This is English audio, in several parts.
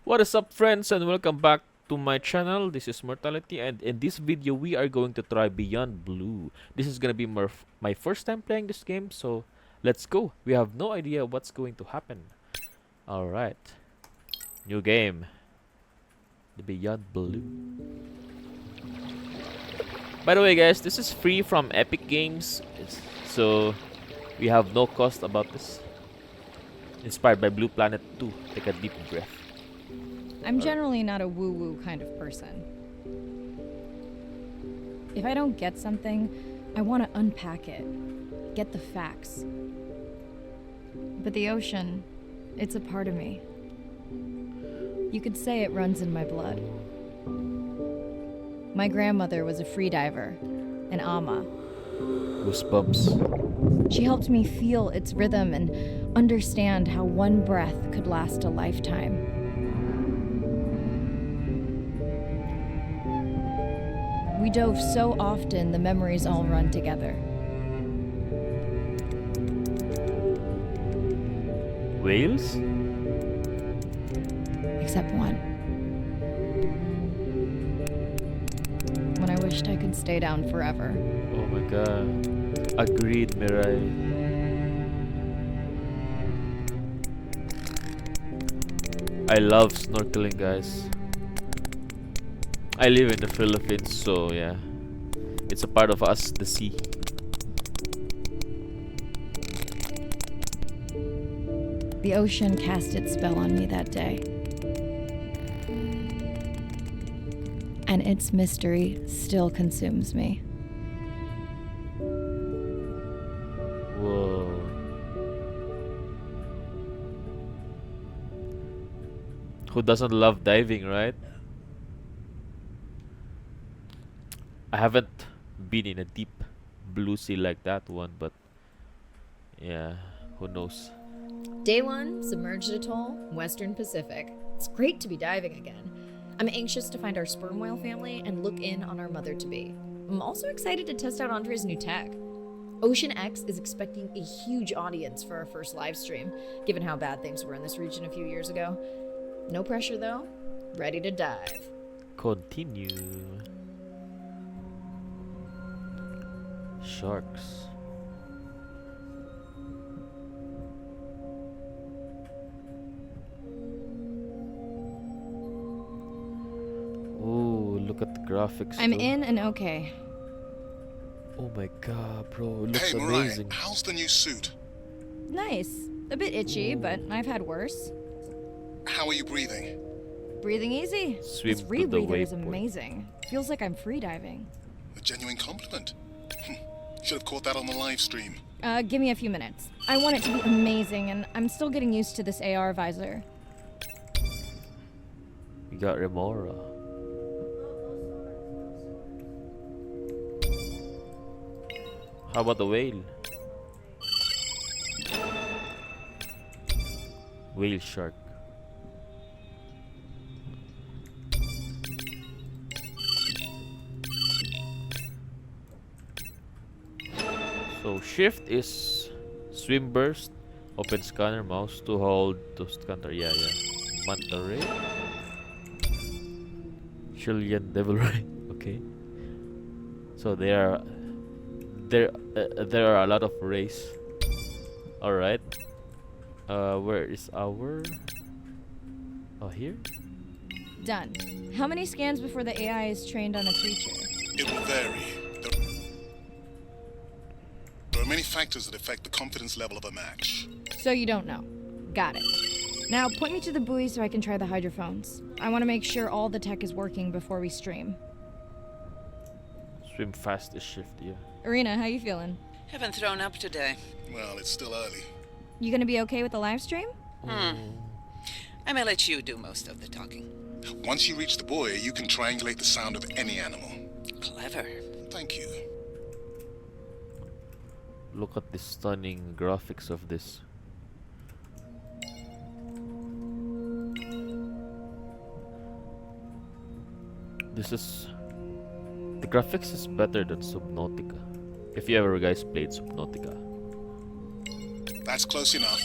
What is up, friends, and welcome back to my channel. This is Mortality, and in this video we are going to try Beyond Blue. This is gonna be my first time playing this game, so let's go. We have no idea what's going to happen. Alright, new game, the Beyond Blue. By the way, guys, this is free from Epic Games, so we have no cost about this. Inspired by Blue Planet 2. Take a deep breath. I'm generally not a woo-woo kind of person. If I don't get something, I want to unpack it, get the facts. But the ocean, it's a part of me. You could say it runs in my blood. My grandmother was a freediver, an ama. Goosebumps. She helped me feel its rhythm and understand how one breath could last a lifetime. We dove so often, the memories all run together. Whales? Except one. When I wished I could stay down forever. Oh my god. Agreed, Mirai. I love snorkeling, guys. I live in the Philippines, so yeah. It's a part of us, the sea. The ocean cast its spell on me that day. And its mystery still consumes me. Whoa. Who doesn't love diving, right? I haven't been in a deep blue sea like that one, but yeah, who knows? Day 1, submerged atoll, Western Pacific. It's great to be diving again. I'm anxious to find our sperm whale family and look in on our mother-to-be. I'm also excited to test out Andre's new tech. Ocean X is expecting a huge audience for our first live stream, given how bad things were in this region a few years ago. No pressure though. Ready to dive. Continue. Sharks. Oh, look at the graphics. I'm though. in and okay. Oh my god, bro, it looks Hey, amazing. Mirai, how's the new suit? Nice. A bit itchy, but I've had worse. How are you breathing? Breathing easy. Swim This to the rebreather is waypoint. amazing. Feels like I'm freediving. A genuine compliment. Should have caught that on the live stream. Give me a few minutes. I want it to be amazing, and I'm still getting used to this AR visor. We got Remora. How about the whale? Whale shark. So shift is swim burst, open scanner, mouse to hold to scanner. Yeah. Manta ray. Chilean devil ray. Okay. So there are a lot of rays. All right. Where is our? Oh, here. Done. How many scans before the AI is trained on a creature? It will vary. There are many factors that affect the confidence level of a match. So you don't know. Got it. Now point me to the buoy so I can try the hydrophones. I want to make sure all the tech is working before we stream. Swim fast is shift. Yeah. Arena, how you feeling? Haven't thrown up today. Well, it's still early. You gonna be okay with the live stream? I may let you do most of the talking. Once you reach the buoy, you can triangulate the sound of any animal. Clever. Thank you. Look at the stunning graphics of this. The graphics is better than Subnautica. If you ever guys played Subnautica. That's close enough.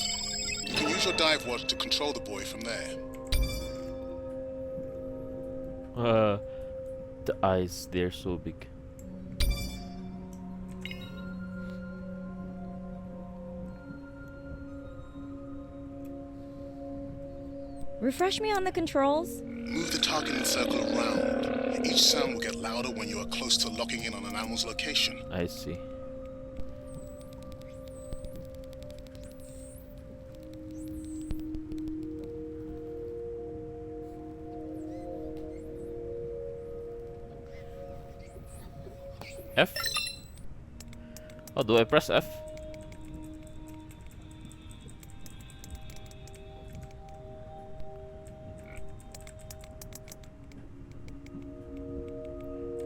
You can use your dive watch to control the buoy from there. Uh, the eyes, they're so big. Refresh me on the controls. Move the target and circle around. Each sound will get louder when you are close to locking in on an animal's location. I see. F? Oh, do I press F?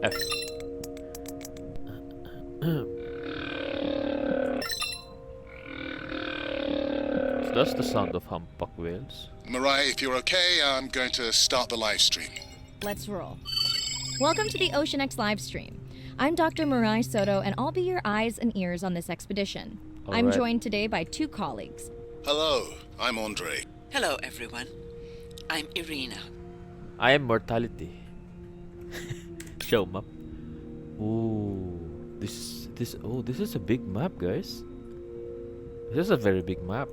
F. So that's the sound of humpback whales. Mariah, if you're okay, I'm going to start the live stream. Let's roll. Welcome to the Ocean X live stream. I'm Dr. Mirai Soto, and I'll be your eyes and ears on this expedition. I'm Alright. joined today by 2 colleagues. Hello, I'm Andre. Hello, everyone. I'm Irina. I am mortality. Show map. Ooh, this is a big map, guys. This is a very big map.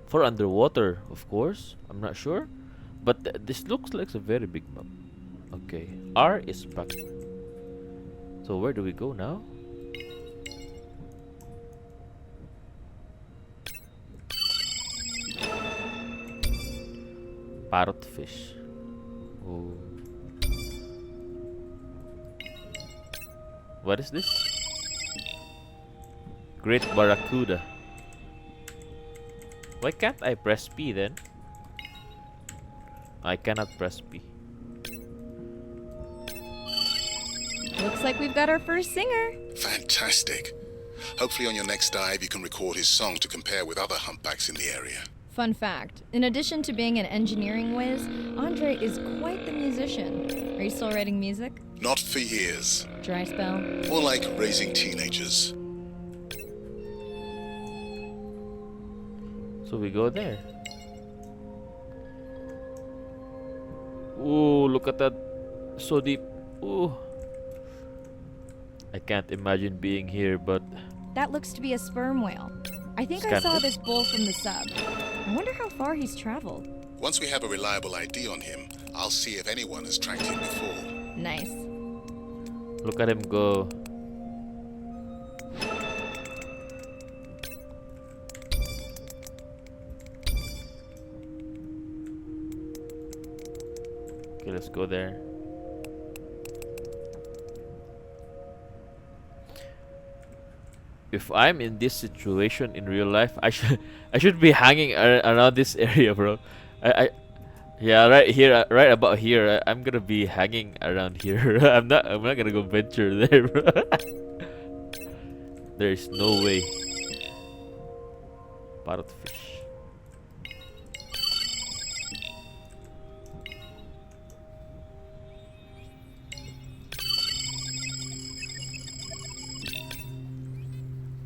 For underwater, of course. I'm not sure, but this looks like a very big map. Okay, R is back. So where do we go now? Parrotfish. Oh. What is this? Great Barracuda. Why can't I press P then? I cannot press P. Looks like we've got our first singer. Fantastic. Hopefully on your next dive you can record his song to compare with other humpbacks in the area. Fun fact, in addition to being an engineering whiz, Andre is quite the musician. Are you still writing music? Not for years. Dry spell? More like raising teenagers. So we go there. Ooh, look at that. So deep. Ooh. I can't imagine being here, but That looks to be a sperm whale. I think I Scan saw it. this bull from the sub. I wonder how far he's traveled. Once we have a reliable ID on him, I'll see if anyone has tracked him before. Nice. look at him go. Okay, let's go there. If I'm in this situation in real life, I should be hanging around this area, bro. I yeah, right here, right about here. I'm gonna be hanging around here. I'm not gonna go venture there, bro. There's no way. Parrotfish.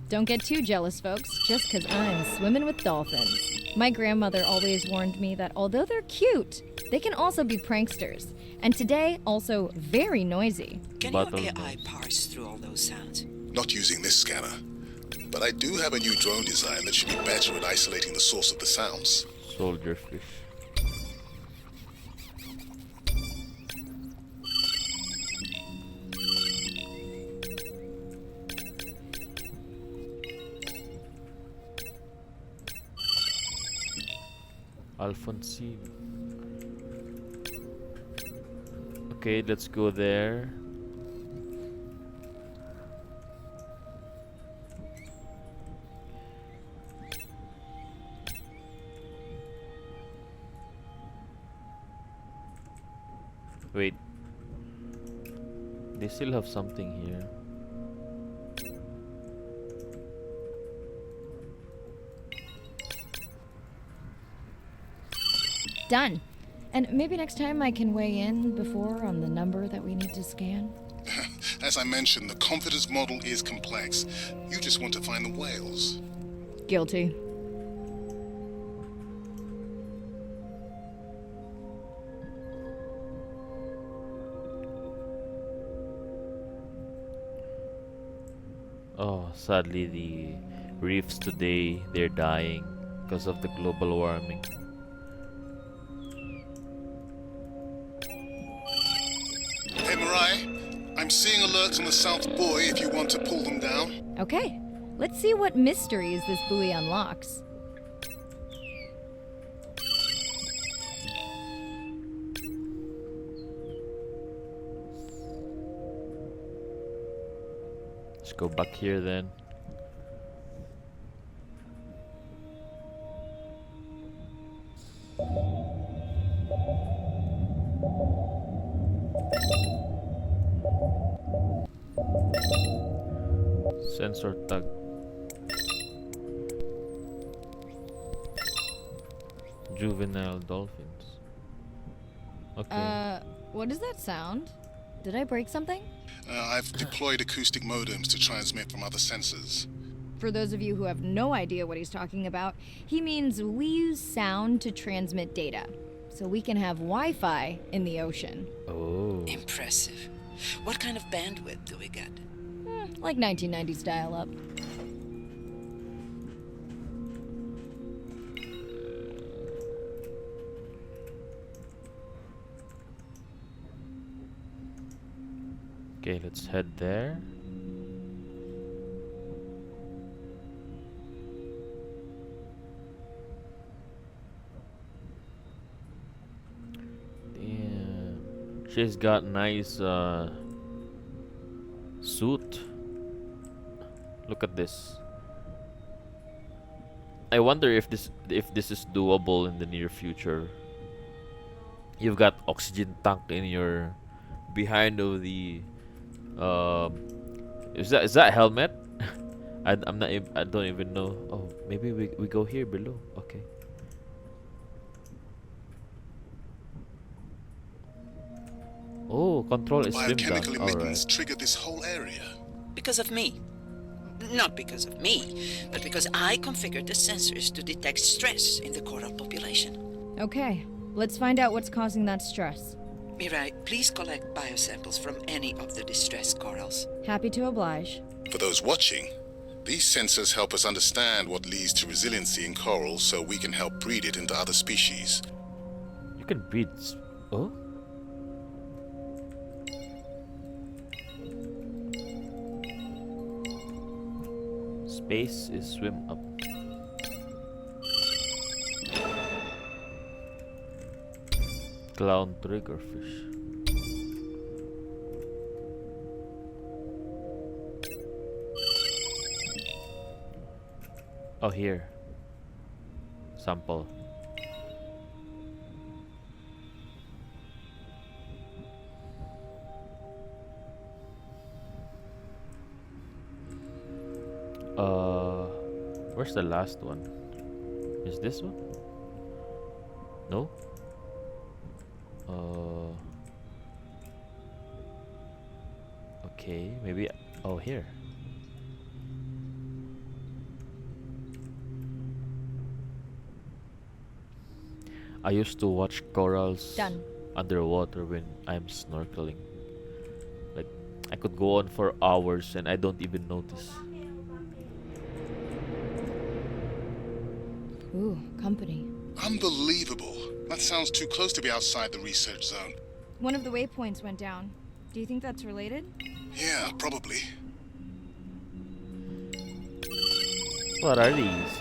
Don't get too jealous, folks, just 'cause I'm swimming with dolphins. My grandmother always warned me that although they're cute, they can also be pranksters. And today, also very noisy. Can Battle your AI noise. parse through all those sounds? Not using this scanner. But I do have a new drone design that should be better at isolating the source of the sounds. Soldierfish. Alphonsine. Okay, let's go there. Wait. They still have something here. Done. And maybe next time I can weigh in before on the number that we need to scan. As I mentioned, the confidence model is complex. You just want to find the whales. Guilty. Oh, sadly the reefs today, they're dying because of the global warming. Hey, Mirai, I'm seeing alerts on the South Buoy if you want to pull them down. Okay, let's see what mysteries this buoy unlocks. Let's go back here then. Sensor tag. Juvenile dolphins. Okay. What does that sound? Did I break something? I've deployed acoustic modems to transmit from other sensors. For those of you who have no idea what he's talking about, he means we use sound to transmit data. So we can have Wi-Fi in the ocean. Oh. Impressive. What kind of bandwidth do we get? Like 1990s dial-up. Okay, let's head there. Damn. She's got nice suit. Look at this. I wonder if this is doable in the near future. You've got oxygen tank in your behind of the is that helmet? I'm not I don't even know. Oh, maybe we go here below. Okay. Oh, control is swim Biochemical down. All emittance right. triggered this whole area. Because of me. Not because of me, but because I configured the sensors to detect stress in the coral population. Okay, let's find out what's causing that stress. Mirai, please collect biosamples from any of the distressed corals. Happy to oblige. For those watching, these sensors help us understand what leads to resiliency in corals so we can help breed it into other species. You can breed. Oh. Space is swim up. Clown triggerfish. Oh, here. Sample. Where's the last one? Is this one? No? Okay, maybe. Oh, here. I used to watch corals Done. underwater when I'm snorkeling. Like, I could go on for hours and I don't even notice. Ooh, company. Unbelievable. That sounds too close to be outside the research zone. One of the waypoints went down. Do you think that's related? Yeah, probably. What are these?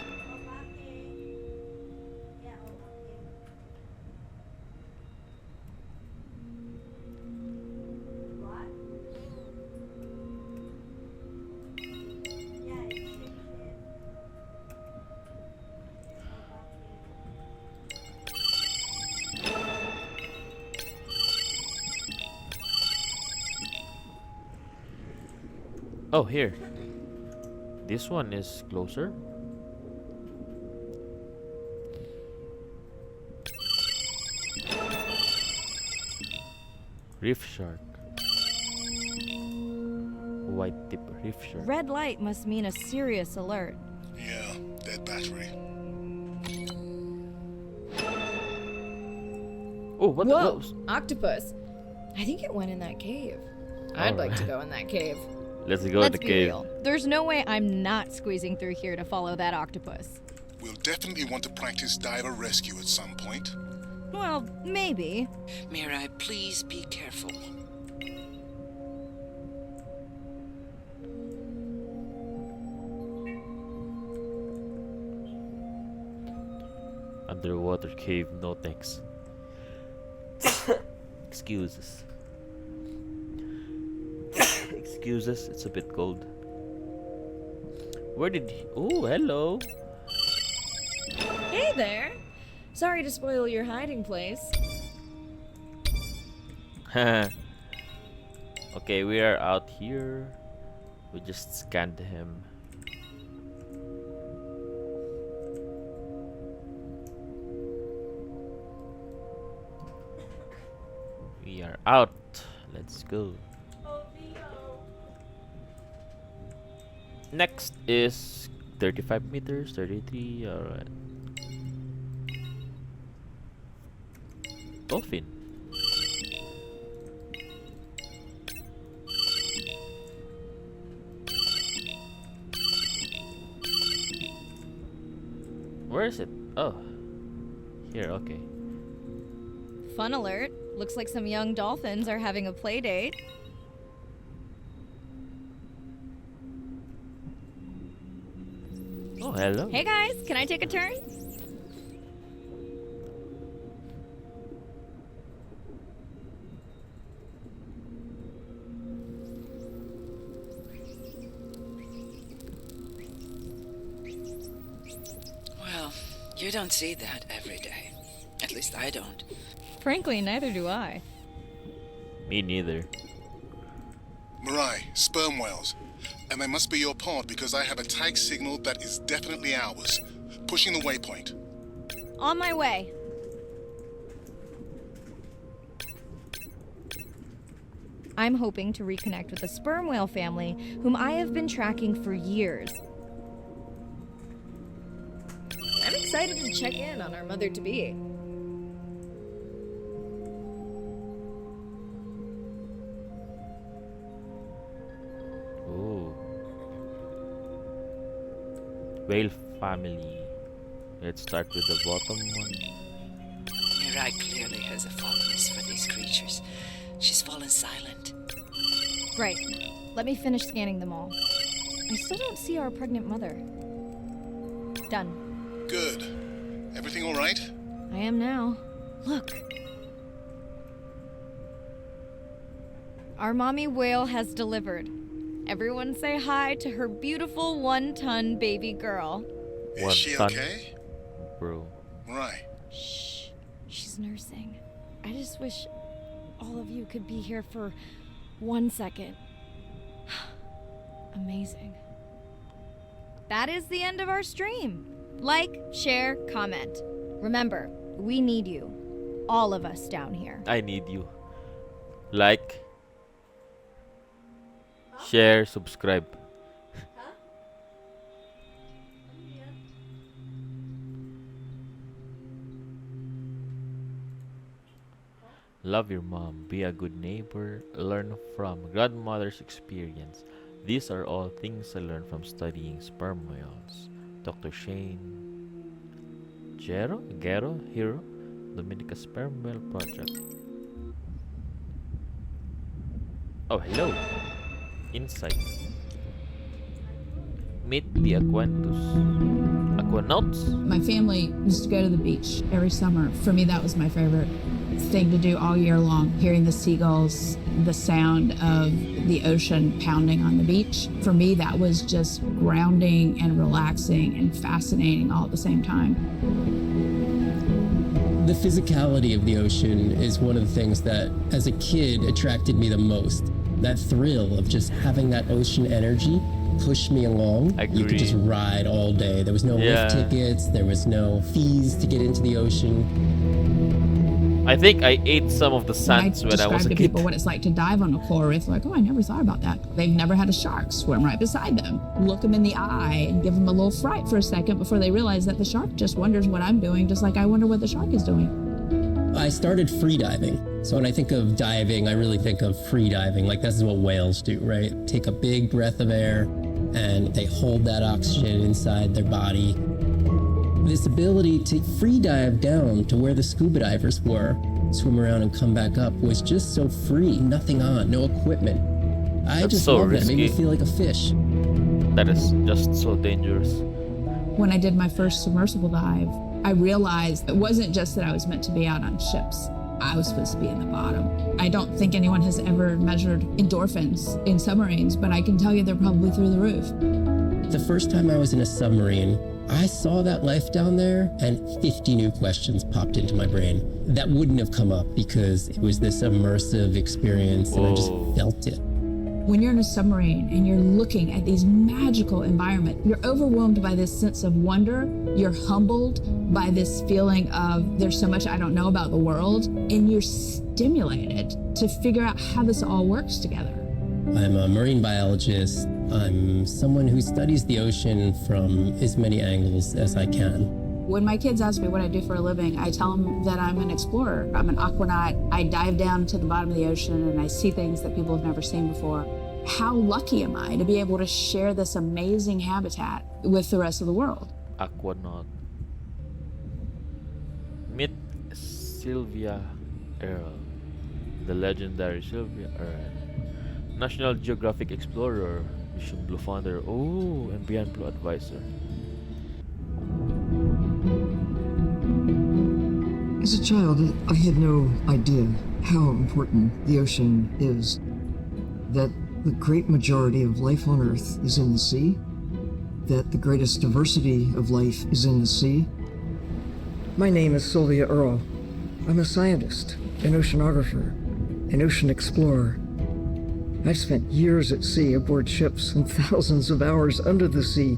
Oh, here. This one is closer. Reef shark. White tip reef shark. Red light must mean a serious alert. Yeah, dead battery. Oh, what Whoa, the? octopus. I think it went in that cave. I'd like to Alright. go in that cave. Let's go Let's to the be cave. real. There's no way I'm not squeezing through here to follow that octopus. We'll definitely want to practice diver rescue at some point. Well, maybe. Mirai, please be careful. Underwater cave, no thanks. Excuses. Excuses, it's a bit cold. Where did he? Oh, hello. Hey there! Sorry to spoil your hiding place. Okay, we are out here. We just scanned him. We are out. Let's go. Next is 35 meters, 33. Alright. Dolphin. Where is it? Oh, here. Okay. Fun alert. Looks like some young dolphins are having a play date. Oh, hello. Hey guys, can I take a turn? Well, you don't see that every day. At least I don't. Frankly, neither do I. Me neither. Mirai, sperm whales. And they must be your pod because I have a tag signal that is definitely ours. Pushing the waypoint. On my way. I'm hoping to reconnect with the sperm whale family, whom I have been tracking for years. I'm excited to check in on our mother-to-be. Oh. Whale family. Let's start with the bottom one. Mirai clearly has a fondness for these creatures. She's fallen silent. Right. Let me finish scanning them all. I still don't see our pregnant mother. Done. Good. Everything all right? I am now. Look. Our mommy whale has delivered. Everyone say hi to her beautiful 1-ton baby girl. Is One she ton. okay? Bro. Right. Shh. She's nursing. I just wish all of you could be here for 1 second. Amazing. That is the end of our stream. Like, share, comment. Remember, we need you. All of us down here. I need you. Like, share, subscribe. Love your mom, be a good neighbor, learn from grandmother's experience. These are all things I learned from studying sperm whales. Dr. Shane Gero, Hero, Dominica Sperm Whale Project. Oh, hello. Insight. Meet the Aquanauts. My family used to go to the beach every summer. For me, that was my favorite thing to do all year long, hearing the seagulls, the sound of the ocean pounding on the beach. For me, that was just grounding and relaxing and fascinating all at the same time. The physicality of the ocean is one of the things that, as a kid, attracted me the most. That thrill of just having that ocean energy push me along. You could just Agree. ride all day. There was no Yeah. lift tickets, there was no fees to get into the ocean. I think I ate some of the When I sands when I describe was a to kid. people what it's like to dive on a coral reef, like, oh, I never thought about that. They've never had a shark swim right beside them. Look them in the eye and give them a little fright for a second before they realize that the shark just wonders what I'm doing, just like I wonder what the shark is doing. I started free diving. So when I think of diving, I really think of free diving. Like this is what whales do, right? Take a big breath of air and they hold that oxygen inside their body. This ability to free dive down to where the scuba divers were, swim around and come back up, was just so free. Nothing on, no equipment. I That's just so love it. It made me risky. feel like a fish. That is just so dangerous. When I did my first submersible dive, I realized it wasn't just that I was meant to be out on ships. I was supposed to be in the bottom. I don't think anyone has ever measured endorphins in submarines, but I can tell you they're probably through the roof. The first time I was in a submarine, I saw that life down there and 50 new questions popped into my brain that wouldn't have come up because it was this immersive experience and I just Whoa. felt it. When you're in a submarine and you're looking at these magical environment, you're overwhelmed by this sense of wonder. You're humbled by this feeling of there's so much I don't know about the world, and you're stimulated to figure out how this all works together. I'm a marine biologist. I'm someone who studies the ocean from as many angles as I can. When my kids ask me what I do for a living, I tell them that I'm an explorer. I'm an aquanaut. I dive down to the bottom of the ocean and I see things that people have never seen before. How lucky am I to be able to share this amazing habitat with the rest of the world? Aquanaut. Meet Sylvia Earle, the legendary Sylvia Earle, National Geographic Explorer, Mission Blue founder, and Beyond Blue advisor. As a child, I had no idea how important the ocean is, that the great majority of life on Earth is in the sea, that the greatest diversity of life is in the sea. My name is Sylvia Earle. I'm a scientist, an oceanographer, an ocean explorer. I've spent years at sea aboard ships and thousands of hours under the sea.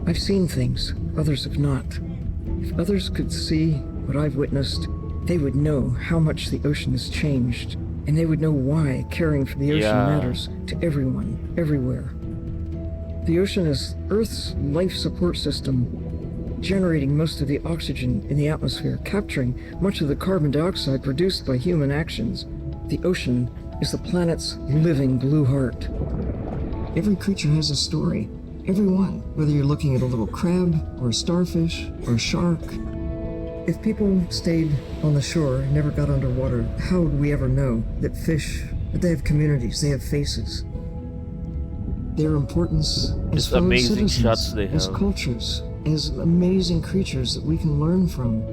I've seen things others have not. If others could see what I've witnessed, they would know how much the ocean has changed, and they would know why caring for the ocean Yeah. matters to everyone, everywhere. The ocean is Earth's life support system, generating most of the oxygen in the atmosphere, capturing much of the carbon dioxide produced by human actions. The ocean is the planet's living blue heart. Every creature has a story. Every one, whether you're looking at a little crab, or a starfish, or a shark. If people stayed on the shore and never got underwater, how would we ever know that fish, that they have communities, they have faces? Their importance as Just fellow amazing citizens, shots they as have. cultures, as amazing creatures that we can learn from.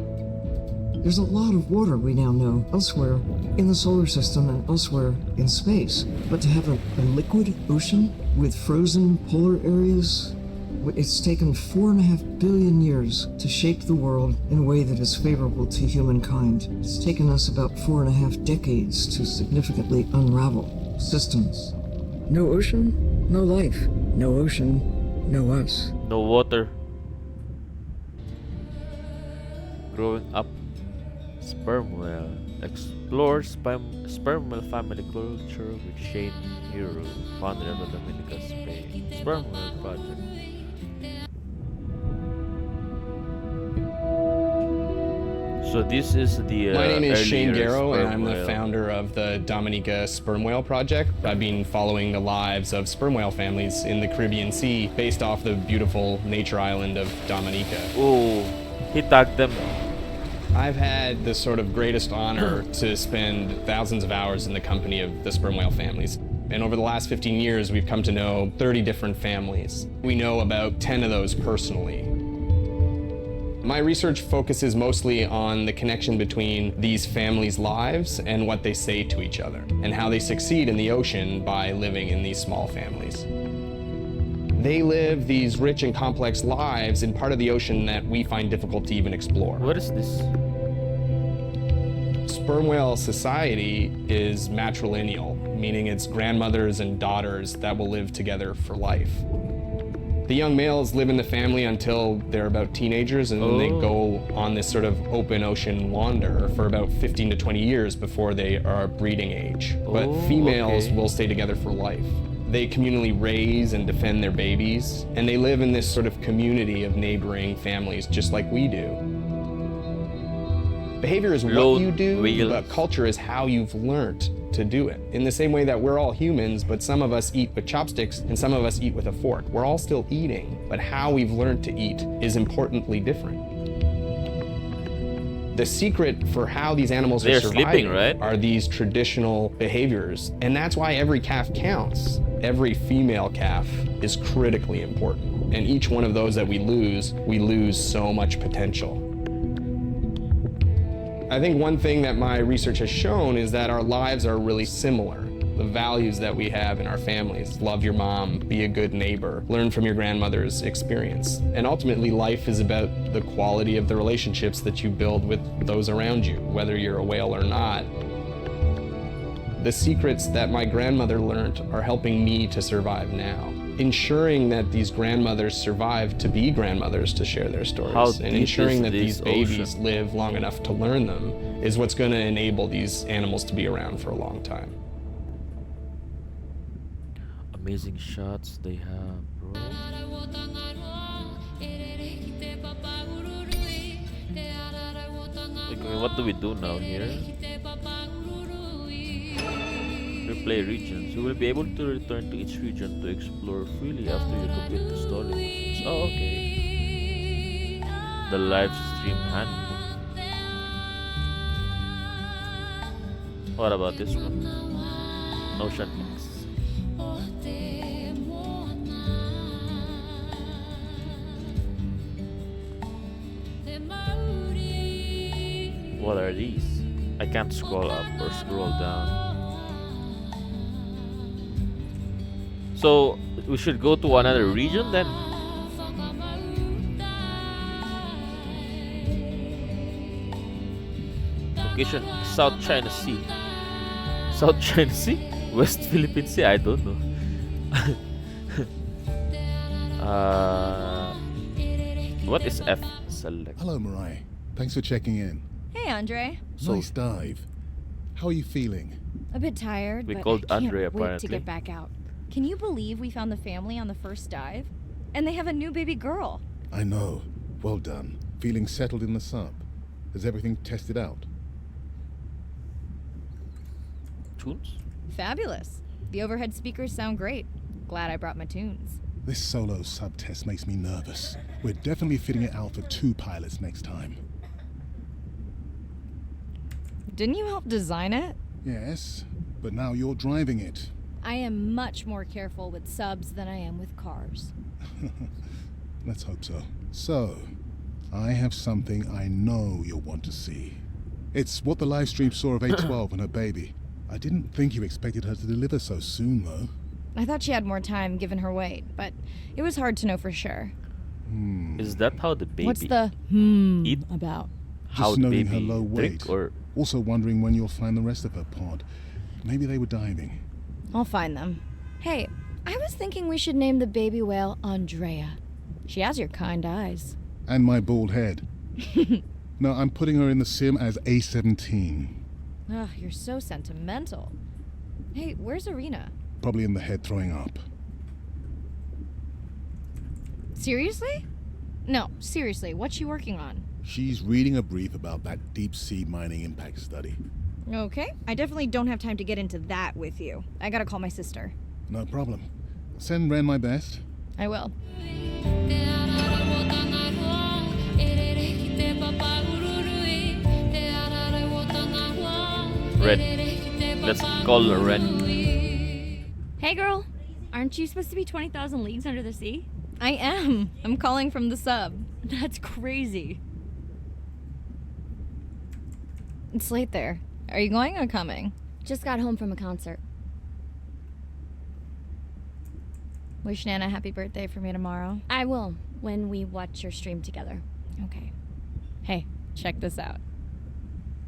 There's a lot of water we now know elsewhere in the solar system and elsewhere in space. But to have a liquid ocean with frozen polar areas, it's taken 4.5 billion years to shape the world in a way that is favorable to humankind. It's taken us about 4.5 decades to significantly unravel systems. No ocean, no life. No ocean, no us. No water. Growing up, sperm whale. Explore sperm whale family culture with Shane Hero, founder of the Dominica Spain Sperm Whale Project. So this is the My name is Shane earlier Garrow, and sperm I'm the whale. founder of the Dominica Sperm Whale Project. I've been following the lives of sperm whale families in the Caribbean Sea based off the beautiful nature island of Dominica. Oh, he tagged them. I've had the sort of greatest honor to spend thousands of hours in the company of the sperm whale families. And over the last 15 years, we've come to know 30 different families. We know about 10 of those personally. My research focuses mostly on the connection between these families' lives and what they say to each other, and how they succeed in the ocean by living in these small families. They live these rich and complex lives in part of the ocean that we find difficult to even explore. What is this? Sperm whale society is matrilineal, meaning it's grandmothers and daughters that will live together for life. The young males live in the family until they're about teenagers, and then they go on this sort of open ocean wander for about 15 to 20 years before they are breeding age. But females will stay together for life. They communally raise and defend their babies, and they live in this sort of community of neighboring families just like we do. Behavior is Load what you do, wheels. but culture is how you've learned to do it. In the same way that we're all humans, but some of us eat with chopsticks and some of us eat with a fork. We're all still eating, but how we've learned to eat is importantly different. The secret for how these animals They're are surviving sleeping, right? are these traditional behaviors. And that's why every calf counts. Every female calf is critically important. And each one of those that we lose so much potential. I think one thing that my research has shown is that our lives are really similar. The values that we have in our families, love your mom, be a good neighbor, learn from your grandmother's experience. And ultimately, life is about the quality of the relationships that you build with those around you, whether you're a whale or not. The secrets that my grandmother learned are helping me to survive now. Ensuring that these grandmothers survive to be grandmothers to share their stories, How and deep ensuring is that these this babies ocean? live long enough to learn them is what's going to enable these animals to be around for a long time. Amazing shots they have, bro. Okay, what do we do now here? Replay regions. You will be able to return to each region to explore freely after you complete the story missions. Oh, okay. The live stream handbook. What about this one? Notion X. What are these? I can't scroll up or scroll down. So we should go to another region then. Location South China Sea. South China Sea? West Philippine Sea? I don't know. What is F? Select. Hello, Mariah. Thanks for checking in. Hey, Andre. So Nice dive. How are you feeling? A bit tired, We but called I can't Andre, wait apparently. to get back out. Can you believe we found the family on the first dive? And they have a new baby girl. I know. Well done. Feeling settled in the sub. Has everything tested out? tunes? Fabulous. The overhead speakers sound great. Glad I brought my tunes. This solo sub test makes me nervous. We're definitely fitting it out for 2 pilots next time. Didn't you help design it? Yes, but now you're driving it. I am much more careful with subs than I am with cars. Let's hope so. So, I have something I know you'll want to see. It's what the live stream saw of A12 and her baby. I didn't think you expected her to deliver so soon, though. I thought she had more time given her weight, but it was hard to know for sure. Is that how the baby What's the eat? about? How Just the noting baby her low drink weight. or Also wondering when you'll find the rest of her pod. Maybe they were diving. I'll find them. Hey, I was thinking we should name the baby whale Andrea. She has your kind eyes. And my bald head. No, I'm putting her in the sim as A17. Ugh, you're so sentimental. Hey, where's Arena? Probably in the head throwing up. Seriously? No, seriously, what's she working on? She's reading a brief about that deep sea mining impact study. Okay, I definitely don't have time to get into that with you. I gotta call my sister. No problem. Send Ren my best. I will. Red. Let's call her Red. Hey girl, aren't you supposed to be 20,000 leagues under the sea? I am. I'm calling from the sub. That's crazy. It's late there. Are you going or coming? Just got home from a concert. Wish Nana happy birthday for me tomorrow. I will, when we watch your stream together. Okay. Hey, check this out.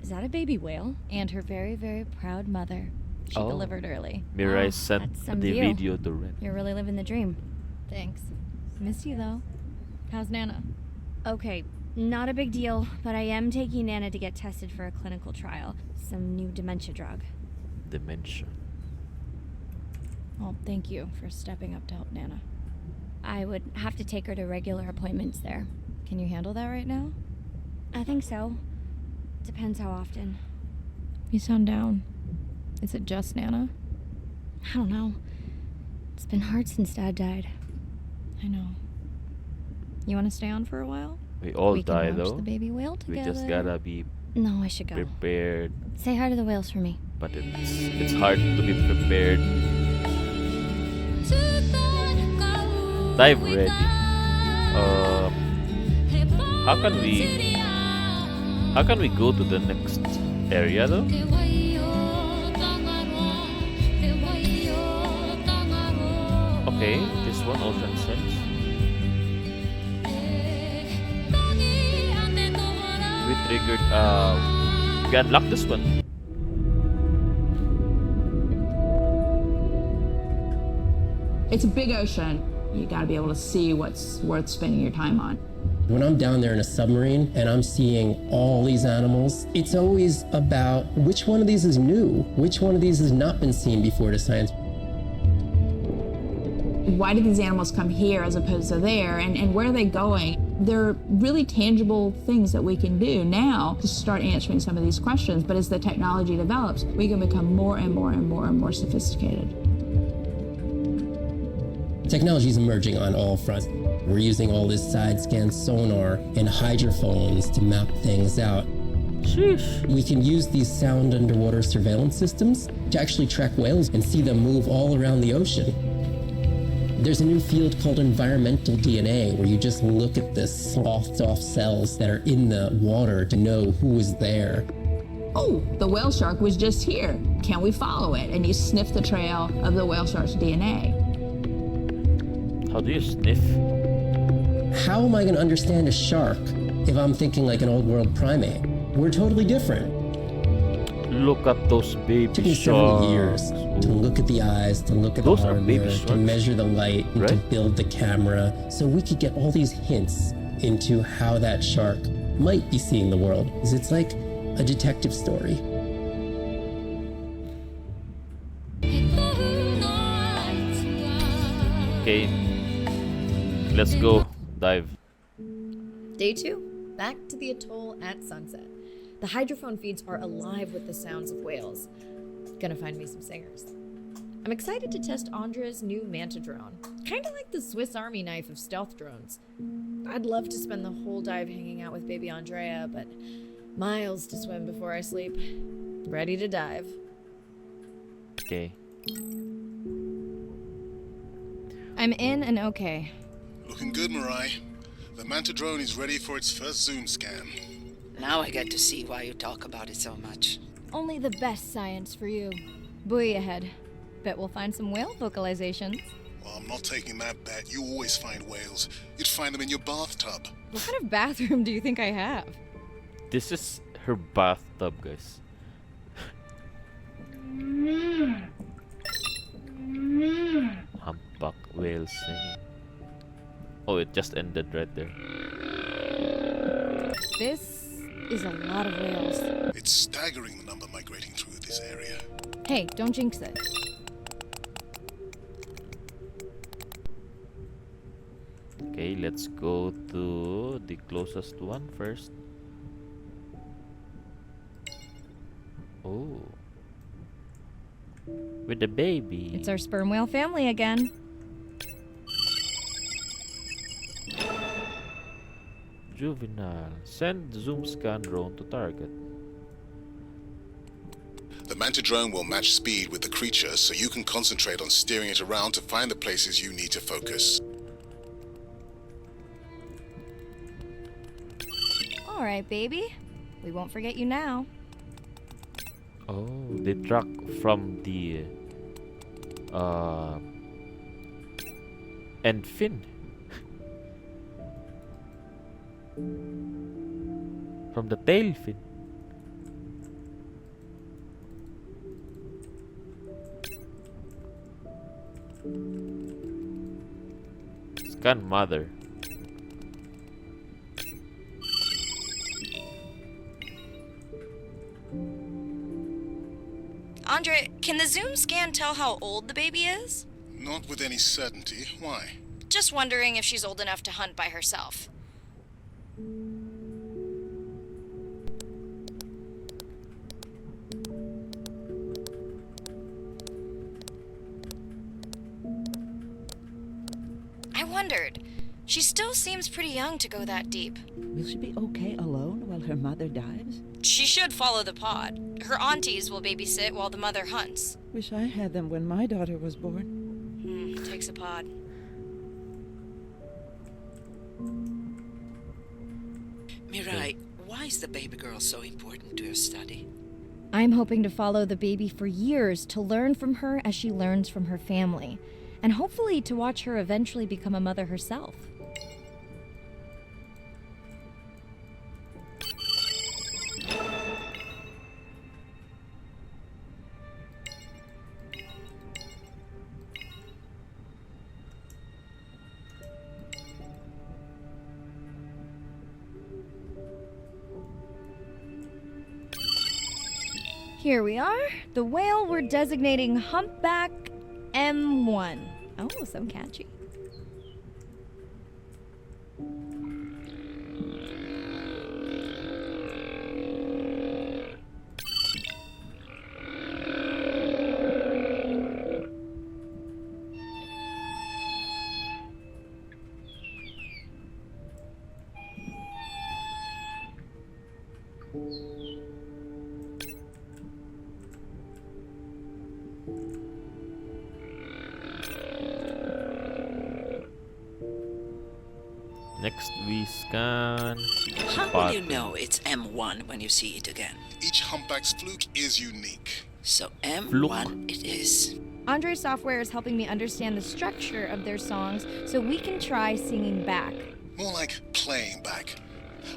Is that a baby whale? And her very, very proud mother. She Oh. delivered early. Mirai Wow, sent that's some the view. video to Ren. You're really living the dream. Thanks. Miss you though. How's Nana? Okay, not a big deal, but I am taking Nana to get tested for a clinical trial. Some new dementia drug. Dementia. Oh, thank you for stepping up to help Nana. I would have to take her to regular appointments there. Can you handle that right now? I think so. Depends how often. You sound down. Is it just Nana? I don't know. It's been hard since Dad died. I know. You want to stay on for a while? We all We can die watch though. the baby whale We together. just gotta be No, I should go. prepared. Say hi to the whales for me. But it's hard to be prepared. Dive ready. How can we go to the next area though? Okay, this one ocean sense. We triggered we unlocked this one. It's a big ocean. You gotta be able to see what's worth spending your time on. When I'm down there in a submarine and I'm seeing all these animals, it's always about which one of these is new, which one of these has not been seen before to science. Why did these animals come here as opposed to there, and where are they going? There are really tangible things that we can do now to start answering some of these questions, but as the technology develops, we can become more and more and more and more sophisticated. Technology is emerging on all fronts. We're using all this side scan sonar and hydrophones to map things out. Sheesh. We can use these sound underwater surveillance systems to actually track whales and see them move all around the ocean. There's a new field called environmental DNA, where you just look at the sloughed off cells that are in the water to know who is there. Oh, the whale shark was just here. Can we follow it? And you sniff the trail of the whale shark's DNA. How do you sniff? How am I going to understand a shark if I'm thinking like an old world primate? We're totally different. Look at those baby It took me several sharks. years to look at the eyes, to look at Those the are baby hardware, to sharks. measure the light, and to Right? build the camera, so we could get all these hints into how that shark might be seeing the world. 'Cause it's like a detective story. Okay. Let's go. Dive. Day 2, back to the atoll at sunset. The hydrophone feeds are alive with the sounds of whales. Gonna find me some singers. I'm excited to test Andrea's new manta drone. Kinda like the Swiss Army knife of stealth drones. I'd love to spend the whole dive hanging out with baby Andrea, but miles to swim before I sleep. Ready to dive. Okay. I'm in and okay. Looking good, Mirai. The Manta drone is ready for its first zoom scan. Now I get to see why you talk about it so much. Only the best science for you. Buoy ahead. Bet we'll find some whale vocalizations. Well, I'm not taking that bet. You always find whales. You'd find them in your bathtub. What kind of bathroom do you think I have? This is her bathtub, guys. Humpback whale singing. Oh, it just ended right there. This is a lot of whales. It's staggering the number migrating through this area. Hey, don't jinx it. Okay, let's go to the closest one first. Oh. With the baby. It's our sperm whale family again. Juvenile. Send zoom scan drone to target. The Manta drone will match speed with the creature, so you can concentrate on steering it around to find the places you need to focus. All right, baby. We won't forget you now. Oh, they track from the end fin. From the tail fin. Scan mother. Andre, can the zoom scan tell how old the baby is? Not with any certainty. Why? Just wondering if she's old enough to hunt by herself. wondered. She still seems pretty young to go that deep. Will she be okay alone while her mother dives? She should follow the pod. Her aunties will babysit while the mother hunts. Wish I had them when my daughter was born. Takes a pod. Mirai, why is the baby girl so important to your study? I'm hoping to follow the baby for years to learn from her as she learns from her family, and hopefully to watch her eventually become a mother herself. Here we are. The whale we're designating Humpback M1. Oh, so catchy. Next we scan. How will Spot. you know it's M1 when you see it again? Each humpback's fluke is unique. So M1 Fluke. it is. Andre's software is helping me understand the structure of their songs so we can try singing back. More like playing back.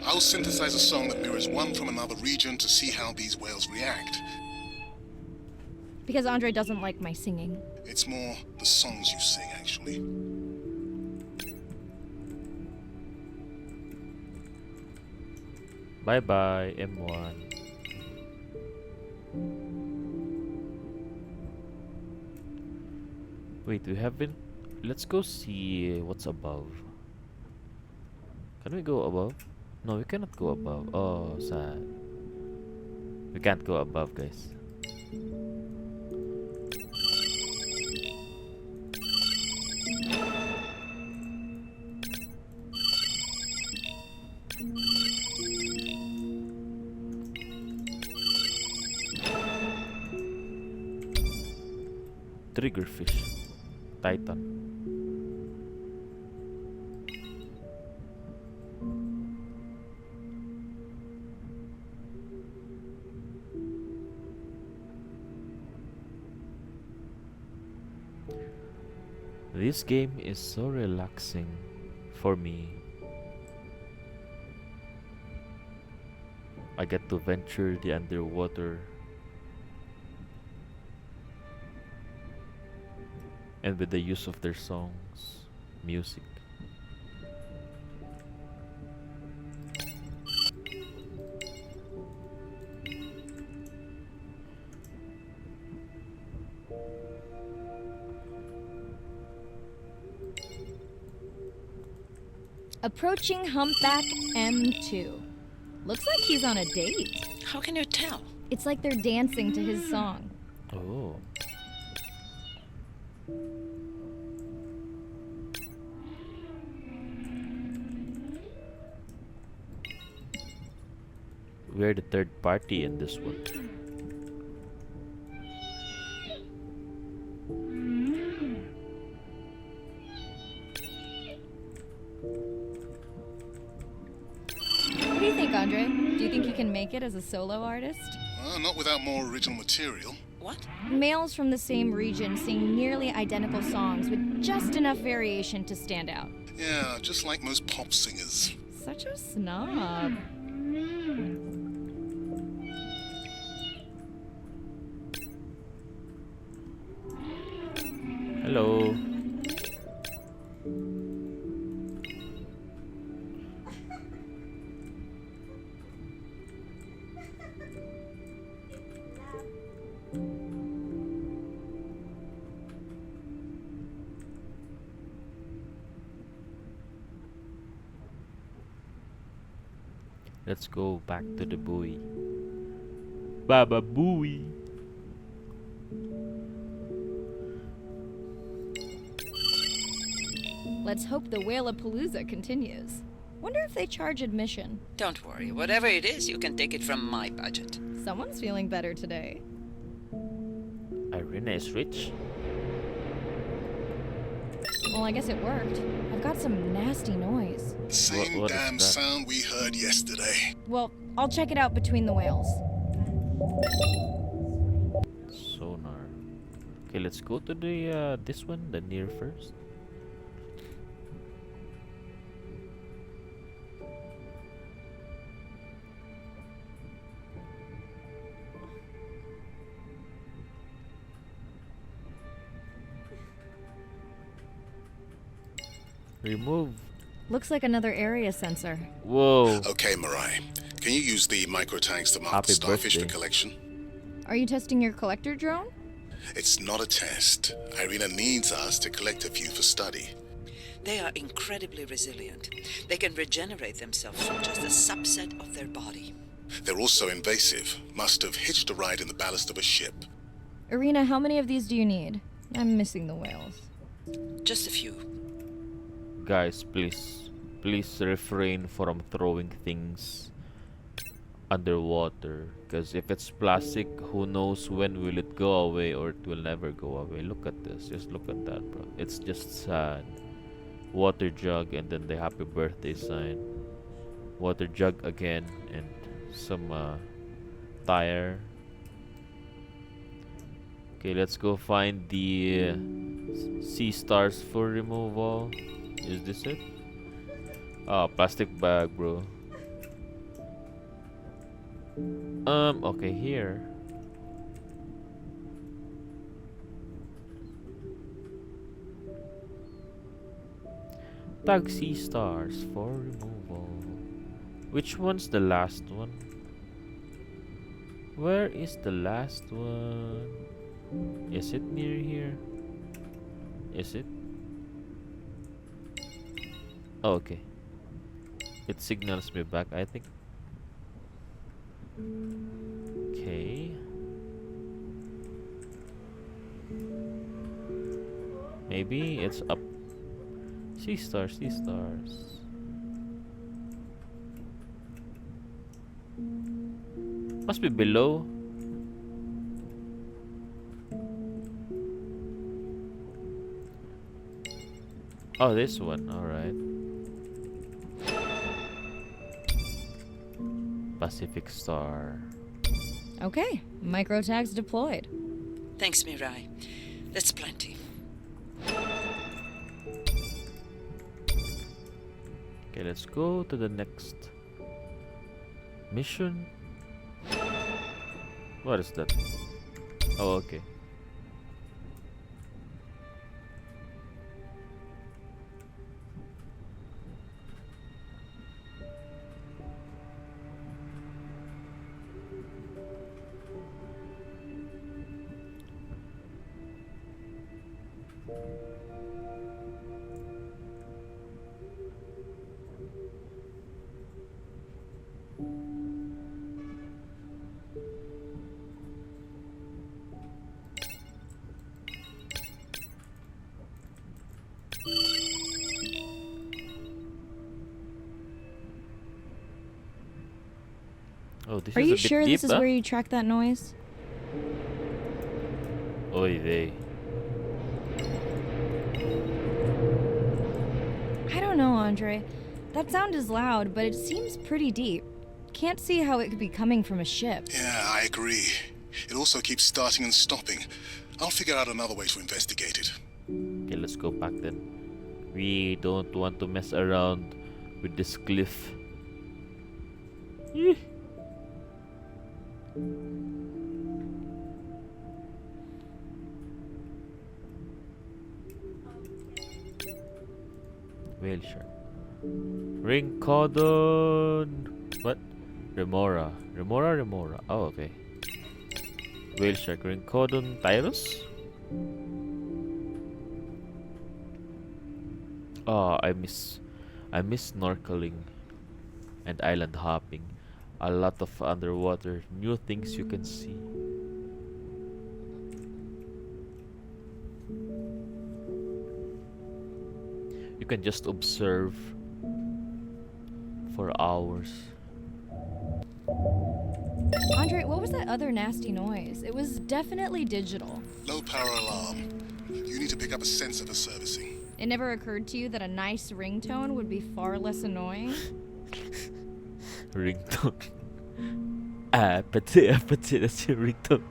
I'll synthesize a song that mirrors one from another region to see how these whales react. Because Andre doesn't like my singing. It's more the songs you sing, actually. Bye bye, M1. Wait, we haven't. Let's go see what's above. Can we go above? No, we cannot go above. Oh, sad. We can't go above, guys. Triggerfish. Titan. This game is so relaxing for me. I get to venture the underwater and with the use of their songs, music. Approaching Humpback M2. Looks like he's on a date. How can you tell? It's like they're dancing to his song. Oh. We're the third party in this one. What do you think, Andre? Do you think he can make it as a solo artist? Not without more original material. What? Males from the same region sing nearly identical songs with just enough variation to stand out. Yeah, just like most pop singers. Such a snob. Hello. Let's go back to the buoy. Baba buoy. Let's hope the Whalapalooza continues. Wonder if they charge admission. Don't worry, whatever it is, you can take it from my budget. Someone's feeling better today. Irina is rich. Well, I guess it worked. I've got some nasty noise. Same What is damn that? sound we heard yesterday. Well, I'll check it out between the whales. Sonar. Okay, let's go to the this one, the near first. Remove. Looks like another area sensor. Whoa. Okay, Mirai. Can you use the micro tanks to mark Happy the starfish for birthday. collection? Are you testing your collector drone? It's not a test. Irina needs us to collect a few for study. They are incredibly resilient. They can regenerate themselves from just a subset of their body. They're also invasive. Must have hitched a ride in the ballast of a ship. Irina, how many of these do you need? I'm missing the whales. Just a few. Guys, please refrain from throwing things underwater, because if it's plastic, who knows when will it go away, or it will never go away. Look at this, just look at that, bro. It's just sad. Water jug, and then the happy birthday sign. Water jug again, and some tire. Okay, let's go find the sea stars for removal. Is this it? Oh, plastic bag, bro. Okay, here. Tag sea stars for removal. Which one's the last one? Where is the last one? Is it near here? Is it? Oh, okay. It signals me back, I think. Okay. Maybe it's up. Sea stars, sea stars. Must be below. Oh, this one, alright. Pacific Star. Okay, micro tags deployed. Thanks, Mirai. That's plenty. Okay, let's go to the next mission. What is that? Oh, okay. Oh, this Are is you a bit sure deep, this is huh? where you track that noise? Oy vey. I don't know, Andre. That sound is loud, but it seems pretty deep. Can't see how it could be coming from a ship. Yeah, I agree. It also keeps starting and stopping. I'll figure out another way to investigate it. Okay, let's go back then. We don't want to mess around with this cliff. Eeh. Whale shark. Rincodon. What? Remora. Remora. Oh, okay. Whale shark. Rincodon tyrus? Oh, I miss snorkeling and island hopping. A lot of underwater new things you can see. You can just observe for hours. Andre, what was that other nasty noise? It was definitely digital. Low power alarm. You need to pick up a sensor for servicing. It never occurred to you that a nice ringtone would be far less annoying? Ringtone. Apathy, apathy, that's your ringtone.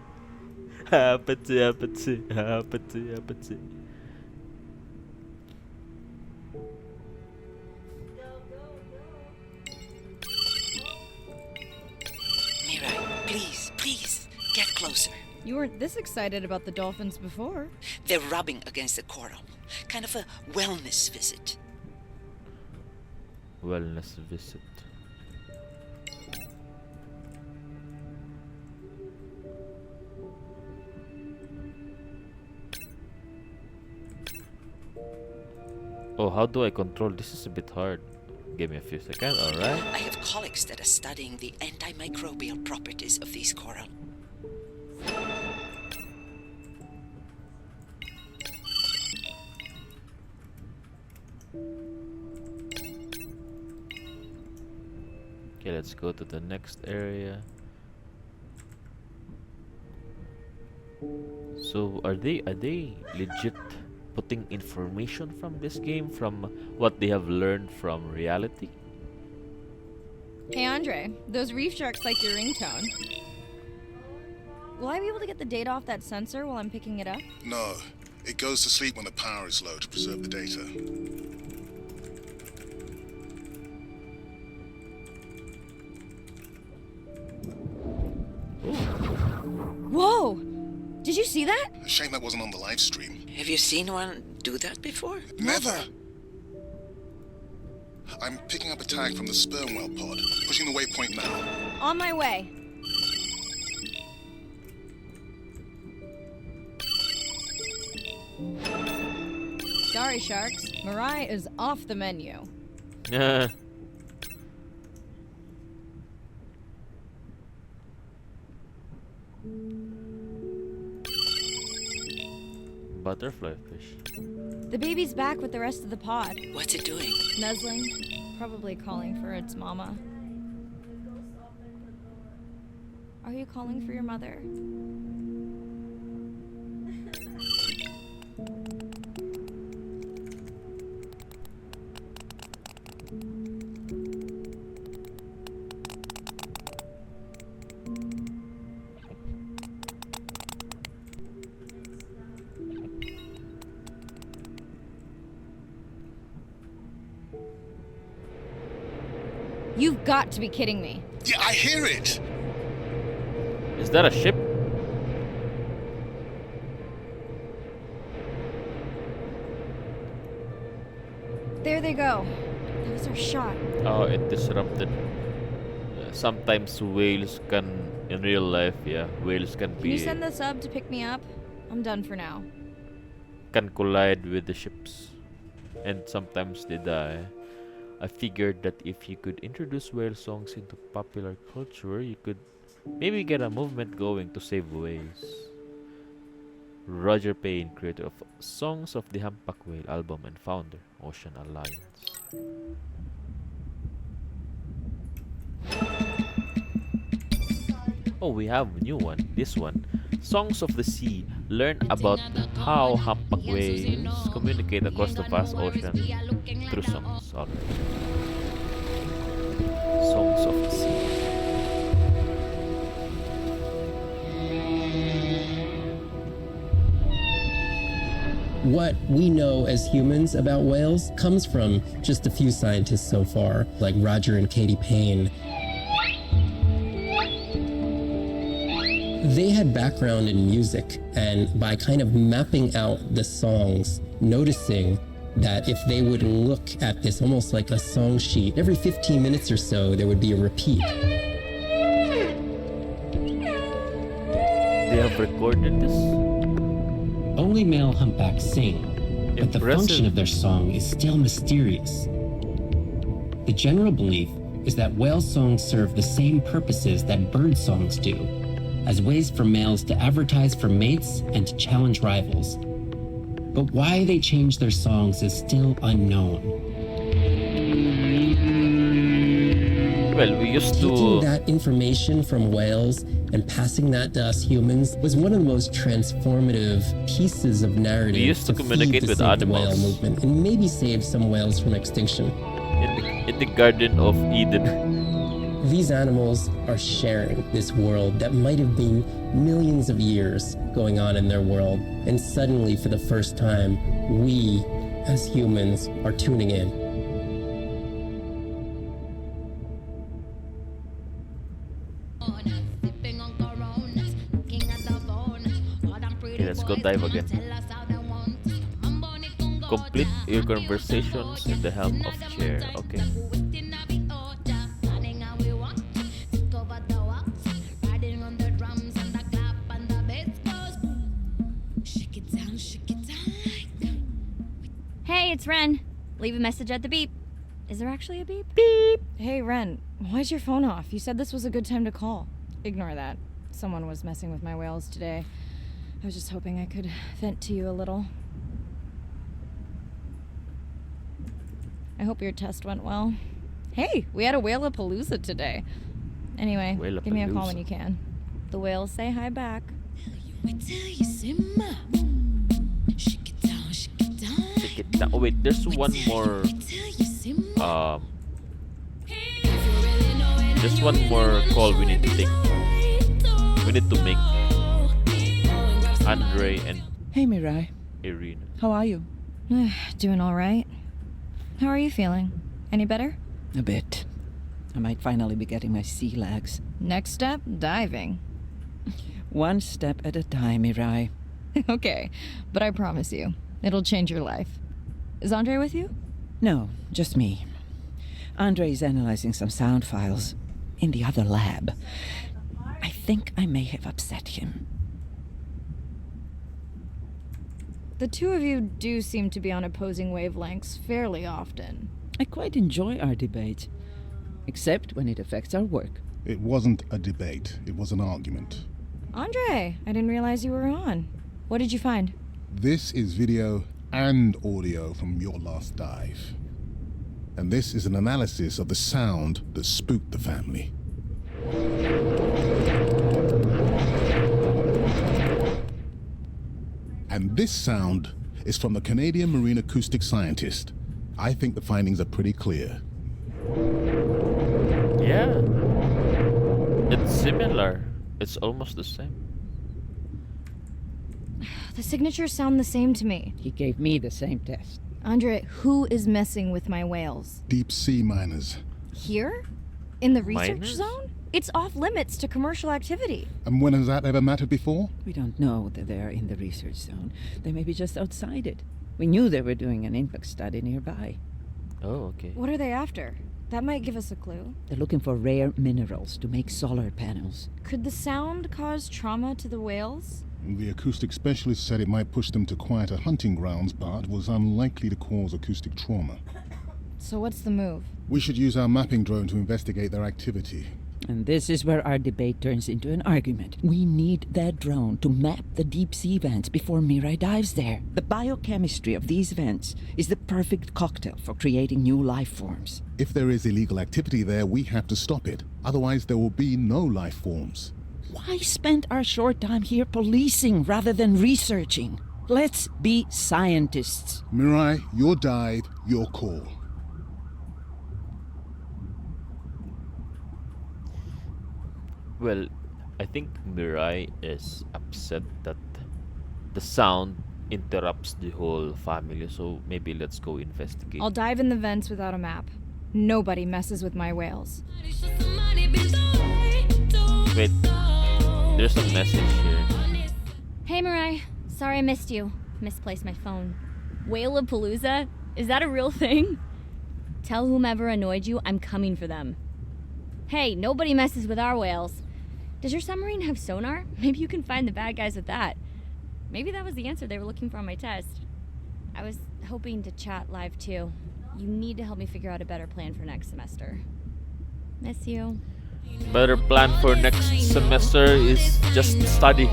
Apathy, apathy, apathy, apathy. Mirai, please, please, get closer. You weren't this excited about the dolphins before. They're rubbing against the coral. Kind of a wellness visit. Wellness visit. Oh, how do I control? This is a bit hard. Give me a few seconds, alright? I have colleagues that are studying the antimicrobial properties of these coral. Okay, let's go to the next area. So are they legit putting information from this game from what they have learned from reality? Hey Andre, those reef sharks like your ringtone. Will I be able to get the data off that sensor while I'm picking it up? No. It goes to sleep when the power is low to preserve the data. Whoa! Did you see that? A shame that wasn't on the live stream. Have you seen one do that before? Never! I'm picking up a tag from the sperm whale pod. Pushing the waypoint now. On my way. Sorry, sharks. Mirai is off the menu. Butterfly fish. The baby's back with the rest of the pod. What's it doing? Nuzzling. Probably calling for its mama. Are you calling for your mother? You've got to be kidding me. Yeah, I hear it! Is that a ship? There they go. That was our shot. Oh, it disrupted. Sometimes whales can, in real life, whales can Can you be send the sub to pick me up? I'm done for now. can collide with the ships, and sometimes they die. I figured that if you could introduce whale songs into popular culture, you could maybe get a movement going to save whales. Roger Payne, creator of Songs of the Humpback Whale album and founder, Ocean Alliance. Oh, we have a new one. This one. Songs of the Sea. Learn about how humpback whales communicate across the vast ocean through songs. Alright. Songs of the Sea. What we know as humans about whales comes from just a few scientists so far, like Roger and Katie Payne. They had background in music, and by kind of mapping out the songs, noticing that if they would look at this almost like a song sheet, every 15 minutes or so there would be a repeat. They have recorded this? Only male humpbacks sing, but the function of their song is still mysterious. The general belief is that whale songs serve the same purposes that bird songs do, as ways for males to advertise for mates and to challenge rivals. But why they changed their songs is still unknown. Well, we used Taking to. that information from whales and passing that to us humans was one of the most transformative pieces of narrative We used to feed communicate the with Save the Whale animals. movement and maybe save some whales from extinction. In the Garden of Eden. These animals are sharing this world that might have been millions of years going on in their world, and suddenly, for the first time, we, as humans, are tuning in. Okay, let's go dive again. Complete your conversations in the helm of chair. Okay. Hey, it's Ren. Leave a message at the beep. Is there actually a beep? Beep! Hey, Ren, why's your phone off? You said this was a good time to call. Ignore that. Someone was messing with my whales today. I was just hoping I could vent to you a little. I hope your test went well. Hey, we had a whale-a-palooza today. Anyway, give me a call when you can. The whales say hi back. Oh wait, there's one more. There's one more call we need to take. We need to make Andre and Hey, Mirai. Irina. How are you? Doing all right. How are you feeling? Any better? A bit. I might finally be getting my sea legs. Next step, diving. One step at a time, Mirai. Okay, but I promise you, it'll change your life. Is Andre with you? No, just me. Andre's analyzing some sound files in the other lab. I think I may have upset him. The two of you do seem to be on opposing wavelengths fairly often. I quite enjoy our debate, except when it affects our work. It wasn't a debate, it was an argument. Andre, I didn't realize you were on. What did you find? This is video and audio from your last dive. And this is an analysis of the sound that spooked the family. And this sound is from the Canadian marine acoustic scientist. I think the findings are pretty clear. Yeah. It's similar. It's almost the same. The signatures sound the same to me. He gave me the same test. Andre, who is messing with my whales? Deep sea miners. Here? In the research Miners? zone? It's off limits to commercial activity. And when has that ever mattered before? We don't know that they're in the research zone. They may be just outside it. We knew they were doing an impact study nearby. Oh, okay. What are they after? That might give us a clue. They're looking for rare minerals to make solar panels. Could the sound cause trauma to the whales? The acoustic specialist said it might push them to quieter hunting grounds, but was unlikely to cause acoustic trauma. So what's the move? We should use our mapping drone to investigate their activity. And this is where our debate turns into an argument. We need that drone to map the deep sea vents before Mirai dives there. The biochemistry of these vents is the perfect cocktail for creating new life forms. If there is illegal activity there, we have to stop it. Otherwise, there will be no life forms. Why spend our short time here policing rather than researching? Let's be scientists. Mirai, your dive, your call. Well, I think Mirai is upset that the sound interrupts the whole family, so maybe let's go investigate. I'll dive in the vents without a map. Nobody messes with my whales. Wait, there's a message here. Hey, Mirai. Sorry I missed you. Misplaced my phone. Whale-a-palooza? Is that a real thing? Tell whomever annoyed you I'm coming for them. Hey, nobody messes with our whales. Does your submarine have sonar? Maybe you can find the bad guys with that. Maybe that was the answer they were looking for on my test. I was hoping to chat live too. You need to help me figure out a better plan for next semester. Miss you. Better plan for next semester is just study.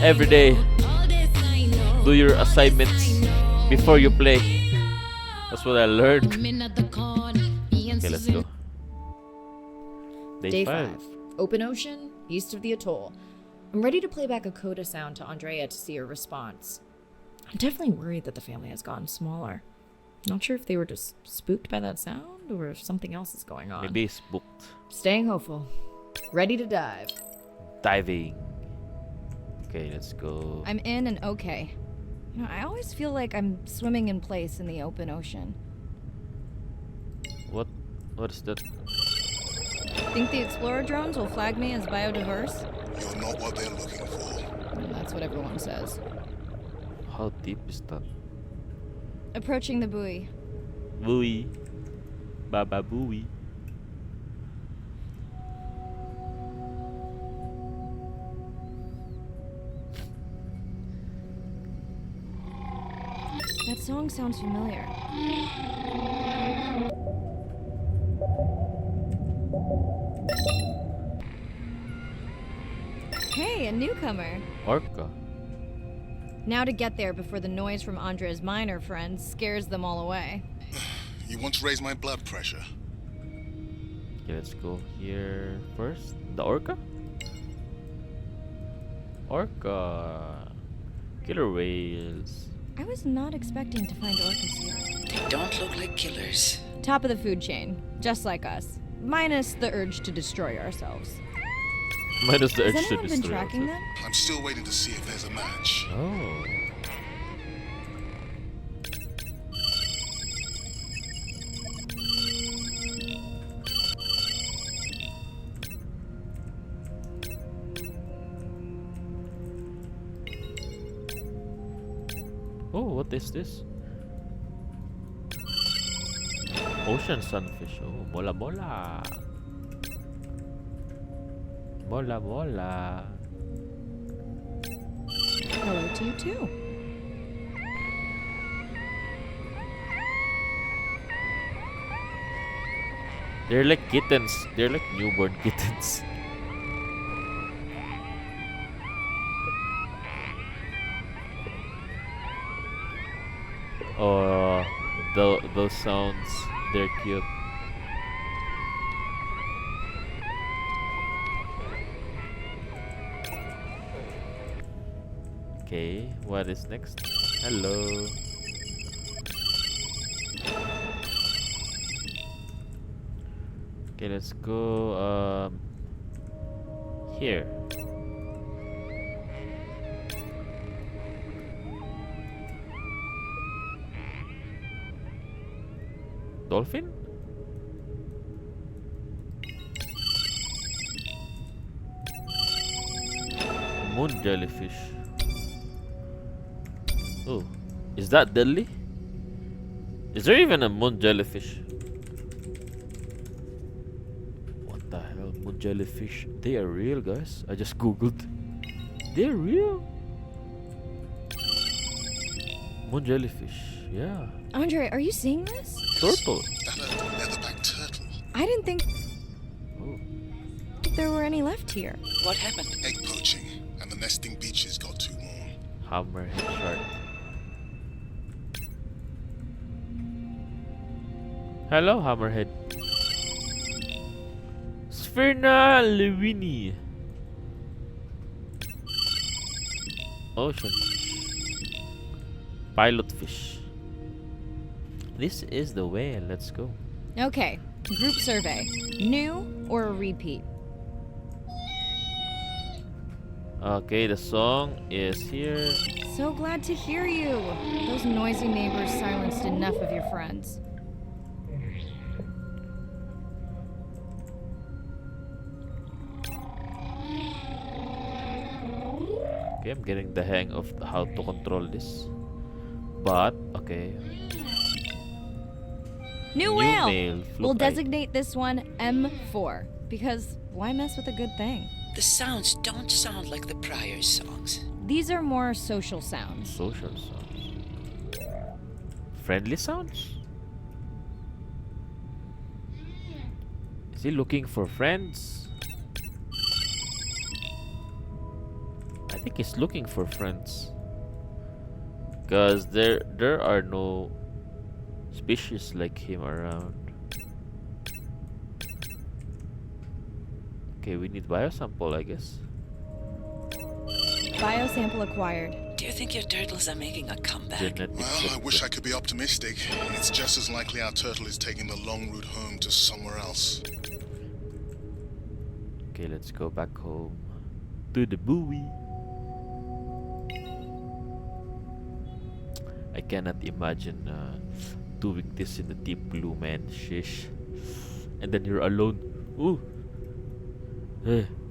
Every day. do your assignments before you play. That's what I learned. Okay, let's go. Day 5. Open ocean, east of the atoll. I'm ready to play back a coda sound to Andrea to see her response. I'm definitely worried that the family has gotten smaller. Not sure if they were just spooked by that sound or if something else is going on. Maybe spooked. Staying hopeful. Ready to dive. Diving. Okay, let's go. I'm in and okay. You know, I always feel like I'm swimming in place in the open ocean. What is that? Think the Explorer drones will flag me as biodiverse? You're not what they're looking for. That's what everyone says. How deep is that? Approaching the buoy. Buoy. Baba buoy. That song sounds familiar. Hey, a newcomer. Orca. Now to get there before the noise from Andrea's miner friends scares them all away. You want to raise my blood pressure? Okay, let's go here first. The orca? Orca. Killer whales. I was not expecting to find orcas here. They don't look like killers. Top of the food chain, just like us. Minus the urge to destroy ourselves. Minus the Has urge to anyone been destroy tracking ourselves. them? I'm still waiting to see if there's a match. Oh. Oh, what is this? Ocean sunfish. Oh, mola mola. Mola mola. Hello to you too. They're like kittens. They're like newborn kittens. Oh, those sounds, they're cute. Okay, what is next? Hello. Okay, let's go here. Dolphin? Moon jellyfish. Oh, is that deadly? Is there even a moon jellyfish? What the hell? Moon jellyfish? They are real, guys. I just googled. They're real. Moon jellyfish. Yeah. Andre, are you seeing this? Turtle. That leatherback turtle. I didn't think Oh. there were any left here. What happened? Egg poaching, and the nesting beaches got too warm. Hammerhead shark. Hello, hammerhead. Sphyrna lewini. Ocean fish. Pilot fish. This is the whale. Let's go. Okay, group survey. New or a repeat? Okay, the song is here. So glad to hear you. Those noisy neighbors silenced enough of your friends. Okay, I'm getting the hang of how to control this. But, okay. New whale! male, We'll fluke eye. designate this one M4, because why mess with a good thing? The sounds don't sound like the prior songs. These are more social sounds. Social sounds. Friendly sounds? Is he looking for friends? I think he's looking for friends. Cause there are no species like him around. Okay, we need biosample, I guess. Biosample acquired. Do you think your turtles are making a comeback? Genetic Well, I wish I sample. could be optimistic. It's just as likely our turtle is taking the long route home to somewhere else. Okay, let's go back home to the buoy. I cannot imagine doing this in the deep blue, man. Shish. And then you're alone. Ooh.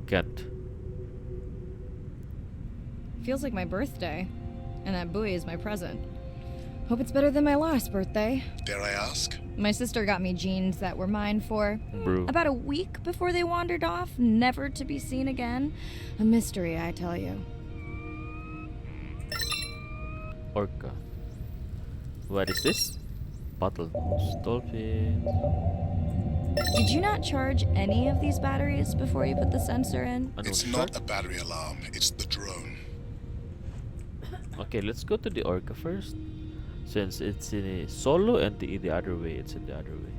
Can't. Feels like my birthday. And that buoy is my present. Hope it's better than my last birthday. Dare I ask? My sister got me jeans that were mine for Bro. about a week before they wandered off, never to be seen again. A mystery, I tell you. Orca. What is this? Bottlenose dolphin. Did you not charge any of these batteries before you put the sensor in? It's not a battery alarm, it's the drone. Okay, let's go to the orca first. Since it's in a solo and the other way, it's in the other way.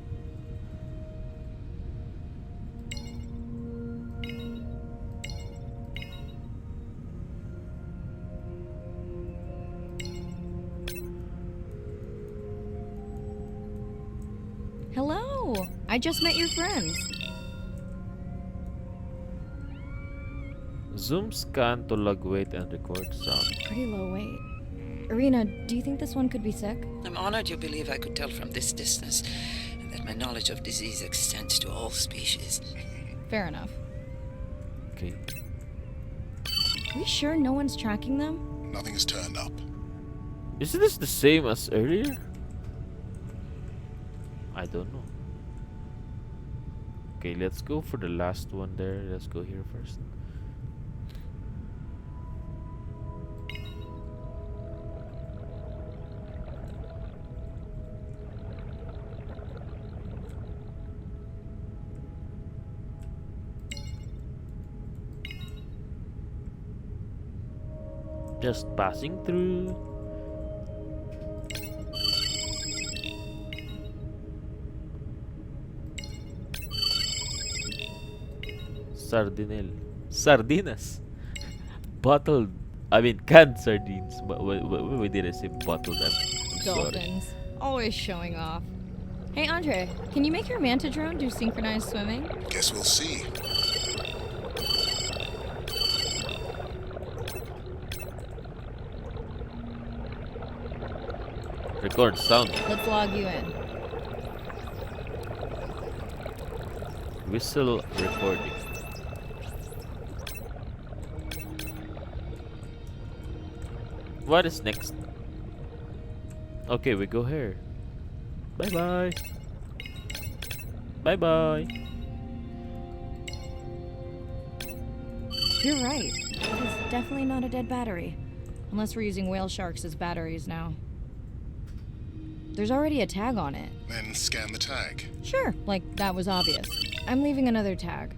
Hello! I just met your friends. Zoom scan to log weight and record sound. Pretty low weight. Irina, do you think this one could be sick? I'm honored you believe I could tell from this distance that my knowledge of disease extends to all species. Fair enough. Okay. Are we sure no one's tracking them? Nothing has turned up. Is this the same as earlier? I don't know. Okay, let's go for the last one there. Let's go here first. Just passing through. Sardinel. Sardinas. Bottled. I mean, canned sardines. But why did I say bottled? I'm sorry. Dolphins. Always showing off. Hey, Andre, can you make your manta drone do synchronized swimming? Guess we'll see. Record sound. Let's log you in. Whistle recording. What is next? Okay, we go here. Bye bye. Bye bye. You're right. It is definitely not a dead battery. Unless we're using whale sharks as batteries now. There's already a tag on it. Then scan the tag. Sure, like that was obvious. I'm leaving another tag.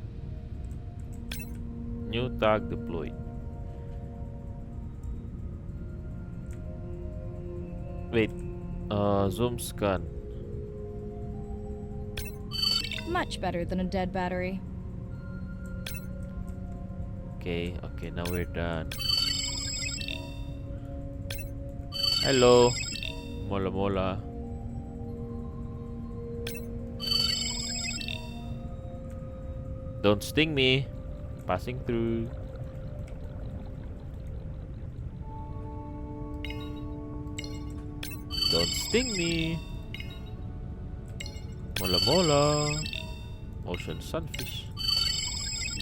New tag deployed. Wait. Zoom scan. Much better than a dead battery. Okay, okay, now we're done. Hello. Mola mola. Don't sting me. Passing through. Don't sting me. Mola mola. Ocean sunfish.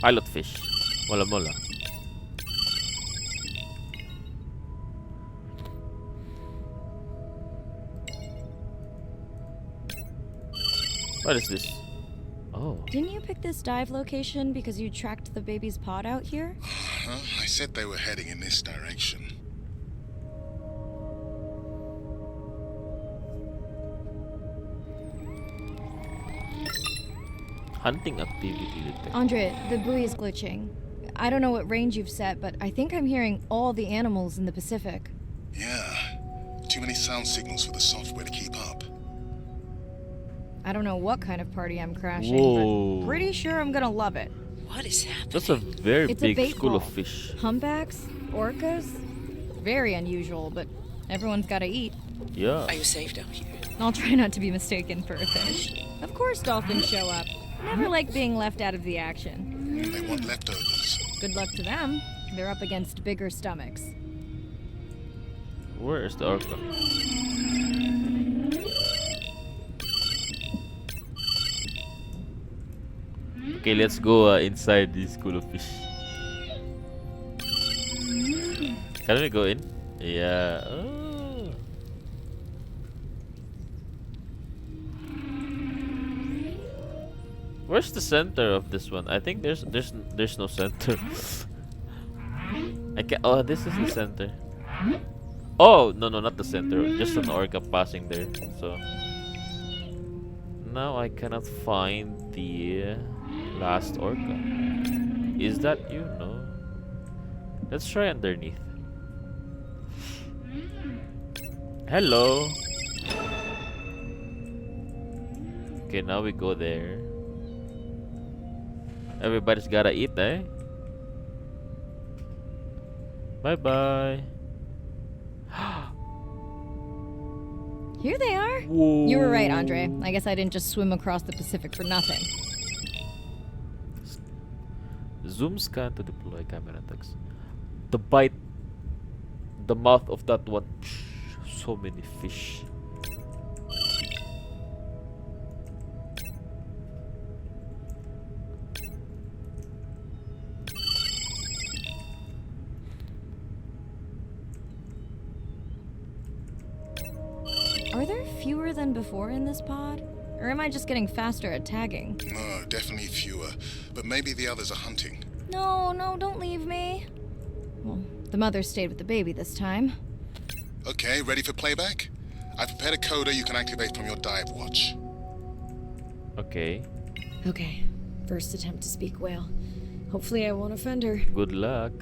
Pilot fish. Mola mola. What is this? Oh. Didn't you pick this dive location because you tracked the baby's pod out here? Huh? I said they were heading in this direction. Hunting activity detected. Andre, the buoy is glitching. I don't know what range you've set, but I think I'm hearing all the animals in the Pacific. Yeah. too many sound signals for the software to keep up. I don't know what kind of party I'm crashing, Whoa. but pretty sure I'm gonna love it. What is happening? That's a very It's a big bait school of ball. fish. Humpbacks, orcas, very unusual, but everyone's gotta eat. Yeah. Are you safe down here? I'll try not to be mistaken for a fish. Of course dolphins show up. Never like being left out of the action. They want leftovers. Good luck to them. They're up against bigger stomachs. Where is the orca? Okay, let's go inside this school of fish. Can we go in? Yeah. Oh. Where's the center of this one? I think there's no center. I can. Oh, this is the center. Oh no, not the center. Just an orca passing there. So now I cannot find the last orca. Is that you? No. Let's try underneath. Hello. Okay, now we go there. Everybody's gotta eat, eh? Bye bye. Here they are. Whoa. You were right, Andre. I guess I didn't just swim across the Pacific for nothing. Zoom scan to deploy camera text. The bite. The mouth of that one. So many fish. Are there fewer than before in this pod? Or am I just getting faster at tagging? No, definitely fewer. But maybe the others are hunting. No, don't leave me. Well, the mother stayed with the baby this time. Okay, ready for playback? I've prepared a coder you can activate from your dive watch. Okay. Okay, first attempt to speak whale. Hopefully I won't offend her. Good luck.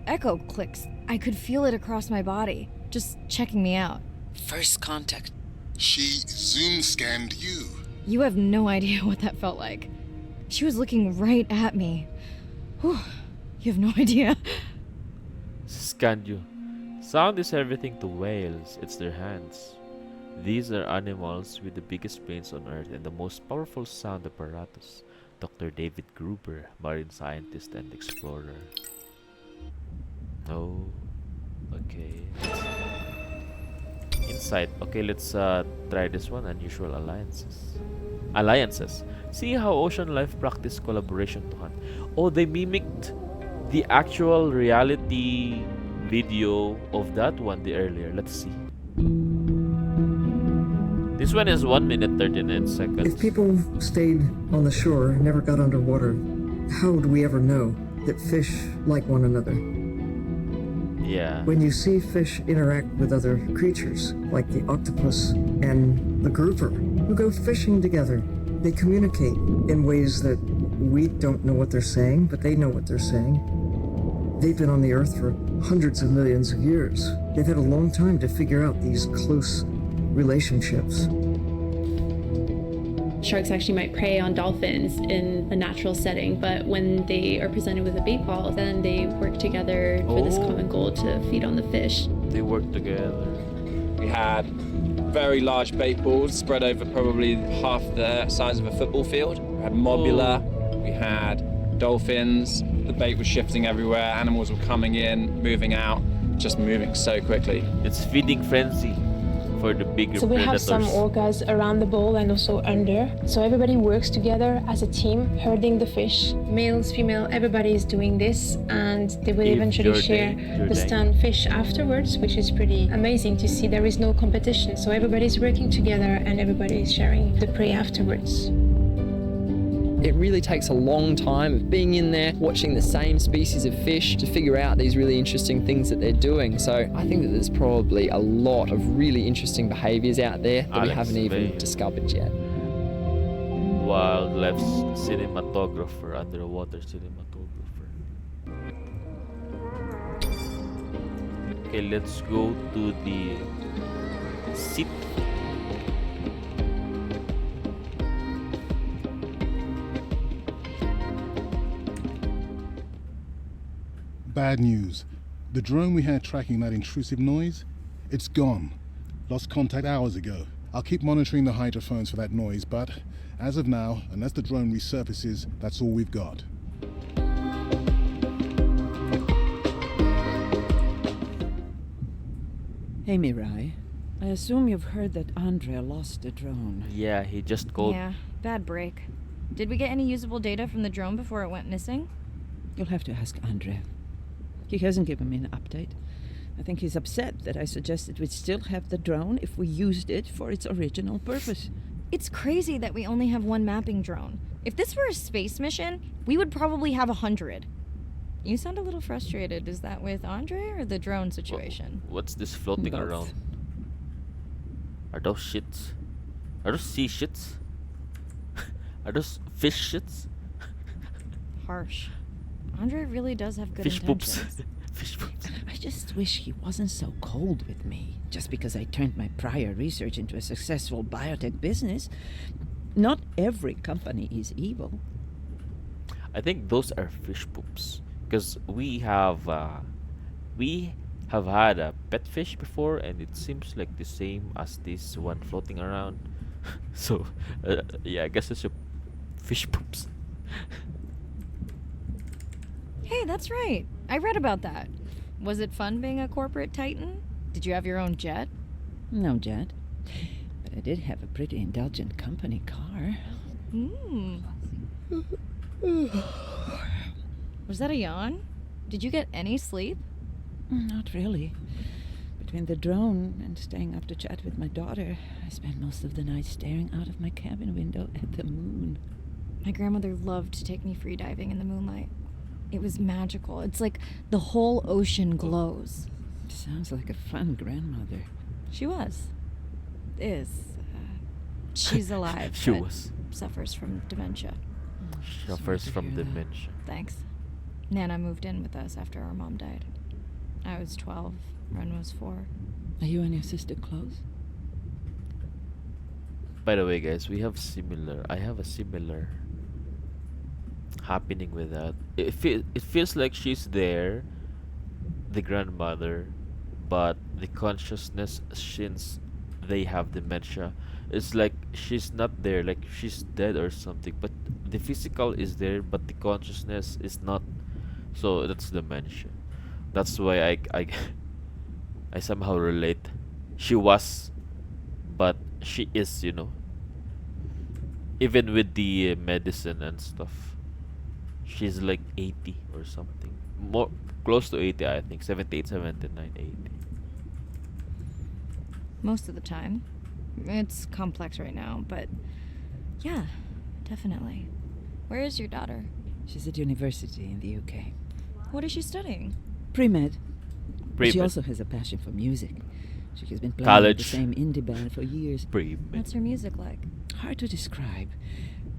Echo clicks. I could feel it across my body, just checking me out. First contact. She zoom scanned you. You have no idea what that felt like. She was looking right at me. Whew, you have no idea. Scanned you. Sound is everything to whales. It's their hands. These are animals with the biggest brains on Earth and the most powerful sound apparatus. Dr. David Gruber, marine scientist and explorer. Oh, okay. Inside. Okay, let's try this one. Unusual alliances. See how ocean life practice collaboration to hunt. Oh, they mimicked the actual reality video of that one the earlier. Let's see. This one is 1 minute 39 seconds. If people stayed on the shore and never got underwater, how would we ever know that fish like one another? Yeah. When you see fish interact with other creatures, like the octopus and the grouper, who go fishing together, they communicate in ways that we don't know what they're saying, but they know what they're saying. They've been on the Earth for hundreds of millions of years. They've had a long time to figure out these close relationships. Sharks actually might prey on dolphins in a natural setting, but when they are presented with a bait ball, then they work together for this common goal to feed on the fish. They work together. We had very large bait balls spread over probably half the size of a football field. We had mobula, we had dolphins, the bait was shifting everywhere, animals were coming in, moving out, just moving so quickly. It's feeding frenzy for the bigger So we have predators. some orcas around the bowl and also under. So everybody works together as a team, herding the fish. Males, female, everybody is doing this, and they will eventually share the stunned fish afterwards, which is pretty amazing to see. There is no competition, so everybody's working together and everybody is sharing the prey afterwards. It really takes a long time of being in there, watching the same species of fish to figure out these really interesting things that they're doing. So I think that there's probably a lot of really interesting behaviors out there that we haven't even discovered yet. Wildlife cinematographer, underwater cinematographer. Okay, let's go to the seat. Bad news. The drone we had tracking that intrusive noise, it's gone. Lost contact hours ago. I'll keep monitoring the hydrophones for that noise, but as of now, unless the drone resurfaces, that's all we've got. Hey, Mirai. I assume you've heard that Andrea lost the drone. Yeah, he just called. Yeah, bad break. Did we get any usable data from the drone before it went missing? You'll have to ask Andrea. He hasn't given me an update. I think he's upset that I suggested we'd still have the drone if we used it for its original purpose. It's crazy that we only have one mapping drone. If this were a space mission, we would probably have 100. You sound a little frustrated. Is that with Andre or the drone situation? What's this floating Both. around? Are those shits? Are those sea shits? Are those fish shits? Harsh. Andre really does have good Fish intentions. poops. Fish poops. I just wish he wasn't so cold with me, just because I turned my prior research into a successful biotech business. Not every company is evil. I think those are fish poops because we have had a pet fish before, and it seems like the same as this one floating around. So yeah, I guess it's a fish poops. Hey, that's right. I read about that. Was it fun being a corporate titan? Did you have your own jet? No jet. But I did have a pretty indulgent company car. Was that a yawn? Did you get any sleep? Not really. Between the drone and staying up to chat with my daughter, I spent most of the night staring out of my cabin window at the moon. My grandmother loved to take me free diving in the moonlight. It was magical. It's like the whole ocean glows. Sounds like a fun grandmother. She was. Is. She's alive. She but was. Suffers from dementia. Suffers from dementia. Thanks. Nana moved in with us after our mom died. I was 12. Ren was 4. Are you and your sister close? By the way, guys, I have a similar happening with that. It feels like she's there, the grandmother, but the consciousness, since they have dementia, it's like she's not there, like she's dead or something. But the physical is there, but the consciousness is not. So that's dementia. That's why I somehow relate. She was, but she is, even with the medicine and stuff. She's like 80 or something. More close to 80, I think. 78, 79, 80. Most of the time. It's complex right now, but yeah, definitely. Where is your daughter? She's at university in the UK. What is she studying? Pre-med. But she Pre-med. also has a passion for music. She has been playing College. with the same indie band for years. Pre-med. What's her music like? Hard to describe.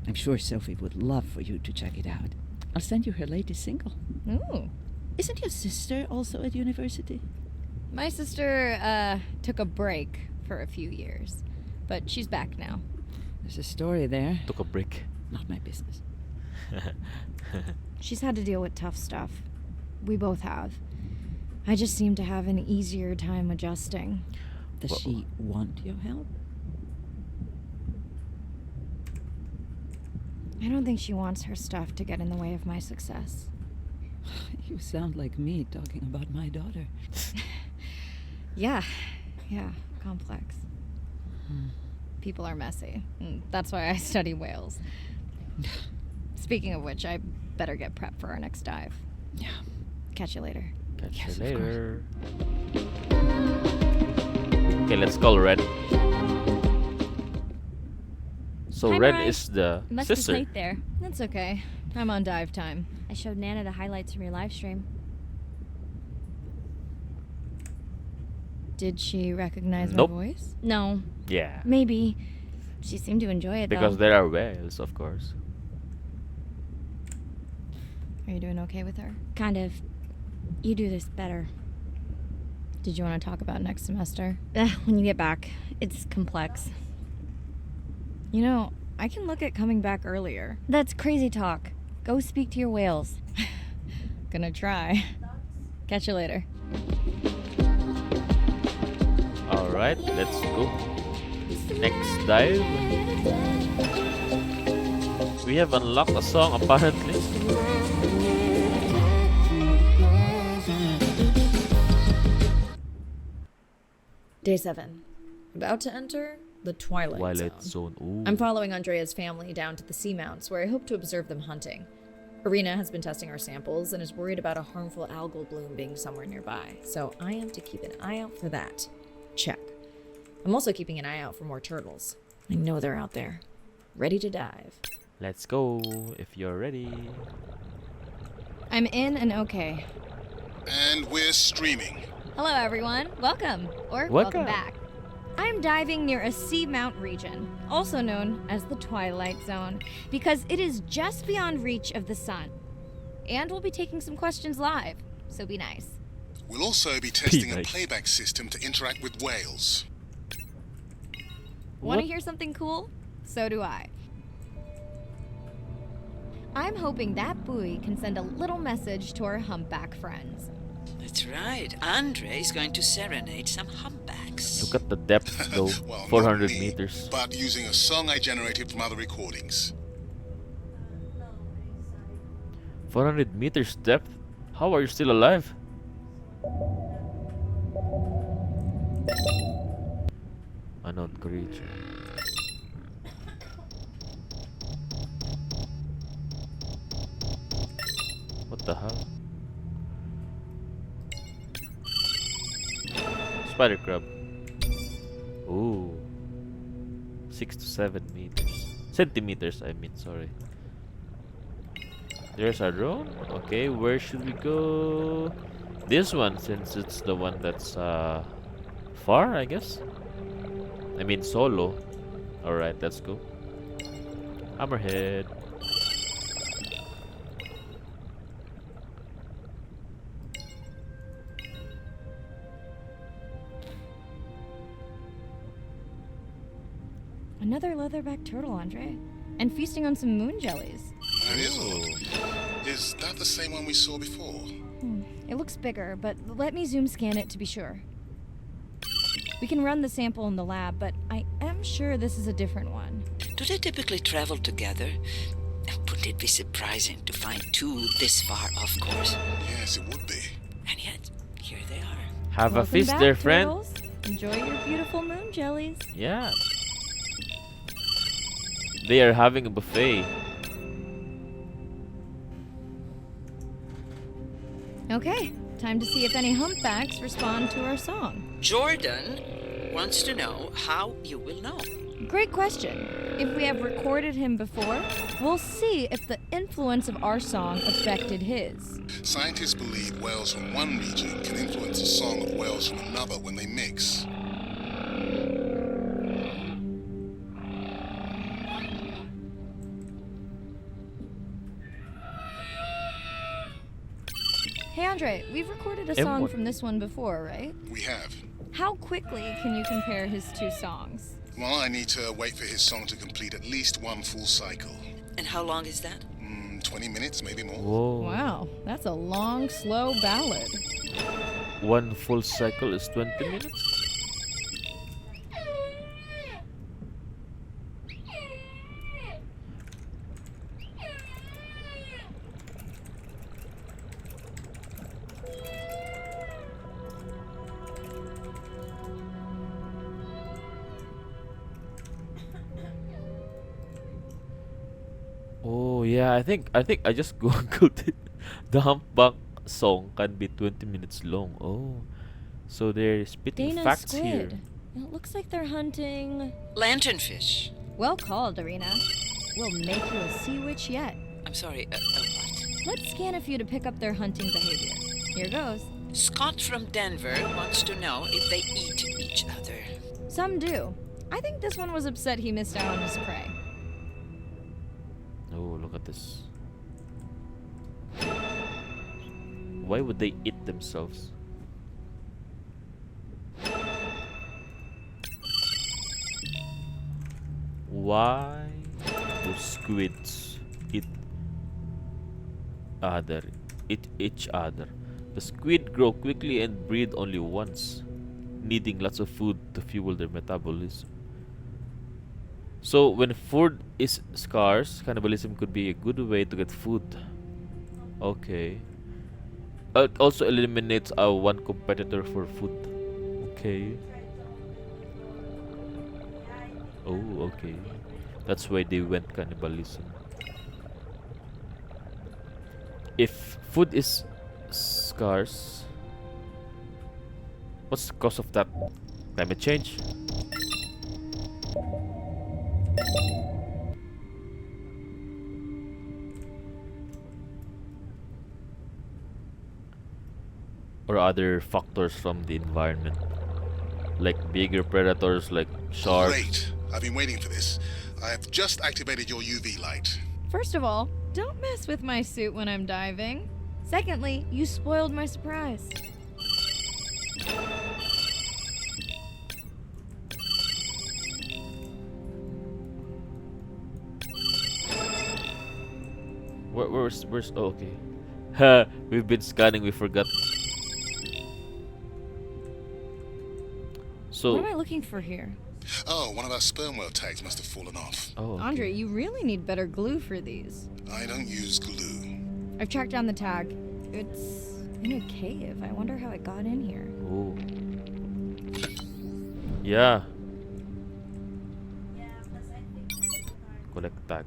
I'm sure Sophie would love for you to check it out. I'll send you her latest single. Ooh. Isn't your sister also at university? My sister took a break for a few years, but she's back now. There's a story there. Took a break. Not my business. She's had to deal with tough stuff. We both have. I just seem to have an easier time adjusting. Does she want your help? I don't think she wants her stuff to get in the way of my success. You sound like me talking about my daughter. Yeah, complex. People are messy. And that's why I study whales. Speaking of which, I better get prepped for our next dive. Yeah. Catch you later. Catch Yes, you of later. Okay, let's call Red. So Hi, Red Mariah. is the It must sister. be late there. That's okay. I'm on dive time. I showed Nana the highlights from your live stream. Did she recognize Nope. my voice? No, Yeah. Maybe. She seemed to enjoy it, Because though. there are whales, of course. Are you doing okay with her? Kind of. You do this better. Did you want to talk about next semester? When you get back. It's complex. You know, I can look at coming back earlier. That's crazy talk. Go speak to your whales. Gonna try. Catch you later. Alright, let's go. Next dive. We have unlocked a song apparently. Day 7. About to enter the Twilight Zone. Ooh. I'm following Andrea's family down to the seamounts, where I hope to observe them hunting. Irina has been testing our samples and is worried about a harmful algal bloom being somewhere nearby, so I am to keep an eye out for that. Check. I'm also keeping an eye out for more turtles. I know they're out there, ready to dive. Let's go if you're ready. I'm in and okay. And we're streaming. Hello, everyone. Welcome. Or welcome back. I'm diving near a seamount region, also known as the Twilight Zone, because it is just beyond reach of the sun. And we'll be taking some questions live, so be nice. We'll also be testing a playback system to interact with whales. Want to hear something cool? So do I. I'm hoping that buoy can send a little message to our humpback friends. That's right. Andre is going to serenade some humpbacks. Look at the depth though. Well, 400 not me, meters. But using a song I generated from other recordings. 400 meters depth? How are you still alive? Unknown creature. What the hell? Spider crab. Ooh. 6 to 7 meters. Centimeters, I mean, sorry. There's our drone. Okay, where should we go? This one, since it's the one that's far, I guess. I mean solo. Alright, let's go. Hammerhead. Another leatherback turtle, Andre. And feasting on some moon jellies. That is odd. Is that the same one we saw before? It looks bigger, but let me zoom scan it to be sure. We can run the sample in the lab, but I am sure this is a different one. Do they typically travel together? Wouldn't it be surprising to find two this far off course? Yes, it would be. And yet, here they are. Have Welcome a feast back, there, friend. turtles. Enjoy your beautiful moon jellies. Yeah. They are having a buffet. Okay, time to see if any humpbacks respond to our song. Jordan wants to know how you will know. Great question. If we have recorded him before, we'll see if the influence of our song affected his. Scientists believe whales from one region can influence the song of whales from another when they mix. Hey Andre, we've recorded a song from this one before, right? We have. How quickly can you compare his two songs? Well, I need to wait for his song to complete at least one full cycle. And how long is that? 20 minutes, maybe more. Whoa. Wow, that's a long, slow ballad. One full cycle is 20 minutes? Oh yeah, I think I just googled it. The humpback song can be 20 minutes long. Oh, so they're spitting Dana facts squid. here. It looks like they're hunting. Lanternfish. Well called, Irina. We'll make you a sea witch yet. I'm sorry, what? Let's scan a few to pick up their hunting behavior. Here goes. Scott from Denver wants to know if they eat each other. Some do. I think this one was upset he missed out on his prey. Oh, look at this. Why would they eat themselves? Why do squids other eat each other? The squid grow quickly and breed only once, needing lots of food to fuel their metabolism. So when food is scarce, cannibalism could be a good way to get food. Okay. It also eliminates one competitor for food. Okay. Oh, okay. That's why they went cannibalism. If food is scarce, what's the cause of that? Climate change? Or other factors from the environment, like bigger predators like sharks. Great. I've been waiting for this. I have just activated your UV light. First of all, don't mess with my suit when I'm diving. Secondly, you spoiled my surprise. Where's oh, okay. Ha, we've been scanning, we forgot. So What am I looking for here? Oh, one of our sperm whale tags must have fallen off. Oh, okay. Andre, you really need better glue for these. I don't use glue. I've tracked down the tag. It's in a cave. I wonder how it got in here. Oh. Yeah. Collect tag.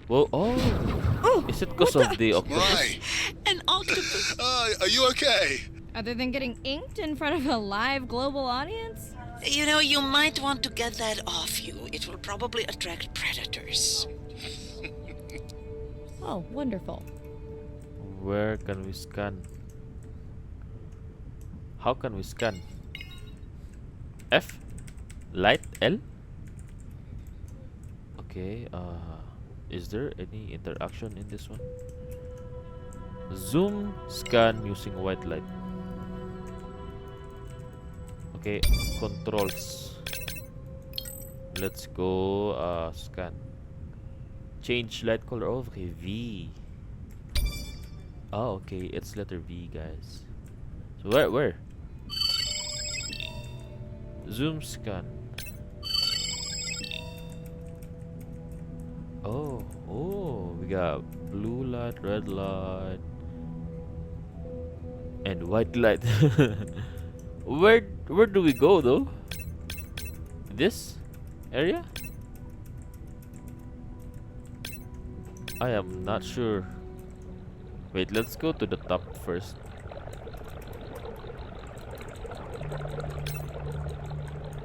Whoa, oh! Is it because of the octopus? Right. An octopus. Are you okay? Other than getting inked in front of a live global audience? You know, you might want to get that off you. It will probably attract predators. Oh, wonderful. Where can we scan? How can we scan? F? Light? L? Okay, is there any interaction in this one? Zoom scan using white light. Okay, controls. Let's go scan. Change light color. Oh, okay, V. Oh, okay, it's letter V, guys. So where? Zoom scan. Oh, we got blue light, red light, and white light. Where do we go though? This area? I am not sure. Wait, let's go to the top first.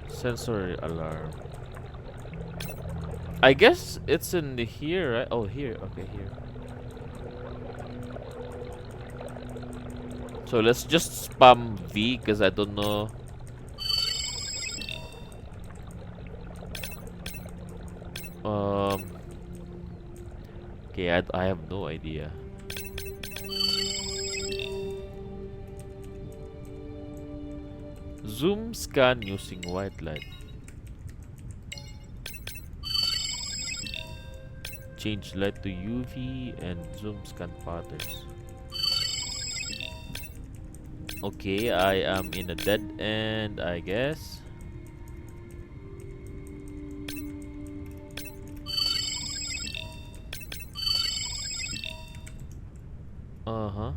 Sensory alarm. I guess it's in the here, right? Oh, here. Okay, here. So let's just spam V because I don't know. Okay, I have no idea. Zoom scan using white light. Change light to UV and zoom scan patterns. Okay, I am in a dead end, I guess. Uh-huh.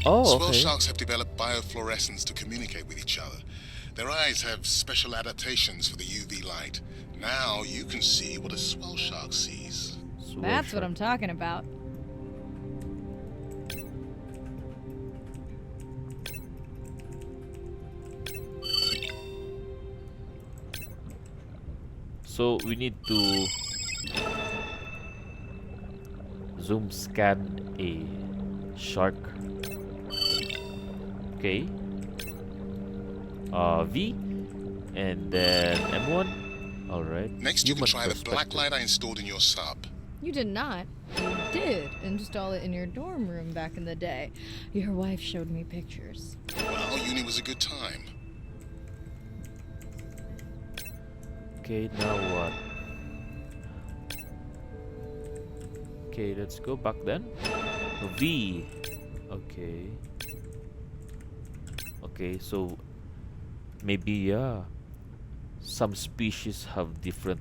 Oh, Swell okay. sharks have developed biofluorescence to communicate with each other. Their eyes have special adaptations for the UV light. Now you can see what a swell shark sees. That's what I'm talking about. So we need to Zoom scan a shark. Okay. V, and then M1. All right. Next, you can Human try the perspective. blacklight I installed in your sub. You did not. You did install it in your dorm room back in the day. Your wife showed me pictures. Well, uni was a good time. Okay, now what? Okay, let's go back then. V. Okay. Okay, so maybe yeah, some species have different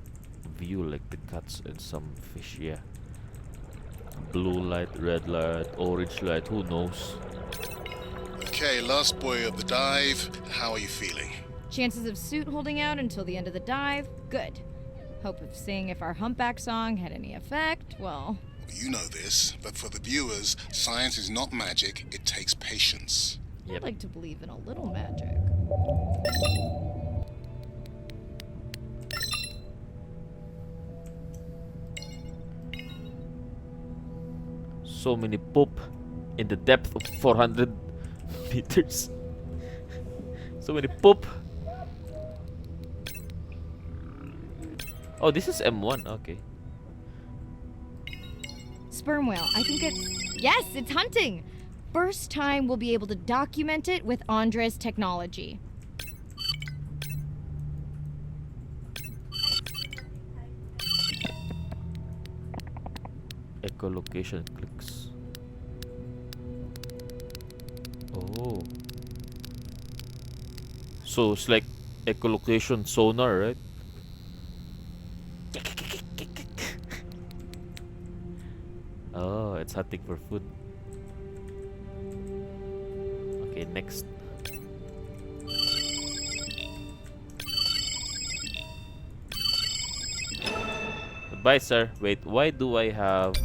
view, like the cats and some fish. Yeah. Blue light, red light, orange light. Who knows? Okay, last boy of the dive. How are you feeling? Chances of suit holding out until the end of the dive? Good. Hope of seeing if our humpback song had any effect? Well, You know this, but for the viewers, science is not magic. It takes patience. I'd like to believe in a little magic. So many poop in the depth of 400 meters. So many poop. Oh, this is M1. Okay. Sperm whale. I think it's... Yes, it's hunting! First time we'll be able to document it with Andre's technology. Echolocation clicks. Oh. So it's like echolocation sonar, right? Oh, it's hunting for food. Okay, next. Goodbye, sir. Wait, why do I have...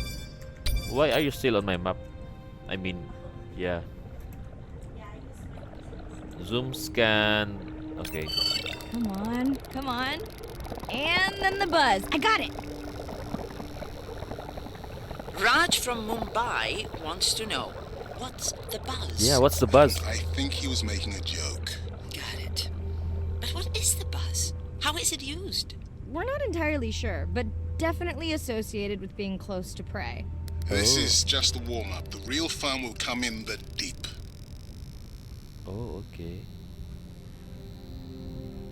Why are you still on my map? I mean, yeah. Zoom scan. Okay. Come on, come on. And then the buzz. I got it! Raj from Mumbai wants to know, what's the buzz? Yeah, what's the buzz? I think he was making a joke. Got it. But what is the buzz? How is it used? We're not entirely sure, but definitely associated with being close to prey. This is just the warm-up. The real fun will come in the deep. Oh, okay.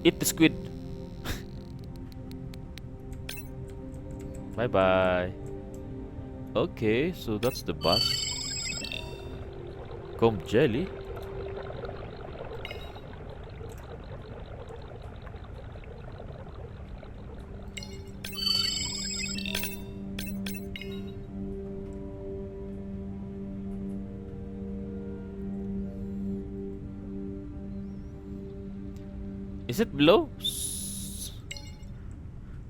Eat the squid. Bye-bye. Okay, so that's the bus. Comb jelly. Is it below?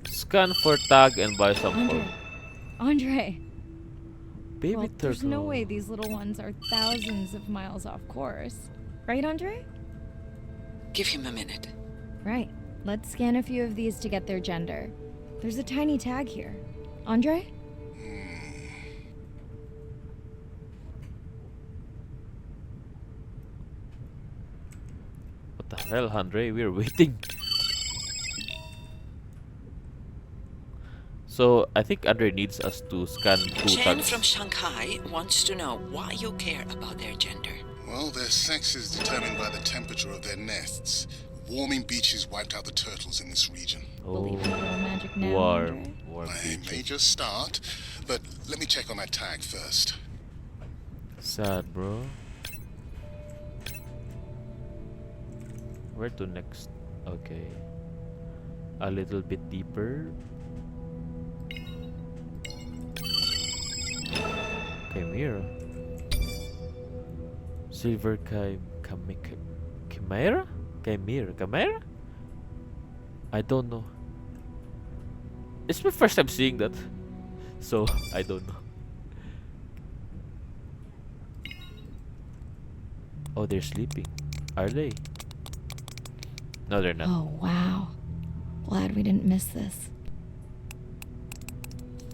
Scan for tag and buy some. Andre. Baby Well, turtle. there's no way these little ones are thousands of miles off course. Right, Andre? Give him a minute. Right. Let's scan a few of these to get their gender. There's a tiny tag here. Andre? What the hell, Andre? We're waiting. So I think Andre needs us to scan 2 Chen tags. from Shanghai wants to know why you care about their gender. Well, their sex is determined by the temperature of their nests. Warming beaches wiped out the turtles in this region. Believe in a little magic now, Warm Andre? I may just start, but let me check on that tag first. Sad, bro. Where to next? Okay. A little bit deeper. Chimera. Silver chimera? Chimera? I don't know. It's my first time seeing that. So, I don't know. Oh, they're sleeping. Are they? No, they're not. Oh, wow. Glad we didn't miss this.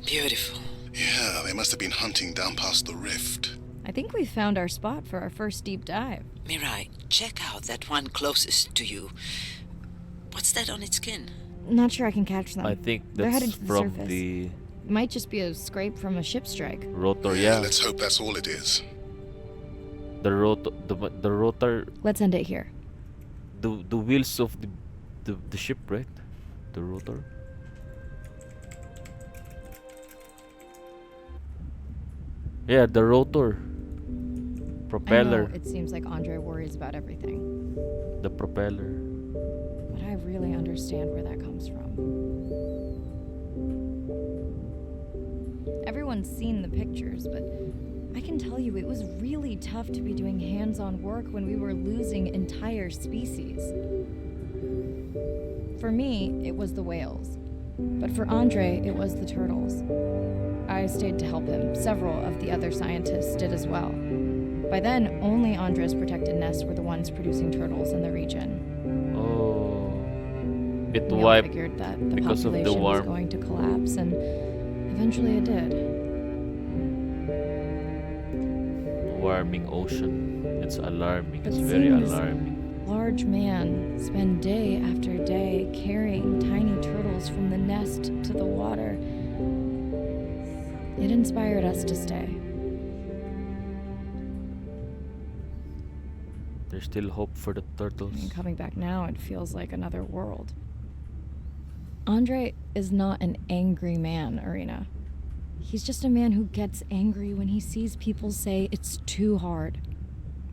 Beautiful. Yeah, They must have been hunting down past the rift. I think we found our spot for our first deep dive. Mirai, check out that one closest to you. What's that on its skin? Not sure I can catch them. I think They're that's headed to the from surface. the Might just be a scrape from a ship strike. rotor, yeah. Let's hope that's all it is. The rotor, Let's end it here. the wheels of the ship, right? The rotor. Yeah, the rotor. Propeller. I know it seems like Andre worries about everything, The propeller. but I really understand where that comes from. Everyone's seen the pictures, but I can tell you it was really tough to be doing hands-on work when we were losing entire species. For me, it was the whales, but for Andre, it was the turtles. I stayed to help him. Several of the other scientists did as well. By then, only Andre's protected nests were the ones producing turtles in the region. Oh. It We all wiped figured that the because of the population was warm. going to collapse, and eventually it did. Warming ocean. It's alarming. But It's very seeing this alarming. large man spend day after day carrying tiny turtles from the nest to the water, it inspired us to stay. There's still hope for the turtles. And coming back now, it feels like another world. Andre is not an angry man, Irina. He's just a man who gets angry when he sees people say it's too hard,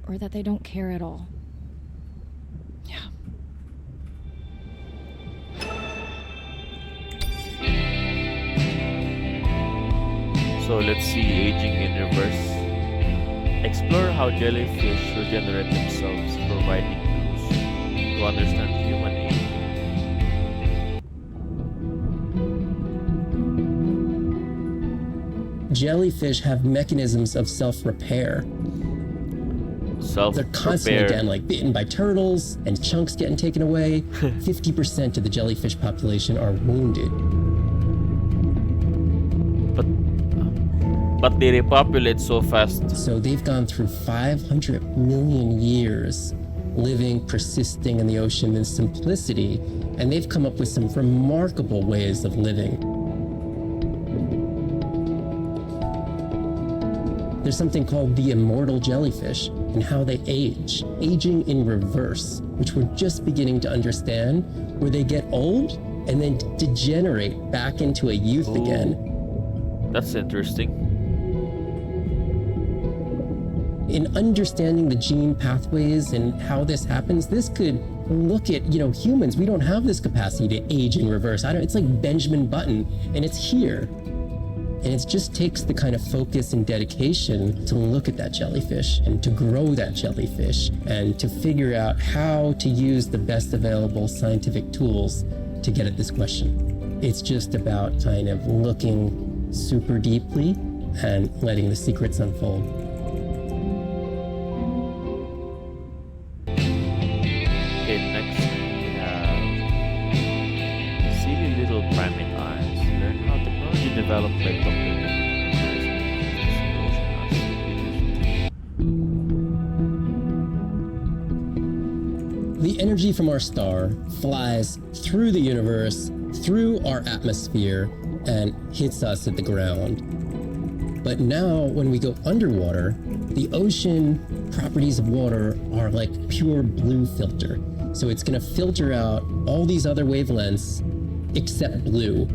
or that they don't care at all. So let's see aging in reverse. Explore how jellyfish regenerate themselves, providing clues to understand human aging. Jellyfish have mechanisms of self-repair. They're constantly getting like bitten by turtles and chunks getting taken away. 50% of the jellyfish population are wounded. But they repopulate so fast. So they've gone through 500 million years living, persisting in the ocean in simplicity, and they've come up with some remarkable ways of living. There's something called the immortal jellyfish and how they age, aging in reverse, which we're just beginning to understand, where they get old and then degenerate back into a youth again. That's interesting. In understanding the gene pathways and how this happens, this could look at, humans. We don't have this capacity to age in reverse. It's like Benjamin Button, and it's here. And it just takes the kind of focus and dedication to look at that jellyfish and to grow that jellyfish and to figure out how to use the best available scientific tools to get at this question. It's just about kind of looking super deeply and letting the secrets unfold. Okay, next we have silly little primate eyes. Learn how technology developed by Dr. The energy from our star flies through the universe, through our atmosphere, and hits us at the ground. But now, when we go underwater, the ocean properties of water are like pure blue filter. So it's going to filter out all these other wavelengths except blue.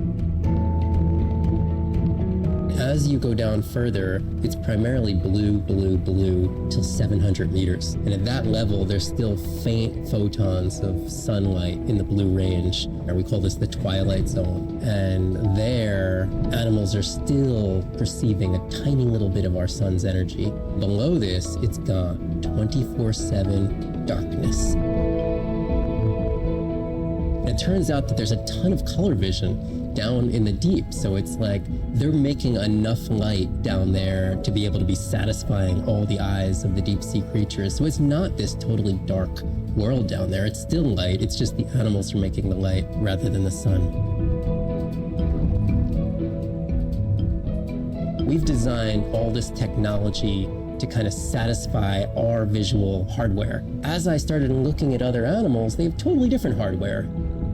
As you go down further, it's primarily blue, blue, blue till 700 meters. And at that level, there's still faint photons of sunlight in the blue range, and we call this the twilight zone. And there, animals are still perceiving a tiny little bit of our sun's energy. Below this, it's got 24/7 darkness. And it turns out that there's a ton of color vision down in the deep. So it's like they're making enough light down there to be able to be satisfying all the eyes of the deep sea creatures. So it's not this totally dark world down there. It's still light. It's just the animals are making the light rather than the sun. We've designed all this technology to kind of satisfy our visual hardware. As I started looking at other animals, they have totally different hardware.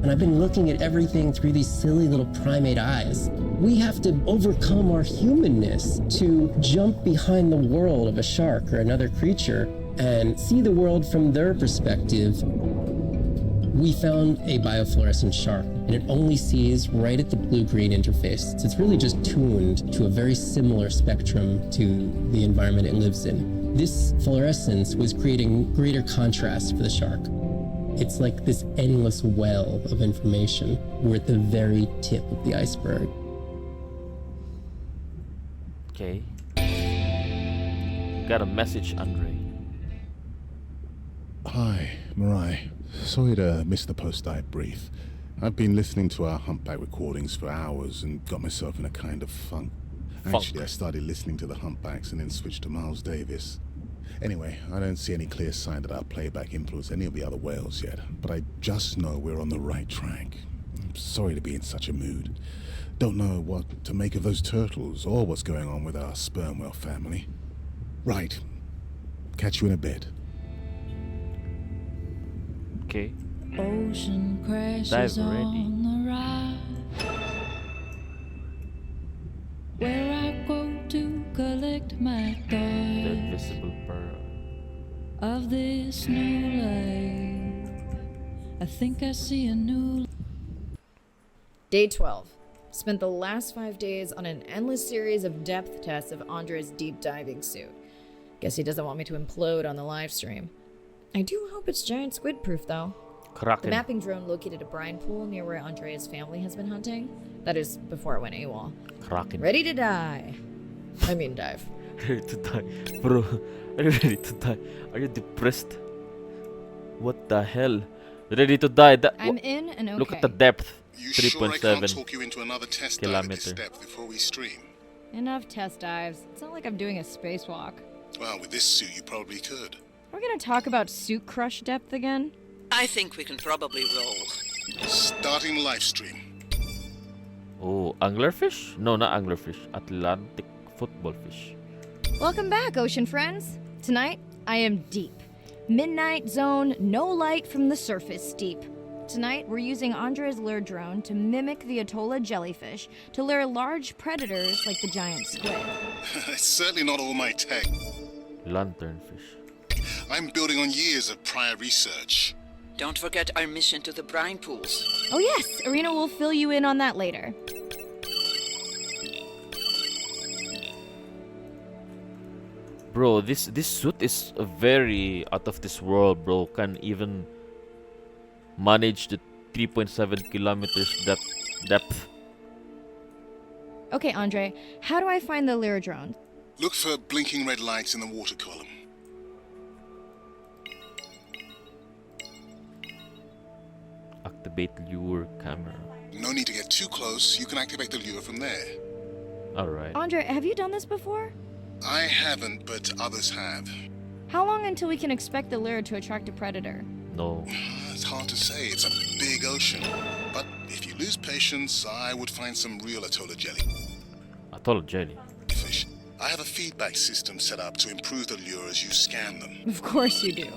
And I've been looking at everything through these silly little primate eyes. We have to overcome our humanness to jump behind the world of a shark or another creature and see the world from their perspective. We found a biofluorescent shark, and it only sees right at the blue-green interface. So it's really just tuned to a very similar spectrum to the environment it lives in. This fluorescence was creating greater contrast for the shark. It's like this endless well of information. We're at the very tip of the iceberg. Okay. Got a message, Andre. Hi, Mirai. Sorry to miss the post-dive brief. I've been listening to our humpback recordings for hours and got myself in a kind of funk. Actually, I started listening to the humpbacks and then switched to Miles Davis. Anyway, I don't see any clear sign that our playback influenced any of the other whales yet, but I just know we're on the right track. I'm sorry to be in such a mood. Don't know what to make of those turtles or what's going on with our sperm whale family. Right. Catch you in a bit. Okay. Ocean crashes Dive already. on the ride, where I go to collect my The thoughts invisible pearl. of this new life. I think I see a new. Day 12. Spent the last 5 days on an endless series of depth tests of Andre's deep diving suit. Guess he doesn't want me to implode on the live stream. I do hope it's giant squid proof though. Kraken. The mapping drone located a brine pool near where Andrea's family has been hunting. That is before it went AWOL. Kraken. Ready to die. I mean dive. Ready to die. Bro, are you ready to die? Are you depressed? What the hell? Ready to die? I'm in and okay. Look at the depth. You sure I can't 3.7 talk you into another test dive at this kilometer. depth before we stream? Enough test dives. It's not like I'm doing a spacewalk. Well, with this suit, you probably could. Are we gonna talk about suit crush depth again? I think we can probably roll. Starting live stream. Oh, anglerfish? No, not anglerfish. Atlantic football fish. Welcome back, ocean friends. Tonight, I am deep. Midnight zone, no light from the surface deep. Tonight, we're using Andre's lure drone to mimic the Atolla jellyfish to lure large predators like the giant squid. It's certainly not all my tech. Lanternfish. I'm building on years of prior research. Don't forget our mission to the brine pools. Oh yes, Arena will fill you in on that later. Bro, this suit is very out of this world, bro. Can even manage the 3.7 kilometers depth. Okay, Andre, how do I find the lure drone? Look for blinking red lights in the water column. Activate lure camera. No need to get too close. You can activate the lure from there. Alright. Andre, have you done this before? I haven't, but others have. How long until we can expect the lure to attract a predator? No. It's hard to say. It's a big ocean. But if you lose patience, I would find some real Atolla jelly. Atolla jelly? Fish. I have a feedback system set up to improve the lure as you scan them. Of course you do.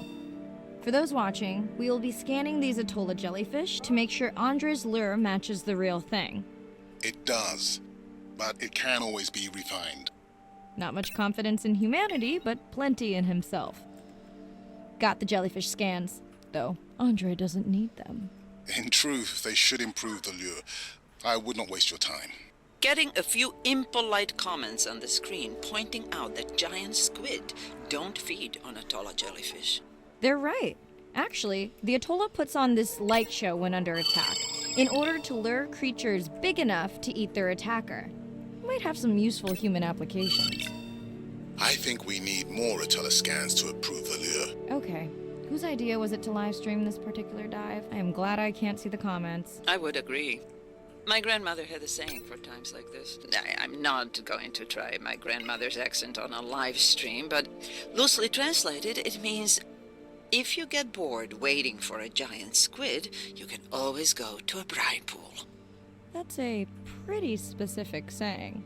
For those watching, we will be scanning these Atolla jellyfish to make sure Andre's lure matches the real thing. It does, but it can always be refined. Not much confidence in humanity, but plenty in himself. Got the jellyfish scans, though Andre doesn't need them. In truth, they should improve the lure. I would not waste your time. Getting a few impolite comments on the screen pointing out that giant squid don't feed on Atolla jellyfish. They're right. Actually, the Atolla puts on this light show when under attack, in order to lure creatures big enough to eat their attacker. Might have some useful human applications. I think we need more Atolla scans to improve the lure. Okay. Whose idea was it to live stream this particular dive? I am glad I can't see the comments. I would agree. My grandmother had a saying for times like this. I'm not going to try my grandmother's accent on a live stream, but loosely translated, it means if you get bored waiting for a giant squid, you can always go to a brine pool. That's a pretty specific saying.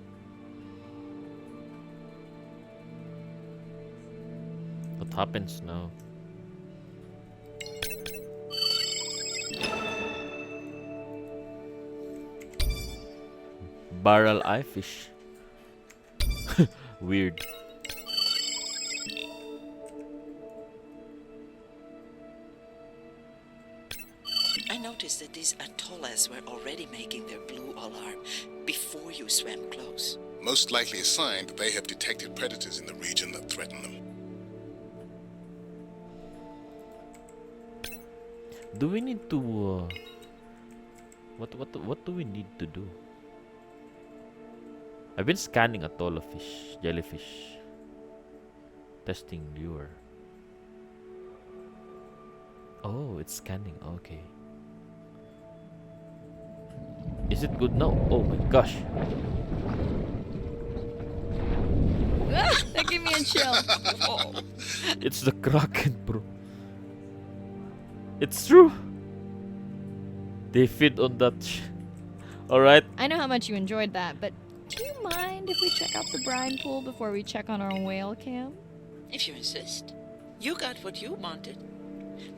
happens now? Barrel eye fish. Weird. I noticed that these atollas were already making their blue alarm before you swam close. Most likely a sign that they have detected predators in the region that threaten them. Do we need to what do we need to do? I've been scanning atoll fish, jellyfish. Testing lure. Oh, it's scanning. Okay. Is it good now? Oh my gosh. That gave me a chill. It's the Kraken, bro. It's true. They feed on that. Alright. I know how much you enjoyed that, but do you mind if we check out the brine pool before we check on our whale cam? If you insist. You got what you wanted.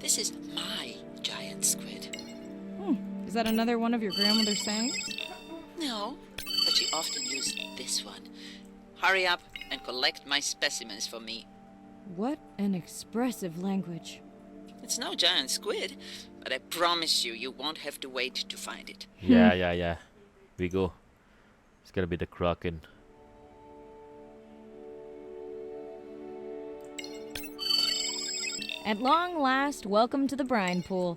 This is my giant squid. Is that another one of your grandmother's sayings? No, but she often used this one. Hurry up and collect my specimens for me. What an expressive language. It's no giant squid, but I promise you, you won't have to wait to find it. Yeah. We go. It's gonna be the Kraken. At long last, welcome to the brine pool.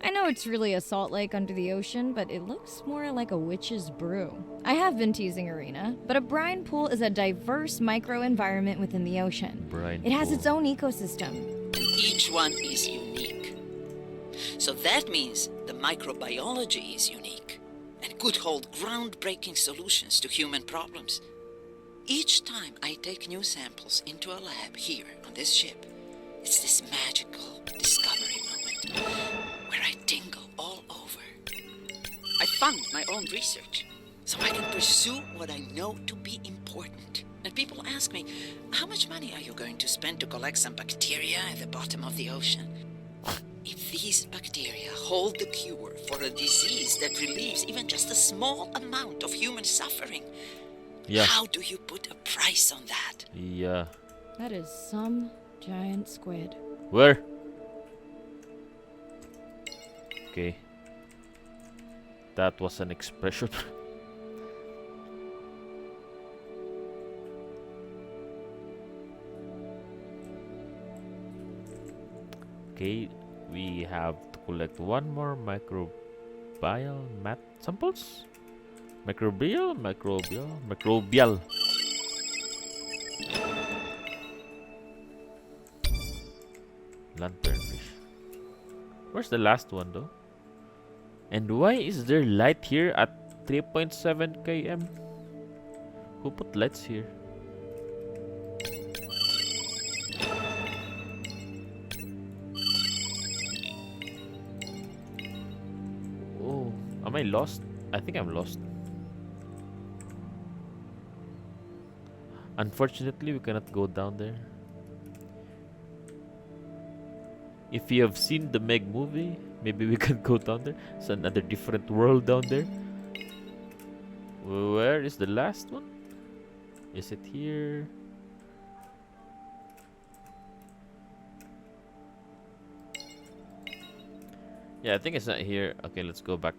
I know it's really a salt lake under the ocean, but it looks more like a witch's brew. I have been teasing Arena, but a brine pool is a diverse microenvironment within the ocean. It has its own ecosystem. And each one is unique. So that means the microbiology is unique and could hold groundbreaking solutions to human problems. Each time I take new samples into a lab here on this ship, it's this magical discovery moment where I tingle all over. I fund my own research so I can pursue what I know to be important. And people ask me, how much money are you going to spend to collect some bacteria at the bottom of the ocean? If these bacteria hold the cure for a disease that relieves even just a small amount of human suffering, how do you put a price on that? Yeah. That is some giant squid. Where? Okay. That was an expression. Okay, we have to collect one more microbial mat samples. Microbial. Lanternfish. Where's the last one though? And why is there light here at 3.7 km? Who put lights here? Oh, am I lost? I think I'm lost. Unfortunately, we cannot go down there. If you have seen the Meg movie, maybe we can go down there. It's another different world down there. Where is the last one? Is it here? Yeah, I think it's not here. Okay, let's go back.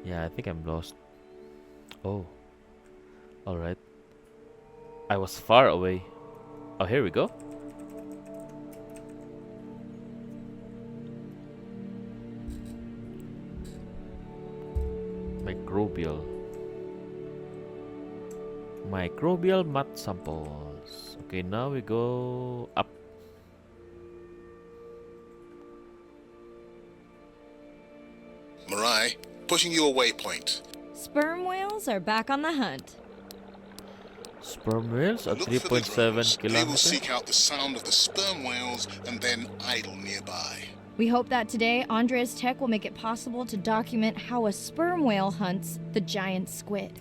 Yeah, I think I'm lost. Oh. Alright. I was far away. Oh, here we go. Microbial mat samples. Okay, now we go up. Mirai, pushing you a waypoint. Sperm whales are back on the hunt. Sperm whales at Look for the 3.7 drones. They will kilometers. seek out the sound of the sperm whales and then idle nearby. We hope that today, Andrea's tech will make it possible to document how a sperm whale hunts the giant squid.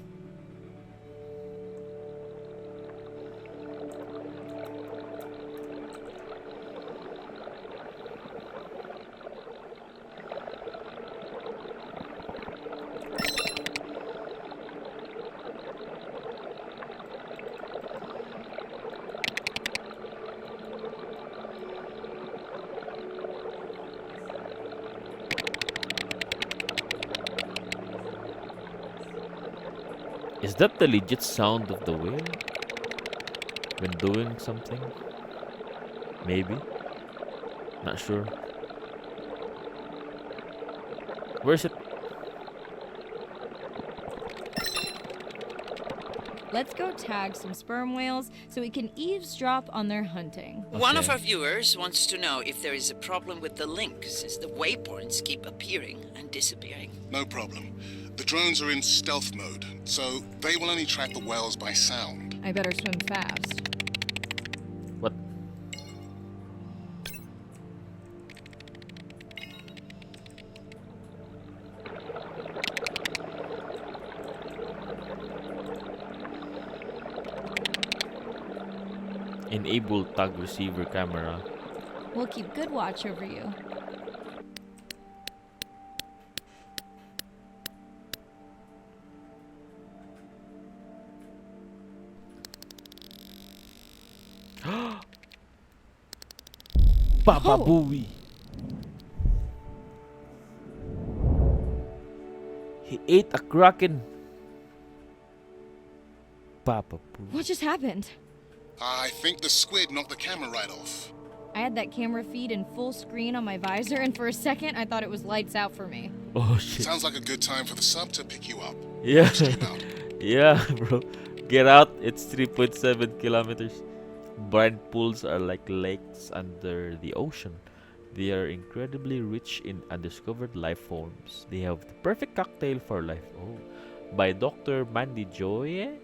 Is that the legit sound of the whale when doing something? Maybe. Not sure. Where's it? Let's go tag some sperm whales so we can eavesdrop on their hunting. One of our viewers wants to know if there is a problem with the link, since the waypoints keep appearing and disappearing. No problem. The drones are in stealth mode, so they will only track the whales by sound. I better swim fast. What? Enable tag receiver camera. We'll keep good watch over you. Baba Booey. He ate a kraken. Papa Booey. What just happened? I think the squid knocked the camera right off. I had that camera feed in full screen on my visor, and for a second I thought it was lights out for me. Oh shit. Sounds like a good time for the sub to pick you up. Yeah. Yeah, bro. Get out. It's 3.7 kilometers. Brine pools are like lakes under the ocean. They are incredibly rich in undiscovered life forms. They have the perfect cocktail for life. Oh, by Dr. Mandy Joye,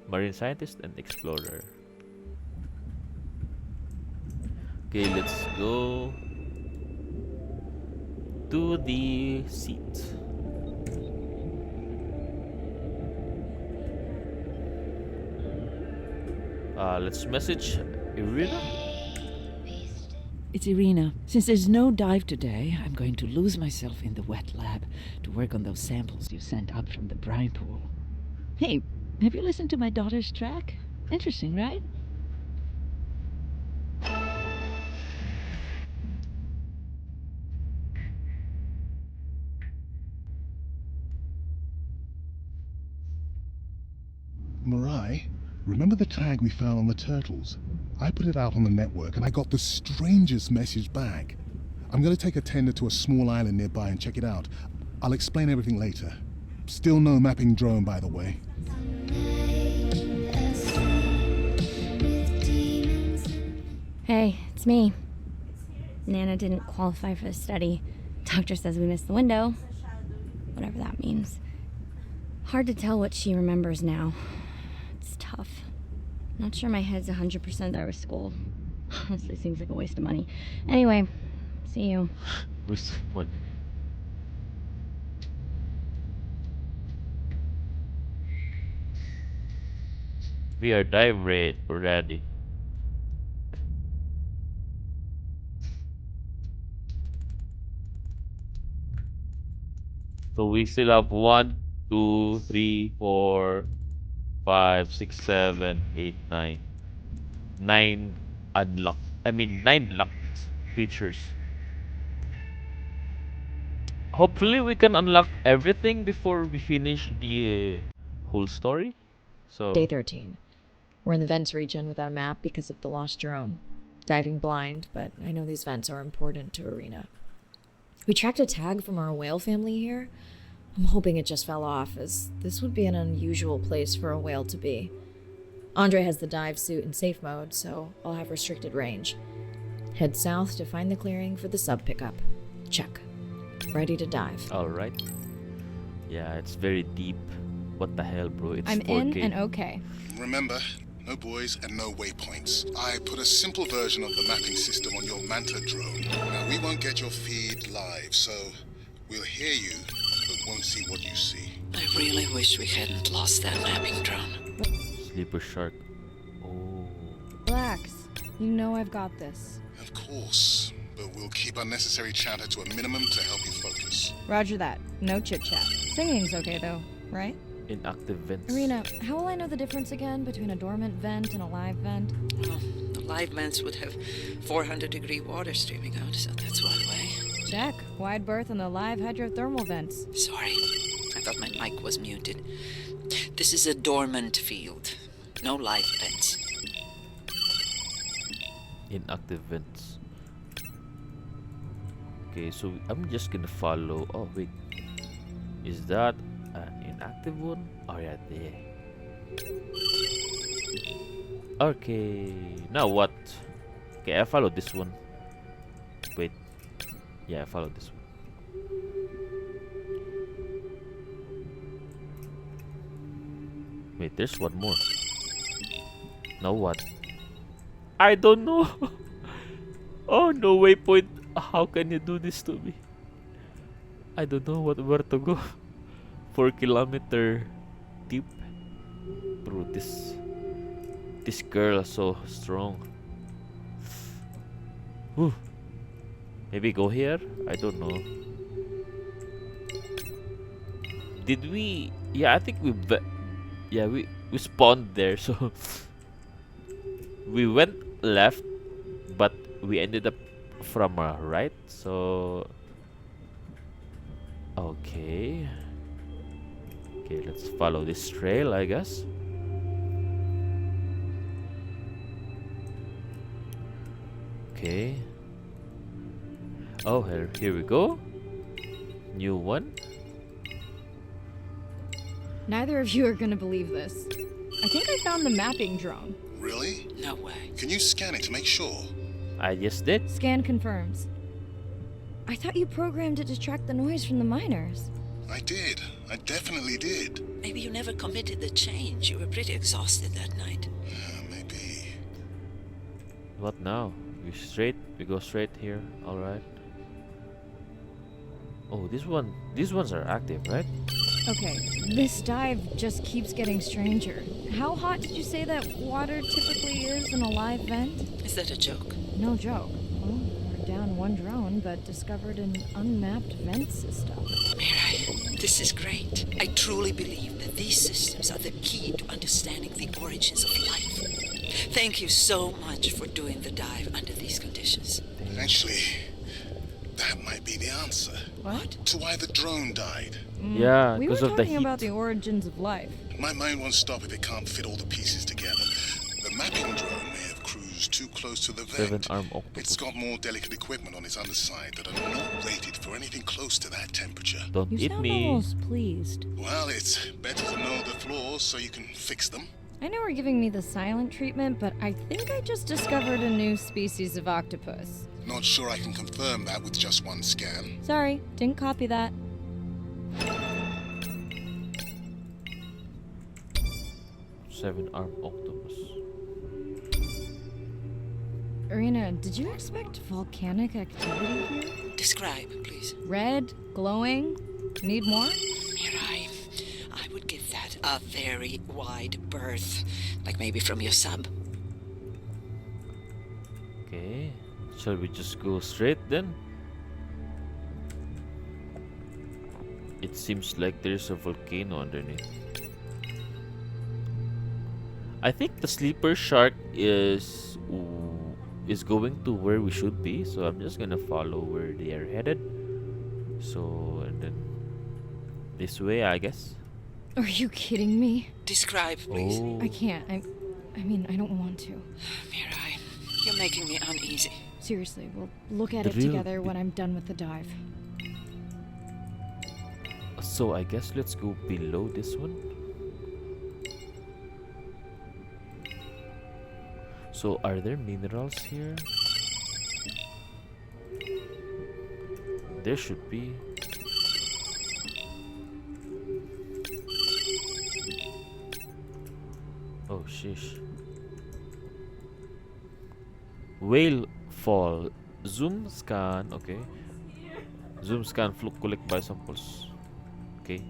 marine scientist and explorer. Okay, let's go to the seat. Let's message Irina. It's Irina. Since there's no dive today, I'm going to lose myself in the wet lab to work on those samples you sent up from the brine pool. Hey, have you listened to my daughter's track? Interesting, right? Mirai, remember the tag we found on the turtles? I put it out on the network and I got the strangest message back. I'm going to take a tender to a small island nearby and check it out. I'll explain everything later. Still no mapping drone, by the way. Hey, it's me. Nana didn't qualify for the study. Doctor says we missed the window. Whatever that means. Hard to tell what she remembers now. It's tough. Not sure my head's 100% there with school. Honestly, seems like a waste of money. Anyway, see you. Waste of money. We are dive rate already. So we still have 1, 2, 3, 4, 5, 6, 7, 8, 9. 9 unlocked. I mean 9 locked features. Hopefully we can unlock everything before we finish the whole story. So Day 13. We're in the vents region without a map because of the lost drone. Diving blind, but I know these vents are important to Irina. We tracked a tag from our whale family here. I'm hoping it just fell off, as this would be an unusual place for a whale to be. Andre has the dive suit in safe mode, so I'll have restricted range. Head south to find the clearing for the sub pickup. Check. Ready to dive. alright. Yeah, it's very deep. What the hell, bro? It's I'm 4K. in and okay. Remember, No buoys and no waypoints. I put a simple version of the mapping system on your Manta drone. Now, we won't get your feed live, so we'll hear you, but won't see what you see. I really wish we hadn't lost that mapping drone. Sleeper shark. Oh. Relax. You know I've got this. Of course, but we'll keep unnecessary chatter to a minimum to help you focus. Roger that. No chit-chat. Singing's okay, though, right? Inactive vents. Irina, how will I know the difference again between a dormant vent and a live vent? Well, the live vents would have 400-degree water streaming out, so that's one way. Check. Wide berth and the live hydrothermal vents. Sorry, I thought my mic was muted. This is a dormant field. No live vents. Inactive vents. Okay, so I'm just gonna follow. Oh wait, is that an inactive one? Oh yeah, there. Okay, now what? Okay, I follow this one. Wait, yeah, I follow this one. Wait, there's one more. Now what? I don't know. Oh no, waypoint. How can you do this to me? I don't know where to go. 4-kilometer deep. Bro, this girl is so strong. Whew. Maybe go here? I don't know. Did we? Yeah, I think we spawned there, so we went left, but we ended up from right. So okay, let's follow this trail, I guess. Okay. Oh, here we go. New one. Neither of you are gonna believe this. I think I found the mapping drone. Really? No way. Can you scan it to make sure? I just did. Scan confirms. I thought you programmed it to track the noise from the miners. I did. I definitely did. Maybe you never committed the change. You were pretty exhausted that night. Maybe. What now? We go straight here. All right. Oh, these ones are active, right? Okay, this dive just keeps getting stranger. How hot did you say that water typically is in a live vent? Is that a joke? No joke. Well, we're down one drone, but discovered an unmapped vent system. Mirai, this is great. I truly believe that these systems are the key to understanding the origins of life. Thank you so much for doing the dive under these conditions. Actually, that might be the answer. What? To why the drone died. Yeah, we were because of the talking heat. about the origins of life. My mind won't stop if it can't fit all the pieces together. The mapping drone may have cruised too close to the vent. 7-arm octopus. It's got more delicate equipment on its underside that are not rated for anything close to that temperature. Don't You eat sound me. almost pleased. Well, it's better to know the flaws so you can fix them. I know we're giving me the silent treatment, but I think I just discovered a new species of octopus. Not sure I can confirm that with just one scan. Sorry, didn't copy that. 7-arm octopus. Irina, did you expect volcanic activity here? Describe, please. Red, glowing. Need more? Mirai, I would give that a very wide berth. Like maybe from your sub. Okay, shall we just go straight then? It seems like there's a volcano underneath. I think the sleeper shark is going to where we should be, so I'm just gonna follow where they are headed. So, and then this way, I guess. Are you kidding me? Describe, please. Oh. I can't. I mean, I don't want to. Mirai, you're making me uneasy. Seriously, we'll look at it Drill together when I'm done with the dive. So I guess let's go below this one. So are there minerals here? There should be. Oh shish. Whale fall. Zoom scan. Okay. Zoom scan. Fluke collect by samples. Okay.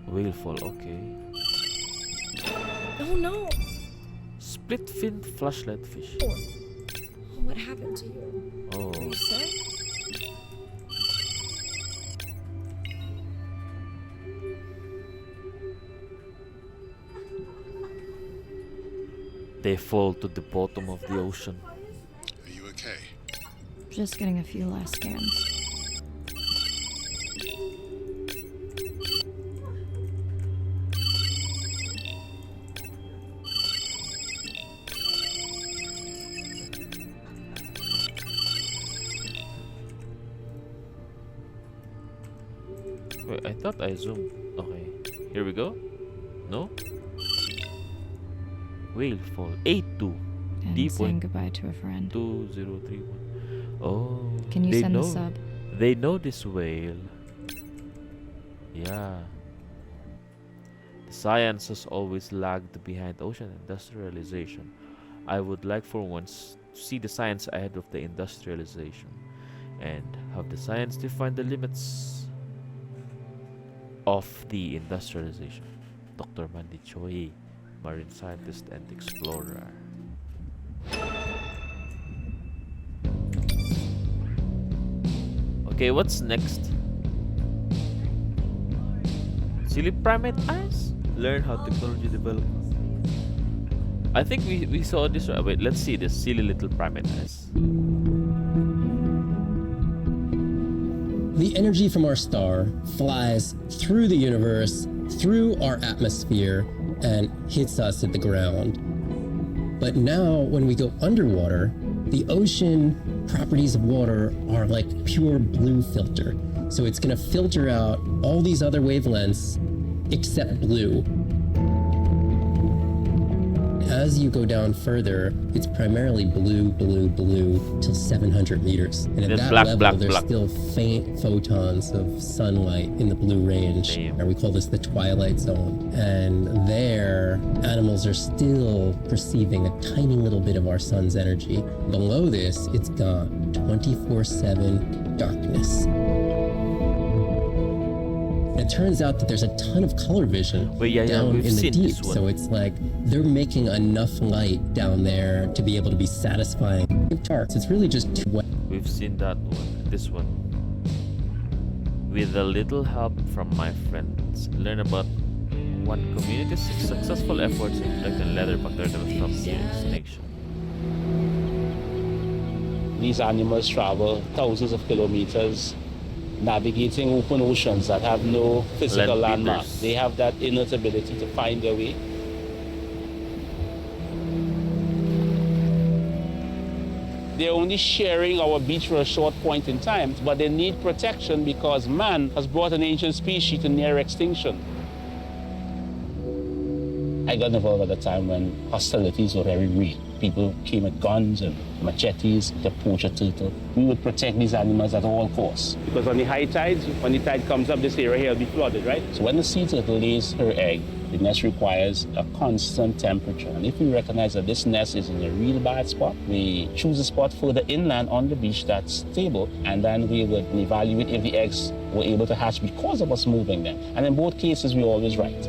Whale fall. Okay. Oh no! Split fin flashlight fish. What happened to you? Oh. Are you sick? They fall to the bottom of the ocean. Are you okay? Just getting a few last scans. Wait, I thought I zoomed. Okay. Here we go. No? Whale fall. 8-2. And saying goodbye to a friend. 2031. Oh. Can you they send know, the sub? They know this whale. Yeah. Science has always lagged behind ocean industrialization. I would like for once to see the science ahead of the industrialization and have the science define the limits of the industrialization. Dr. Mandy Choi, marine scientist and explorer. Okay, what's next? Silly primate eyes? Learn how technology develops. I think we saw this. Wait, let's see this silly little primate eyes. The energy from our star flies through the universe, through our atmosphere, and hits us at the ground. But now, when we go underwater, the ocean properties of water are like pure blue filter. So it's going to filter out all these other wavelengths except blue. As you go down further, it's primarily blue, blue, blue till 700 meters. And at that black, level, black, there's black. still faint photons of sunlight in the blue range. And we call this the twilight zone. And there, animals are still perceiving a tiny little bit of our sun's energy. Below this, it's got 24/7 darkness. It turns out that there's a ton of color vision down we've in the seen deep. this one. So it's like they're making enough light down there to be able to be satisfying. Charts. It's really just too wet. We've seen that one, this one. With a little help from my friends, learn about one community's successful efforts in protecting leatherback turtles from near extinction. These animals travel thousands of kilometers, navigating open oceans that have no physical landmark. They have that innate ability to find their way. They're only sharing our beach for a short point in time, but they need protection because man has brought an ancient species to near extinction. I got involved at a time when hostilities were very real. People came with guns and machetes to poach a turtle. We would protect these animals at all costs. Because on the high tides, when the tide comes up, this area here will be flooded, right? So when the sea turtle lays her egg, the nest requires a constant temperature. And if we recognize that this nest is in a real bad spot, we choose a spot further inland on the beach that's stable, and then we would evaluate if the eggs were able to hatch because of us moving them. And in both cases, we're always right.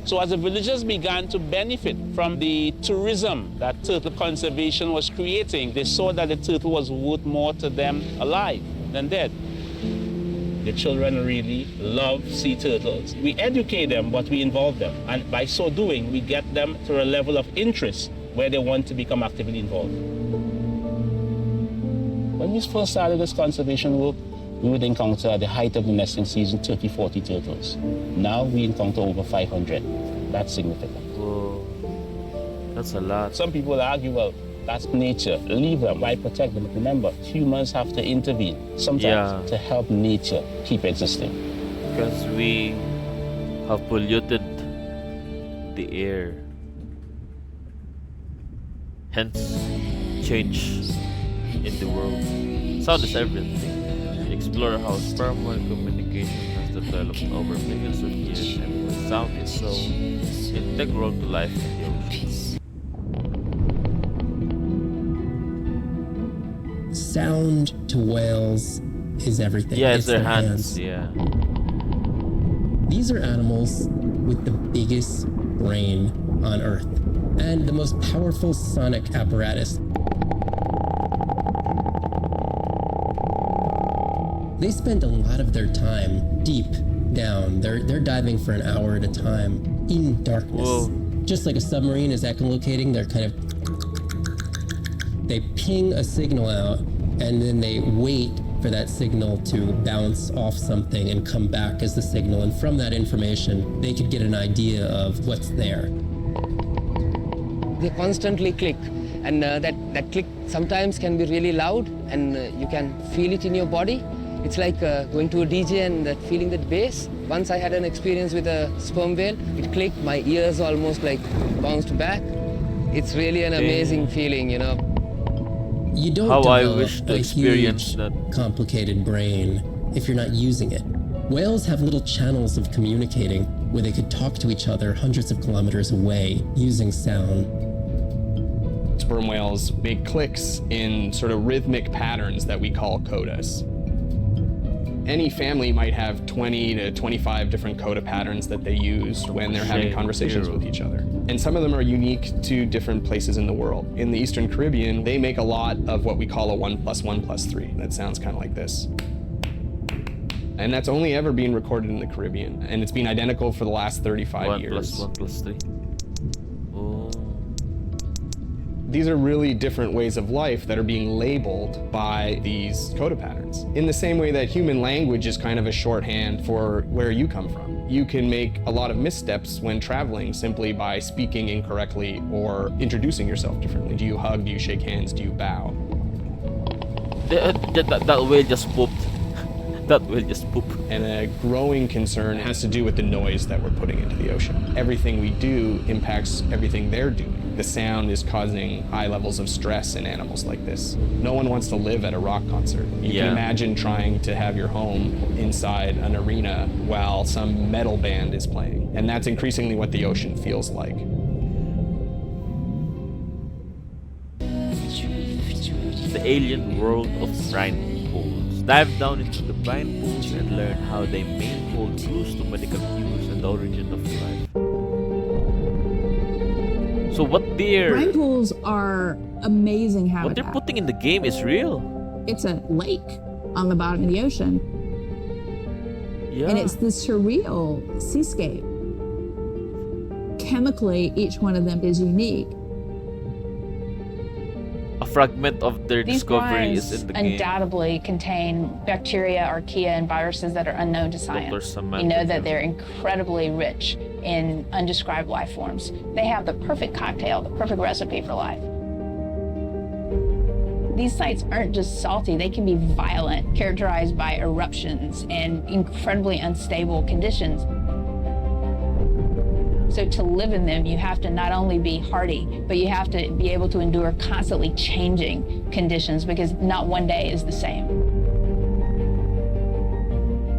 So as the villagers began to benefit from the tourism that turtle conservation was creating, they saw that the turtle was worth more to them alive than dead. The children really love sea turtles. We educate them, but we involve them. And by so doing, we get them to a level of interest where they want to become actively involved. When we first started this conservation work, we would encounter at the height of the nesting season 30, 40 turtles. Now we encounter over 500. That's significant. Whoa, that's a lot. Some people argue, well, that's nature. Leave them. Why protect them? But remember, humans have to intervene sometimes to help nature keep existing. Because we have polluted the air. Hence, change in the world. Sound is everything. Explore how sperm whale communication has developed over millions of years and why sound is so integral to life in the oceans. Sound to whales is everything. Yeah, it's their hands. Yeah. These are animals with the biggest brain on Earth and the most powerful sonic apparatus. They spend a lot of their time deep down. They're diving for an hour at a time in darkness. Whoa. Just like a submarine is echolocating, they ping a signal out and then they wait for that signal to bounce off something and come back as the signal. And from that information, they could get an idea of what's there. They constantly click, and that click sometimes can be really loud, and you can feel it in your body. It's like going to a DJ and feeling that bass. Once I had an experience with a sperm whale, it clicked, my ears almost like bounced back. It's really an amazing feeling, you know. You don't develop a huge, complicated brain if you're not using it. Whales have little channels of communicating where they could talk to each other hundreds of kilometers away using sound. Sperm whales make clicks in sort of rhythmic patterns that we call codas. Any family might have 20 to 25 different coda patterns that they use when they're having conversations with each other. And some of them are unique to different places in the world. In the Eastern Caribbean, they make a lot of what we call a 1 + 1 + 3. That sounds kind of like this. And that's only ever been recorded in the Caribbean. And it's been identical for the last 35 years. 1 + 1 + 3. Oh. These are really different ways of life that are being labeled by these coda patterns. In the same way that human language is kind of a shorthand for where you come from. You can make a lot of missteps when traveling simply by speaking incorrectly or introducing yourself differently. Do you hug? Do you shake hands? Do you bow? That whale just pooped. That will just poop. And a growing concern has to do with the noise that we're putting into the ocean. Everything we do impacts everything they're doing. The sound is causing high levels of stress in animals like this. No one wants to live at a rock concert. You can imagine trying to have your home inside an arena while some metal band is playing. And that's increasingly what the ocean feels like. The alien world of brine pools. Dive down into the brine pools and learn how they may hold clues to medical use and the origin of life. So what brine pools are amazing habitat. What they're putting in the game is real. It's a lake on the bottom of the ocean. Yeah. And it's this surreal seascape. Chemically, each one of them is unique. A fragment of their discovery is in the game. These undoubtedly contain bacteria, archaea, and viruses that are unknown to science. We know that they're incredibly rich in undescribed life forms. They have the perfect cocktail, the perfect recipe for life. These sites aren't just salty, they can be violent, characterized by eruptions and incredibly unstable conditions. So to live in them, you have to not only be hardy, but you have to be able to endure constantly changing conditions because not one day is the same.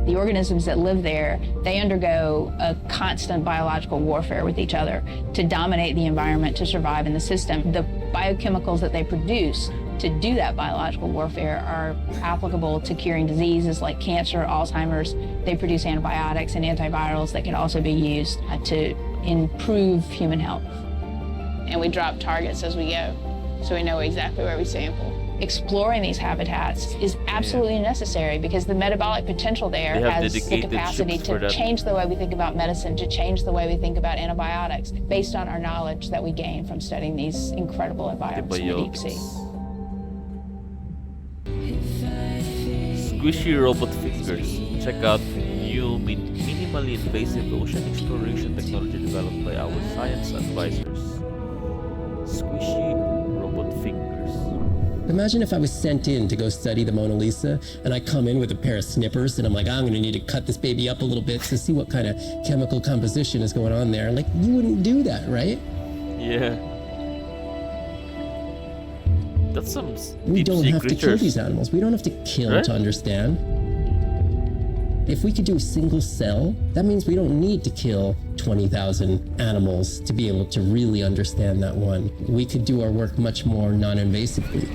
The organisms that live there, they undergo a constant biological warfare with each other to dominate the environment, to survive in the system. The biochemicals that they produce to do that biological warfare are applicable to curing diseases like cancer, Alzheimer's. They produce antibiotics and antivirals that can also be used to improve human health. And we drop targets as we go, so we know exactly where we sample. Exploring these habitats is absolutely necessary because the metabolic potential there has the capacity to change the way we think about medicine, to change the way we think about antibiotics, based on our knowledge that we gain from studying these incredible environments in the deep sea. Squishy robot figures. Check out new minimally invasive ocean exploration technology developed by our science advisors. Squishy robot fingers. Imagine if I was sent in to go study the Mona Lisa and I come in with a pair of snippers and I'm like, I'm going to need to cut this baby up a little bit to see what kind of chemical composition is going on there. Like, you wouldn't do that, right? Yeah. That's some We don't have creatures. to kill these animals. We don't have to kill to understand. If we could do a single cell, that means we don't need to kill 20,000 animals to be able to really understand that one. We could do our work much more non-invasively.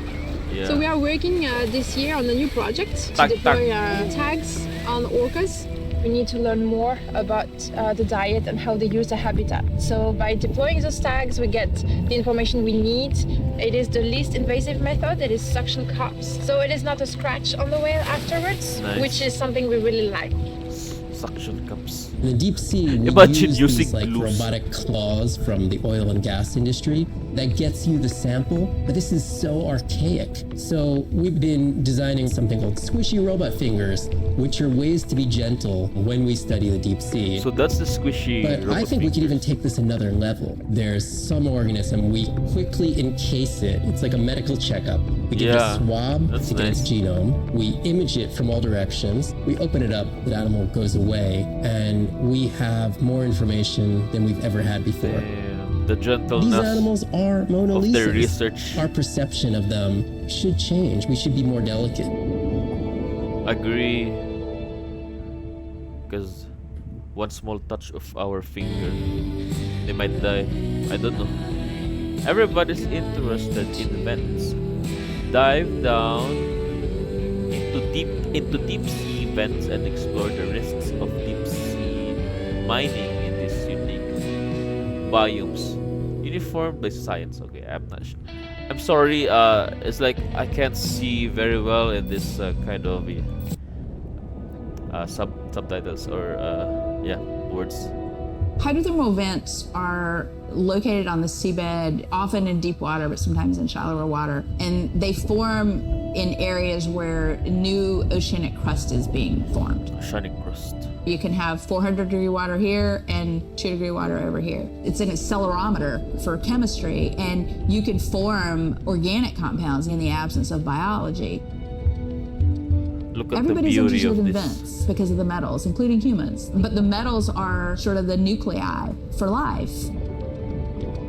Yeah. So we are working this year on a new project to deploy tags on orcas. We need to learn more about the diet and how they use the habitat. So by deploying those tags, we get the information we need. It is the least invasive method. It is suction cups. So it is not a scratch on the whale afterwards, which is something we really like. Suction cups. In the deep sea, we Imagine use using these like glues. robotic claws from the oil and gas industry that gets you the sample, but this is so archaic. So we've been designing something called squishy robot fingers, which are ways to be gentle when we study the deep sea. So that's the squishy But I robot think we could fingers. even take this another level. There's some organism, we quickly encase it. It's like a medical checkup. We give it a swab to get its genome. We image it from all directions. We open it up, the animal goes away, and we have more information than we've ever had before. Damn, the gentleness These animals are Mona of Lisas. their research. Our perception of them should change. We should be more delicate. Agree. Because one small touch of our finger, they might die. I don't know. Everybody's interested in vents. Dive down into deep sea vents and explore the risks of deep sea mining in these unique biomes. Uniformed by science. Okay, I'm not sure. I'm sorry. It's like I can't see very well in this kind of subtitles or words. Hydrothermal vents are located on the seabed, often in deep water, but sometimes in shallower water. And they form in areas where new oceanic crust is being formed. Oceanic crust. You can have 400-degree water here and 2-degree water over here. It's an accelerometer for chemistry, and you can form organic compounds in the absence of biology. Look at Everybody's the beauty interested of in this. vents because of the metals, including humans. But the metals are sort of the nuclei for life.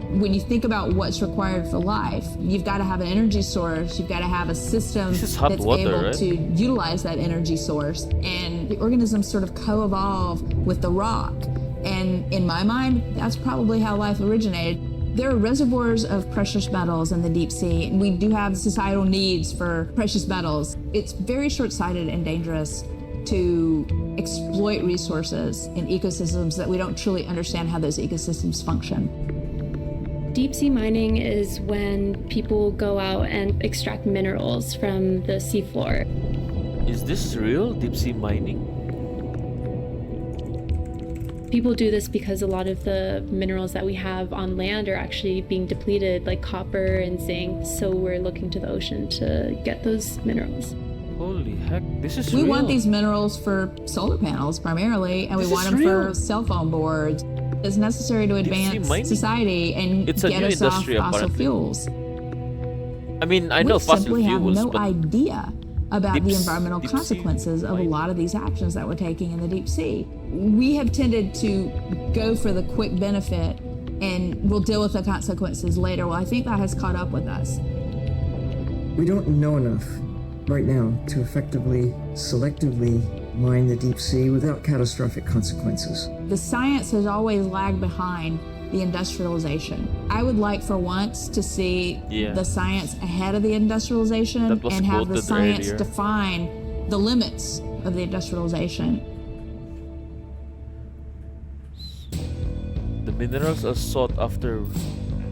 When you think about what's required for life, you've got to have an energy source, you've got to have a system This is hot that's water, able right? to utilize that energy source. And the organisms sort of co-evolve with the rock. And in my mind, that's probably how life originated. There are reservoirs of precious metals in the deep sea, and we do have societal needs for precious metals. It's very short-sighted and dangerous to exploit resources in ecosystems that we don't truly understand how those ecosystems function. Deep sea mining is when people go out and extract minerals from the seafloor. Is this real? Deep sea mining? People do this because a lot of the minerals that we have on land are actually being depleted, like copper and zinc. So we're looking to the ocean to get those minerals. Holy heck, this is We real. want these minerals for solar panels primarily, and This we want is them real. for cell phone boards. It's necessary to advance mining? society and It's a get new us off industry, fossil apparently. fuels. I mean, I know We fossil simply have fuels, no but idea about the deep environmental sea consequences of a lot of these actions that we're taking in the deep sea. We have tended to go for the quick benefit and we'll deal with the consequences later. Well, I think that has caught up with us. We don't know enough right now to effectively, selectively mine the deep sea without catastrophic consequences. The science has always lagged behind the industrialization. I would like for once to see Yeah. the science ahead of the industrialization That was and have the quoted science earlier. define the limits of the industrialization. the minerals are sought after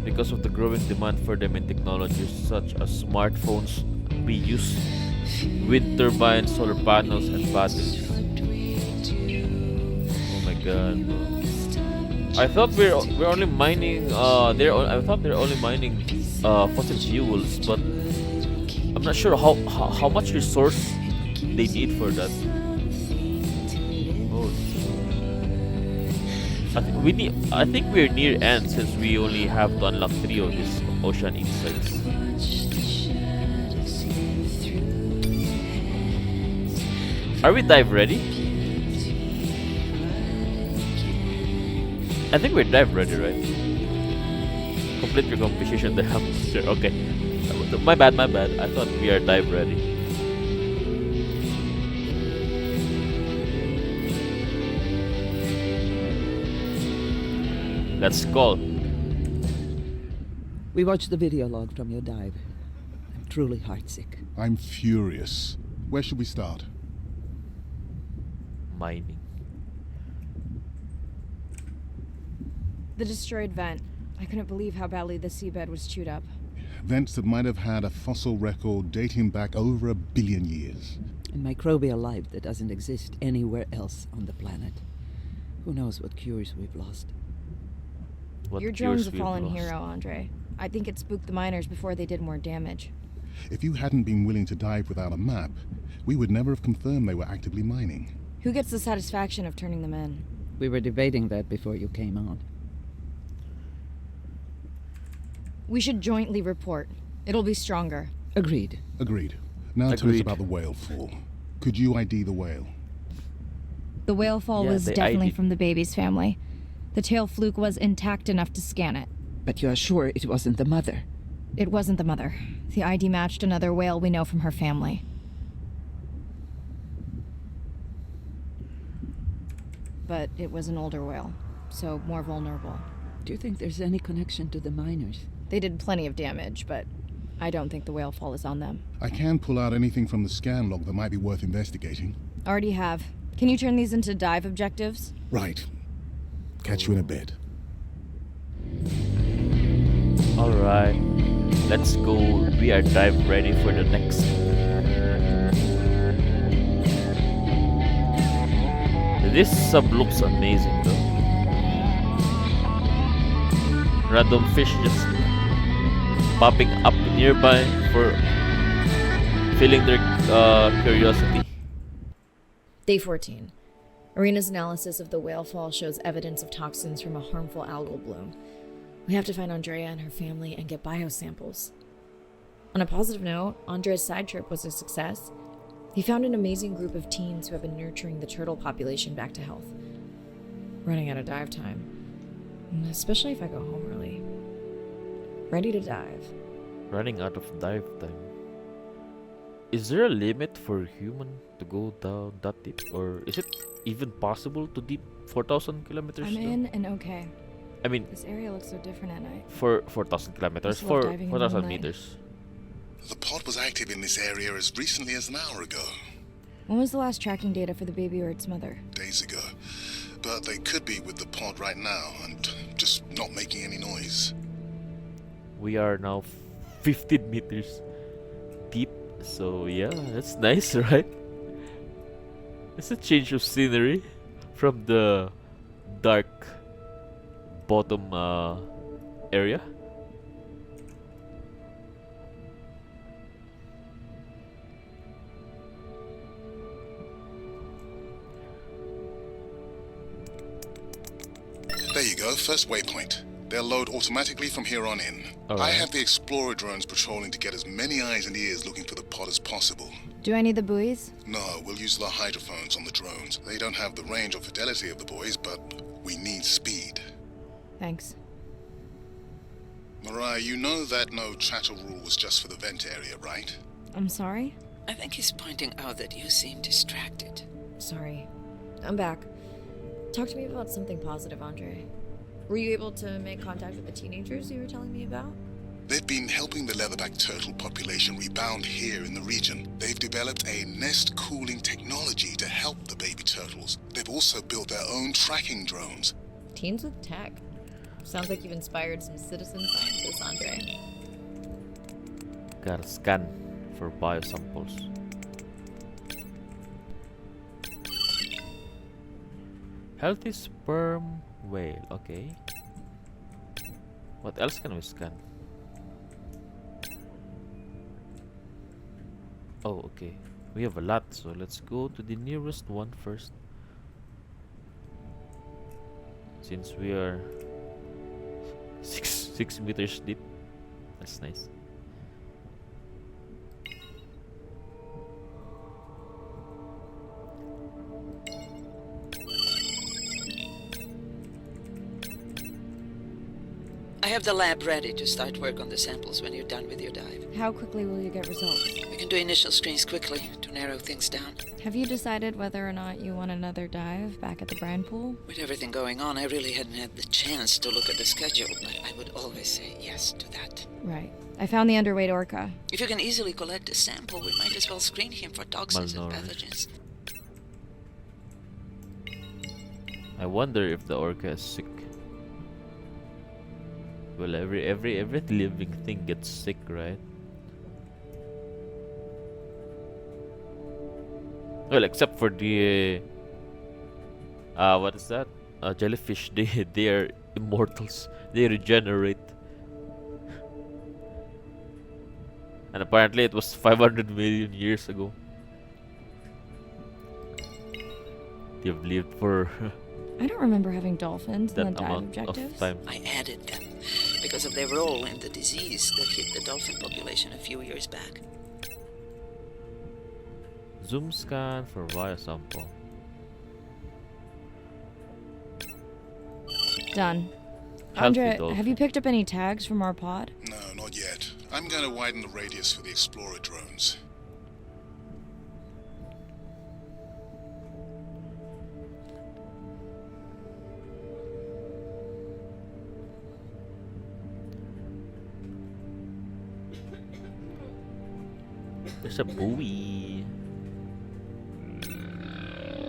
because of the growing demand for them in technologies such as smartphones, we use wind turbines, solar panels, and batteries. Oh my god. I thought we're only mining I thought they're only mining fossil fuels, but I'm not sure how much resource they need for that. Oh, I think we're near end since we only have to unlock 3 of these ocean insights. Are we dive ready? I think we're dive ready, right? Complete your composition, the hamster. Okay. My bad. I thought we are dive ready. Let's call. We watched the video log from your dive. I'm truly heartsick. I'm furious. Where should we start? Mining. The destroyed vent. I couldn't believe how badly the seabed was chewed up. Vents that might have had a fossil record dating back over 1 billion years. And microbial life that doesn't exist anywhere else on the planet. Who knows what cures we've lost. What Your cures drone's a we've fallen lost. hero, Andre. I think it spooked the miners before they did more damage. If you hadn't been willing to dive without a map, we would never have confirmed they were actively mining. Who gets the satisfaction of turning them in? We were debating that before you came on. We should jointly report. It'll be stronger. Agreed. Agreed. Now tell us about the whale fall. Could you ID the whale? The whale fall Yeah, was they definitely ID'd. from the baby's family. The tail fluke was intact enough to scan it. But you are sure it wasn't the mother? It wasn't the mother. The ID matched another whale we know from her family. But it was an older whale, so more vulnerable. Do you think there's any connection to the miners? They did plenty of damage, but I don't think the whale fall is on them. I can pull out anything from the scan log that might be worth investigating. Already have. Can you turn these into dive objectives? Right. Catch you in a bit. Alright, let's go. We are dive ready for the next. This sub looks amazing though. Random fish just popping up nearby for filling their curiosity. Day 14. Arena's analysis of the whale fall shows evidence of toxins from a harmful algal bloom. We have to find Andrea and her family and get biosamples. On a positive note, Andrea's side trip was a success. He found an amazing group of teens who have been nurturing the turtle population back to health. Running out of dive time, especially if I go home early. Ready to dive. Running out of dive time. Is there a limit for human to go down that deep? Or is it even possible to deep 4,000 kilometers? I'm though? in and okay. I mean, This area looks so different at night. for 4,000 kilometers, Just love for diving in the 4,000 moonlight. meters. The pod was active in this area as recently as an hour ago. When was the last tracking data for the baby or its mother? Days ago. But they could be with the pod right now and just not making any noise. We are now 15 meters deep, so yeah, that's nice, right? It's a change of scenery from the dark bottom area. There you go, first waypoint. They'll load automatically from here on in. I Alright. have the Explorer drones patrolling to get as many eyes and ears looking for the pod as possible. Do I need the buoys? No, we'll use the hydrophones on the drones. They don't have the range or fidelity of the boys, but we need speed. Thanks. Mariah, you know that no chatter rule was just for the vent area, right? I'm sorry? I think he's pointing out that you seem distracted. Sorry. I'm back. Talk to me about something positive, Andre. Were you able to make contact with the teenagers you were telling me about? They've been helping the leatherback turtle population rebound here in the region. They've developed a nest cooling technology to help the baby turtles. They've also built their own tracking drones. Teens with tech. Sounds like you've inspired some citizen scientists, Andre. Gotta scan for biosamples. Healthy sperm whale, okay. What else can we scan? Oh, okay. We have a lot, so let's go to the nearest one first. Since we are 6 meters deep. That's nice. I have the lab ready to start work on the samples when you're done with your dive. How quickly will you get results? We can can do initial screens quickly to narrow things down. Have you decided whether or not you want another dive back at the brine pool? With everything going on, I really hadn't had the chance to look at the schedule, but I would always say yes to that. Right. I found the underweight orca. If you can easily collect a sample, we might as well screen him for toxins and pathogens. I wonder if the orca is sick. Well, every living thing gets sick, right? Well, except for the what is that? Jellyfish. They are immortals. They regenerate. And apparently it was 500 million years ago. They've lived for I don't remember having dolphins in the that dive amount objectives. of time. I added them because of their role in the disease that hit the dolphin population a few years back. Zoom scan for biosample. Done. Healthy Andre, dolphin. have you picked up any tags from our pod? No, not yet. I'm going to widen the radius for the Explorer drones. There's a buoy.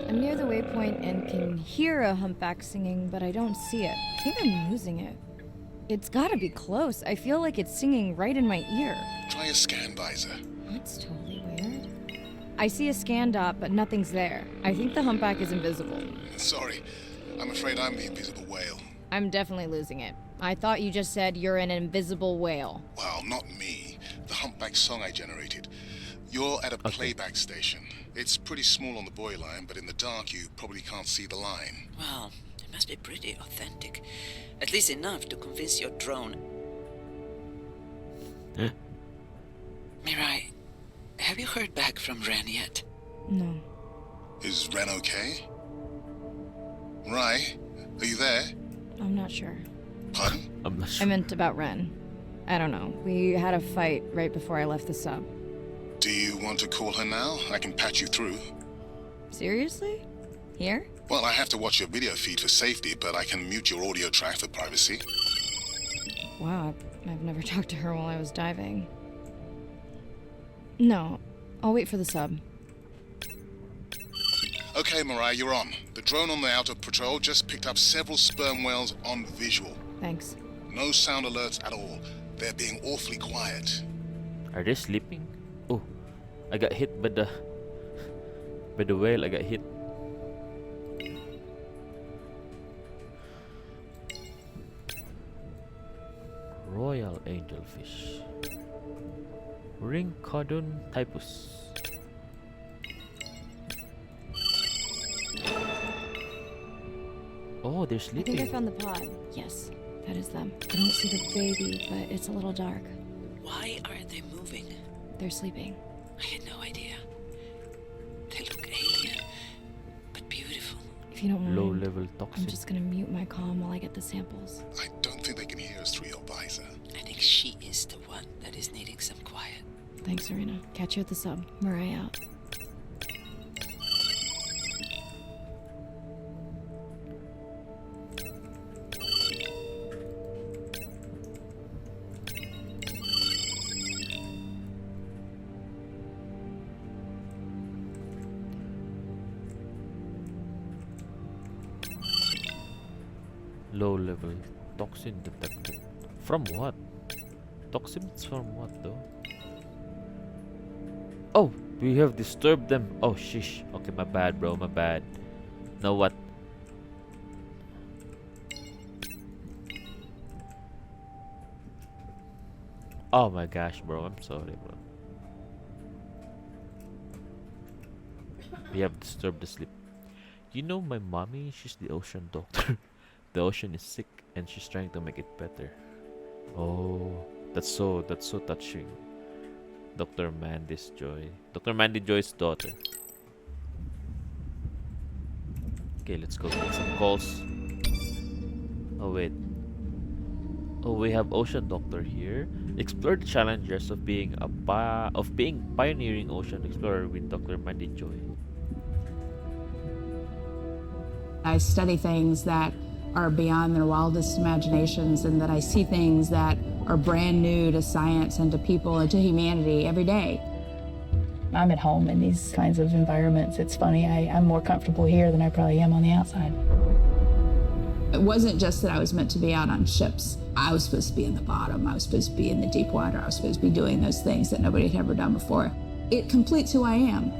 I'm near the waypoint and can hear a humpback singing, but I don't see it. I think I'm losing it. It's gotta be close. I feel like it's singing right in my ear. Try a scan visor. That's totally weird. I see a scan dot, but nothing's there. I think the humpback is invisible. Sorry, I'm afraid I'm the invisible whale. I'm definitely losing it. I thought you just said you're an invisible whale. Well, not me. The humpback song I generated. You're at a playback station. It's pretty small on the buoy line, but in the dark you probably can't see the line. Well, it must be pretty authentic. At least enough to convince your drone. Mirai, have you heard back from Ren yet? No. Is Ren okay? Rai, are you there? I'm not sure. Pardon? I'm not I sure. meant about Ren. I don't know. We had a fight right before I left the sub. Do you want to call her now? I can patch you through. Seriously? Here? Well, I have to watch your video feed for safety, but I can mute your audio track for privacy. Wow, I've never talked to her while I was diving. No, I'll wait for the sub. Okay, Mariah, you're on. The drone on the outer patrol just picked up several sperm whales on visual. Thanks. No sound alerts at all. They're being awfully quiet. Are they sleeping? Oh, I got hit by the whale. I got hit. Royal angelfish. Ringcodon typus. Oh, they're I sleeping. think I found the pod. Yes, that is them. I don't see the baby, but it's a little dark. Why aren't they moving? They're sleeping. I had no idea. They look alien, but beautiful. If you don't mind, Low level toxin. I'm just gonna mute my comm while I get the samples. I don't think they can hear us through your visor. I think she is the one that is needing some quiet. Thanks, Serena. Catch you at the sub. Mariah out. Low level toxin detected. From what? Toxins from what though? Oh, we have disturbed them. Oh shish. Okay, my bad, bro. My bad. Know what? Oh my gosh, bro. I'm sorry, bro. We have disturbed the sleep. You know my mommy, she's the ocean doctor. The ocean is sick and she's trying to make it better. Oh, that's so touching. Dr. Mandy's Joy. Dr. Mandy Joy's daughter. Okay, let's go make some calls. Oh wait. Oh, we have Ocean Doctor here. Explore the challenges of being pioneering ocean explorer with Dr. Mandy Joy. I study things that are beyond their wildest imaginations, and that I see things that are brand new to science and to people and to humanity every day. I'm at home in these kinds of environments. It's funny, I'm more comfortable here than I probably am on the outside. It wasn't just that I was meant to be out on ships. I was supposed to be in the bottom. I was supposed to be in the deep water. I was supposed to be doing those things that nobody had ever done before. It completes who I am.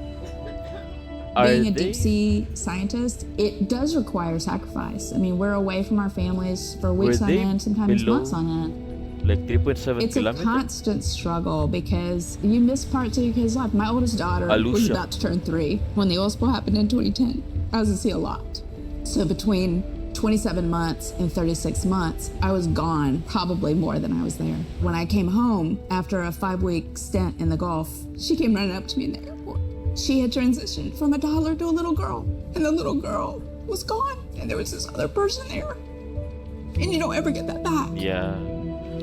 Being a deep sea scientist, it does require sacrifice. I mean, we're away from our families for weeks on end, sometimes months on end. Like 3.7 It's kilometers? a constant struggle because you miss parts of your kid's life. My oldest daughter was about to turn 3 when the oil spill happened in 2010. I was at sea a lot. So between 27 months and 36 months, I was gone probably more than I was there. When I came home after a 5-week stint in the Gulf, she came running up to me in the airport. She had transitioned from a toddler to a little girl, and the little girl was gone, and there was this other person there. And you don't ever get that back. Yeah,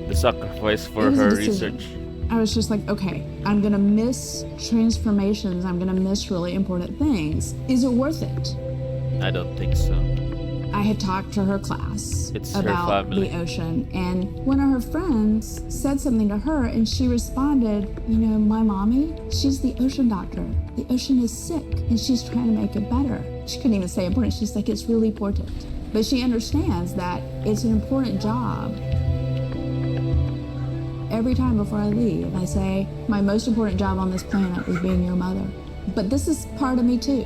the sacrifice for It was a her decision. research. I was just like, okay, I'm gonna miss transformations, I'm gonna miss really important things. Is it worth it? I don't think so. I had talked to her class It's her about family. the ocean, and one of her friends said something to her, and she responded, you know, my mommy, she's the ocean doctor. The ocean is sick, and she's trying to make it better. She couldn't even say important. She's like, it's really important. But she understands that it's an important job. Every time before I leave, I say, my most important job on this planet is being your mother. But this is part of me too.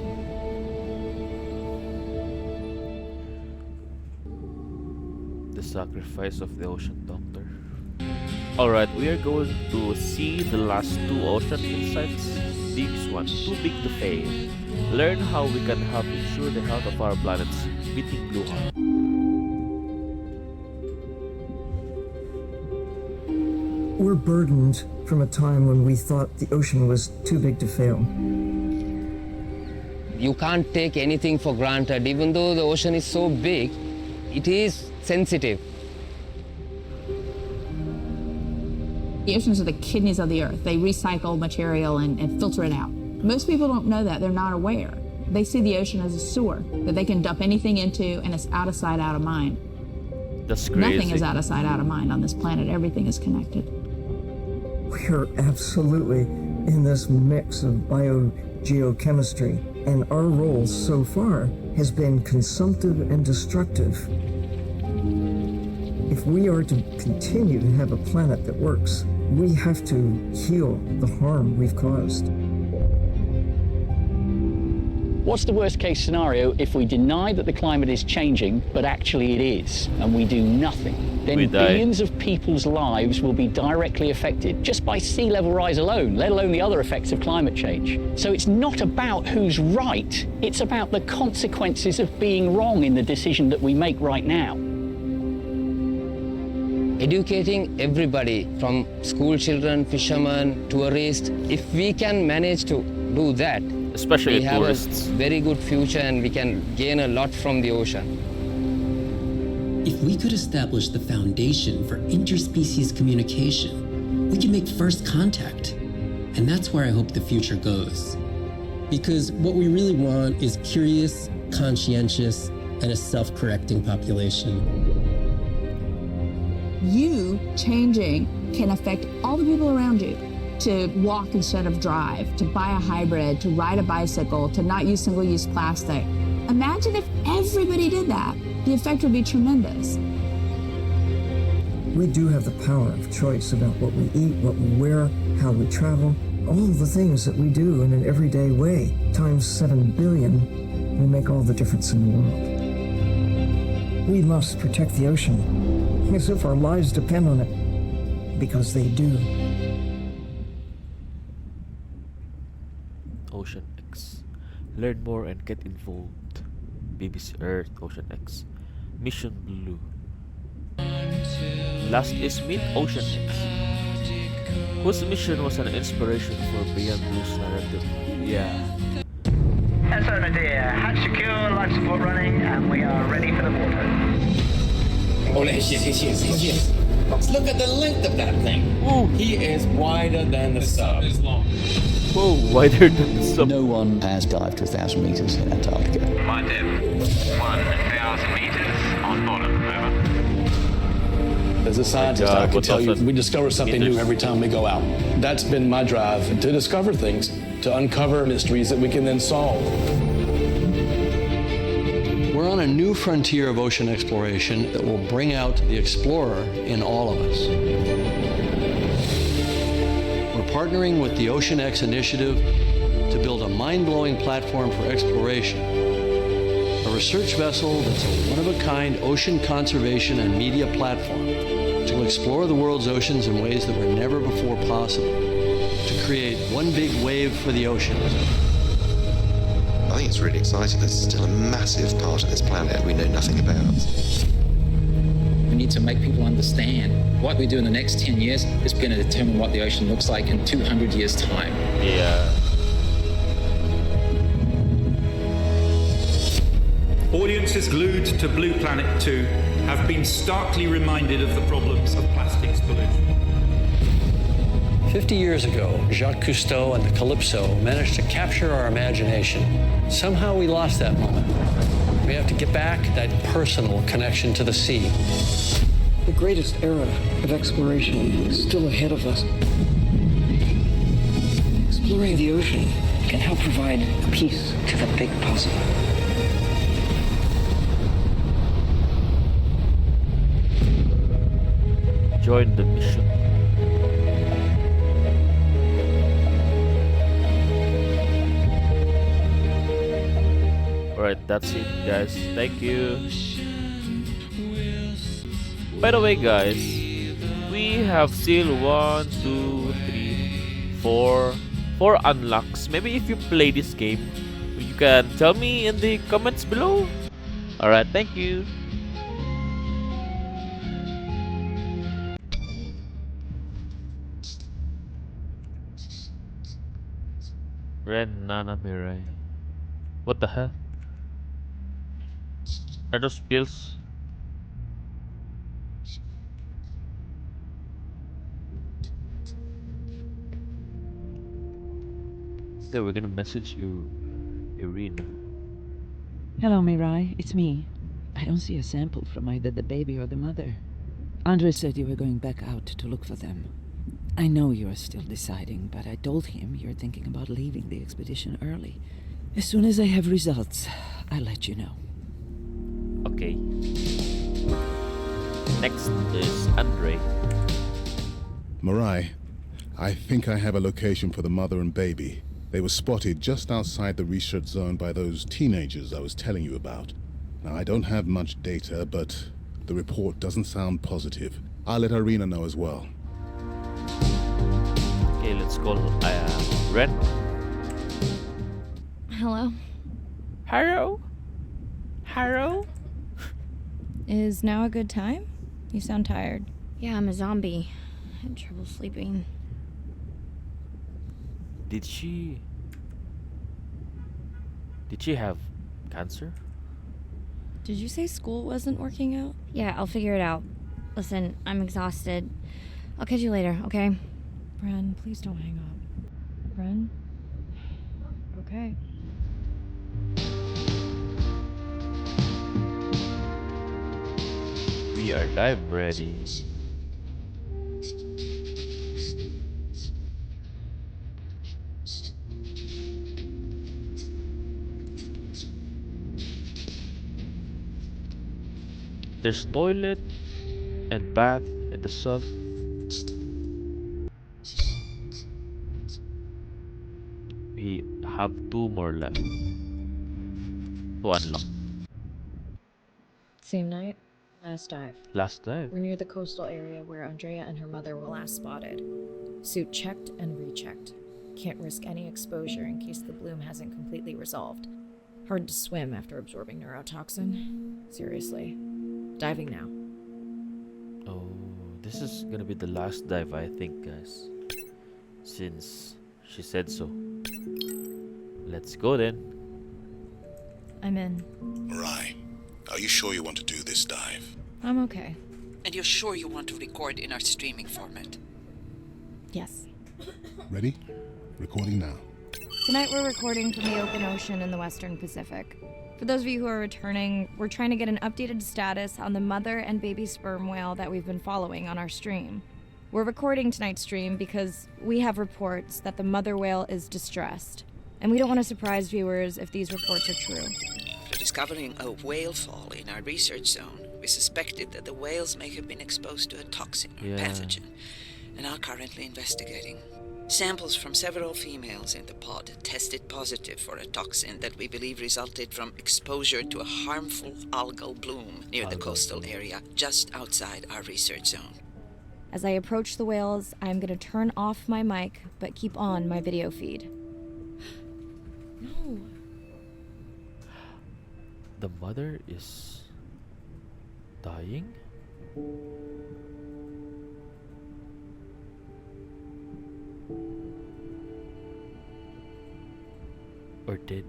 The sacrifice of the ocean doctor. Alright, we are going to see the last 2 ocean insights. This one, too big to fail. Learn how we can help ensure the health of our planet's beating blue heart. We're burdened from a time when we thought the ocean was too big to fail. You can't take anything for granted. Even though the ocean is so big, it is sensitive. The oceans are the kidneys of the earth. They recycle material and filter it out. Most people don't know that. They're not aware. They see the ocean as a sewer that they can dump anything into, and it's out of sight, out of mind. That's crazy. Nothing is out of sight, out of mind on this planet. Everything is connected. We are absolutely in this mix of biogeochemistry, and our role so far has been consumptive and destructive. If we are to continue to have a planet that works, we have to heal the harm we've caused. What's the worst case scenario if we deny that the climate is changing, but actually it is, and we do nothing? Then billions of people's lives will be directly affected just by sea level rise alone, let alone the other effects of climate change. So it's not about who's right, it's about the consequences of being wrong in the decision that we make right now. Educating everybody, from school children, fishermen, tourists, if we can manage to do that, especially we have tourists, a very good future and we can gain a lot from the ocean. If we could establish the foundation for interspecies communication, we can make first contact. And that's where I hope the future goes. Because what we really want is curious, conscientious, and a self-correcting population. You changing can affect all the people around you. To walk instead of drive, to buy a hybrid, to ride a bicycle, to not use single-use plastic. Imagine if everybody did that. The effect would be tremendous. We do have the power of choice about what we eat, what we wear, how we travel, all the things that we do in an everyday way, times 7 billion, will make all the difference in the world. We must protect the ocean, as if our lives depend on it, because they do. Ocean X. Learn more and get involved. BBC Earth, Ocean X. Mission Blue. Last is Meet Ocean X, whose mission was an inspiration for Beyond Blue's narrative. Yeah. And so, my dear, hatch secure, life support running, and we are ready for the water. Oh, yes. Let's look at the length of that thing. Ooh. He is wider than the sub. Is long. Whoa, wider than the sub. No one has dived to 1,000 meters in Antarctica. My depth, 1,000 meters on bottom. Over. As a scientist, I can tell you, we discover something new every time we go out. That's been my drive, to discover things, to uncover mysteries that we can then solve. We're on a new frontier of ocean exploration that will bring out the explorer in all of us. We're partnering with the Ocean X initiative to build a mind-blowing platform for exploration. A research vessel that's a one-of-a-kind ocean conservation and media platform to explore the world's oceans in ways that were never before possible, to create one big wave for the oceans. I think it's really exciting. There's still a massive part of this planet we know nothing about. We need to make people understand what we do in the next 10 years is going to determine what the ocean looks like in 200 years' time. Yeah. Audiences glued to Blue Planet 2 have been starkly reminded of the problems of plastics pollution. 50 years ago, Jacques Cousteau and the Calypso managed to capture our imagination. Somehow we lost that moment. We have to get back that personal connection to the sea. The greatest era of exploration is still ahead of us. Exploring the ocean can help provide a piece to the big puzzle. Join the mission. Alright, that's it, guys. Thank you. By the way, guys, we have still 1, 2, 3, 4 unlocks. Maybe if you play this game, you can tell me in the comments below. Alright, thank you. Ren Nana Mirai. What the hell? Are those pills? Then we're gonna message you, Irina. Hello, Mirai. It's me. I don't see a sample from either the baby or the mother. Andre said you were going back out to look for them. I know you are still deciding, but I told him you're thinking about leaving the expedition early. As soon as I have results, I'll let you know. Okay. Next is Andre. Mirai, I think I have a location for the mother and baby. They were spotted just outside the research zone by those teenagers I was telling you about. Now, I don't have much data, but the report doesn't sound positive. I'll let Irina know as well. Okay, let's call Ren. Hello? Hello? Hello? Is now a good time? You sound tired. Yeah, I'm a zombie. I had trouble sleeping. Did she have cancer? Did you say school wasn't working out? Yeah, I'll figure it out. Listen, I'm exhausted. I'll catch you later, okay? Bren, please don't hang up. Bren? Okay. We are live ready. There's toilet and bath and the sub. We have 2 more left to unlock. Same night, last dive. Last dive. We're near the coastal area where Andrea and her mother were last spotted. Suit checked and rechecked. Can't risk any exposure in case the bloom hasn't completely resolved. Hard to swim after absorbing neurotoxin. Seriously. Diving now. Oh, this is gonna be the last dive, I think, guys. Since she said so. Let's go then. I'm in. Mirai, are you sure you want to do this dive? I'm okay. And you're sure you want to record in our streaming format? Yes. Ready? Recording now. Tonight we're recording from the open ocean in the Western Pacific. For those of you who are returning, we're trying to get an updated status on the mother and baby sperm whale that we've been following on our stream. We're recording tonight's stream because we have reports that the mother whale is distressed, and we don't want to surprise viewers if these reports are true. After discovering a whale fall in our research zone, we suspected that the whales may have been exposed to a toxin or pathogen, and are currently investigating. Samples from several females in the pod tested positive for a toxin that we believe resulted from exposure to a harmful algal bloom near the coastal area just outside our research zone. As I approach the whales, I'm going to turn off my mic, but keep on my video feed. No. The mother is dying? Or dead?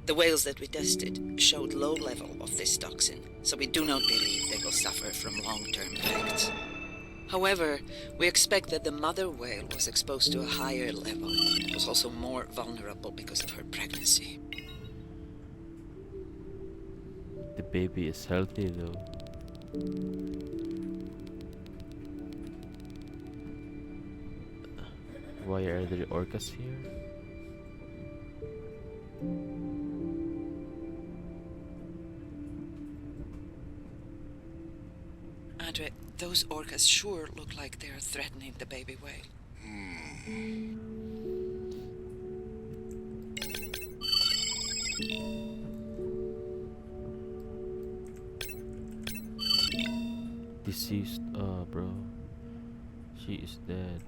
The whales that we tested showed low level of this toxin, so we do not believe they will suffer from long-term effects. However, we expect that the mother whale was exposed to a higher level and was also more vulnerable because of her pregnancy. The baby is healthy though. Why are there orcas here? Andre, those orcas sure look like they're threatening the baby whale. Deceased, bro. She is dead.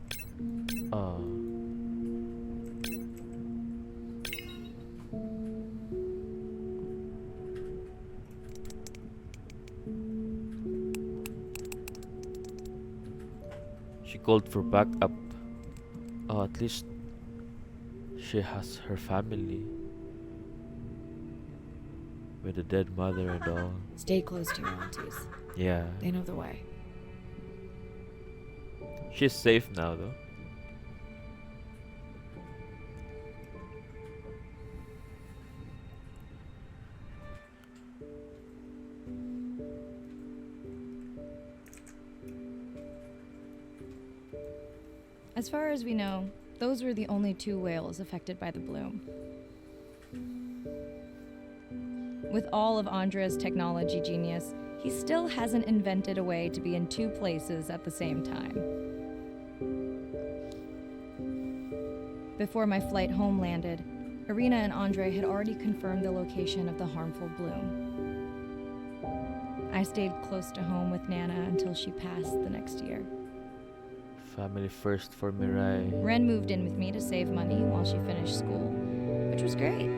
She called for backup. At least she has her family with a dead mother and all. Stay close to your aunties. Yeah. They know the way. She's safe now though. As far as we know, those were the only 2 whales affected by the bloom. With all of Andre's technology genius, he still hasn't invented a way to be in 2 places at the same time. Before my flight home landed, Irina and Andre had already confirmed the location of the harmful bloom. I stayed close to home with Nana until she passed the next year. Family first for Mirai. Ren moved in with me to save money while she finished school, which was great.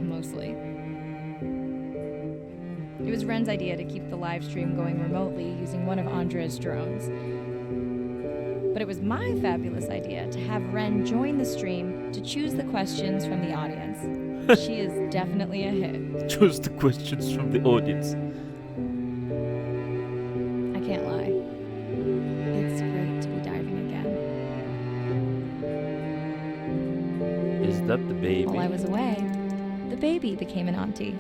Mostly. It was Ren's idea to keep the live stream going remotely using one of Andre's drones. But it was my fabulous idea to have Ren join the stream to choose the questions from the audience. She is definitely a hit. Choose the questions from the audience. I can't lie. It's great to be diving again. Is that the baby? While I was away, the baby became an auntie.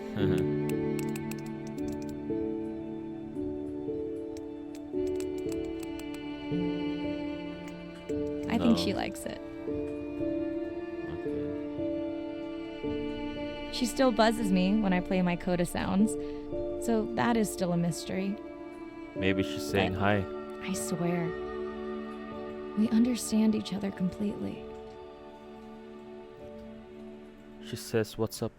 I think she likes it. She still buzzes me when I play my coda sounds, so that is still a mystery. Maybe she's saying hi. I swear, we understand each other completely. She says, "What's up?"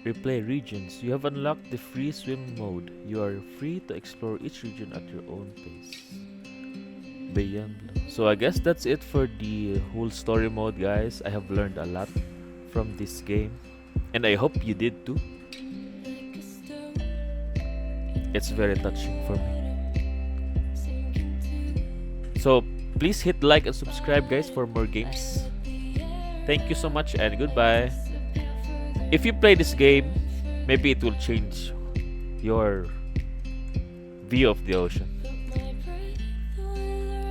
Replay regions. You have unlocked the free swim mode. You are free to explore each region at your own pace. Beyond Blue. So I guess that's it for the whole story mode, guys. I have learned a lot from this game, and I hope you did too. It's very touching for me. So please hit like and subscribe, guys, for more games. Thank you so much and goodbye. If you play this game, maybe it will change your view of the ocean.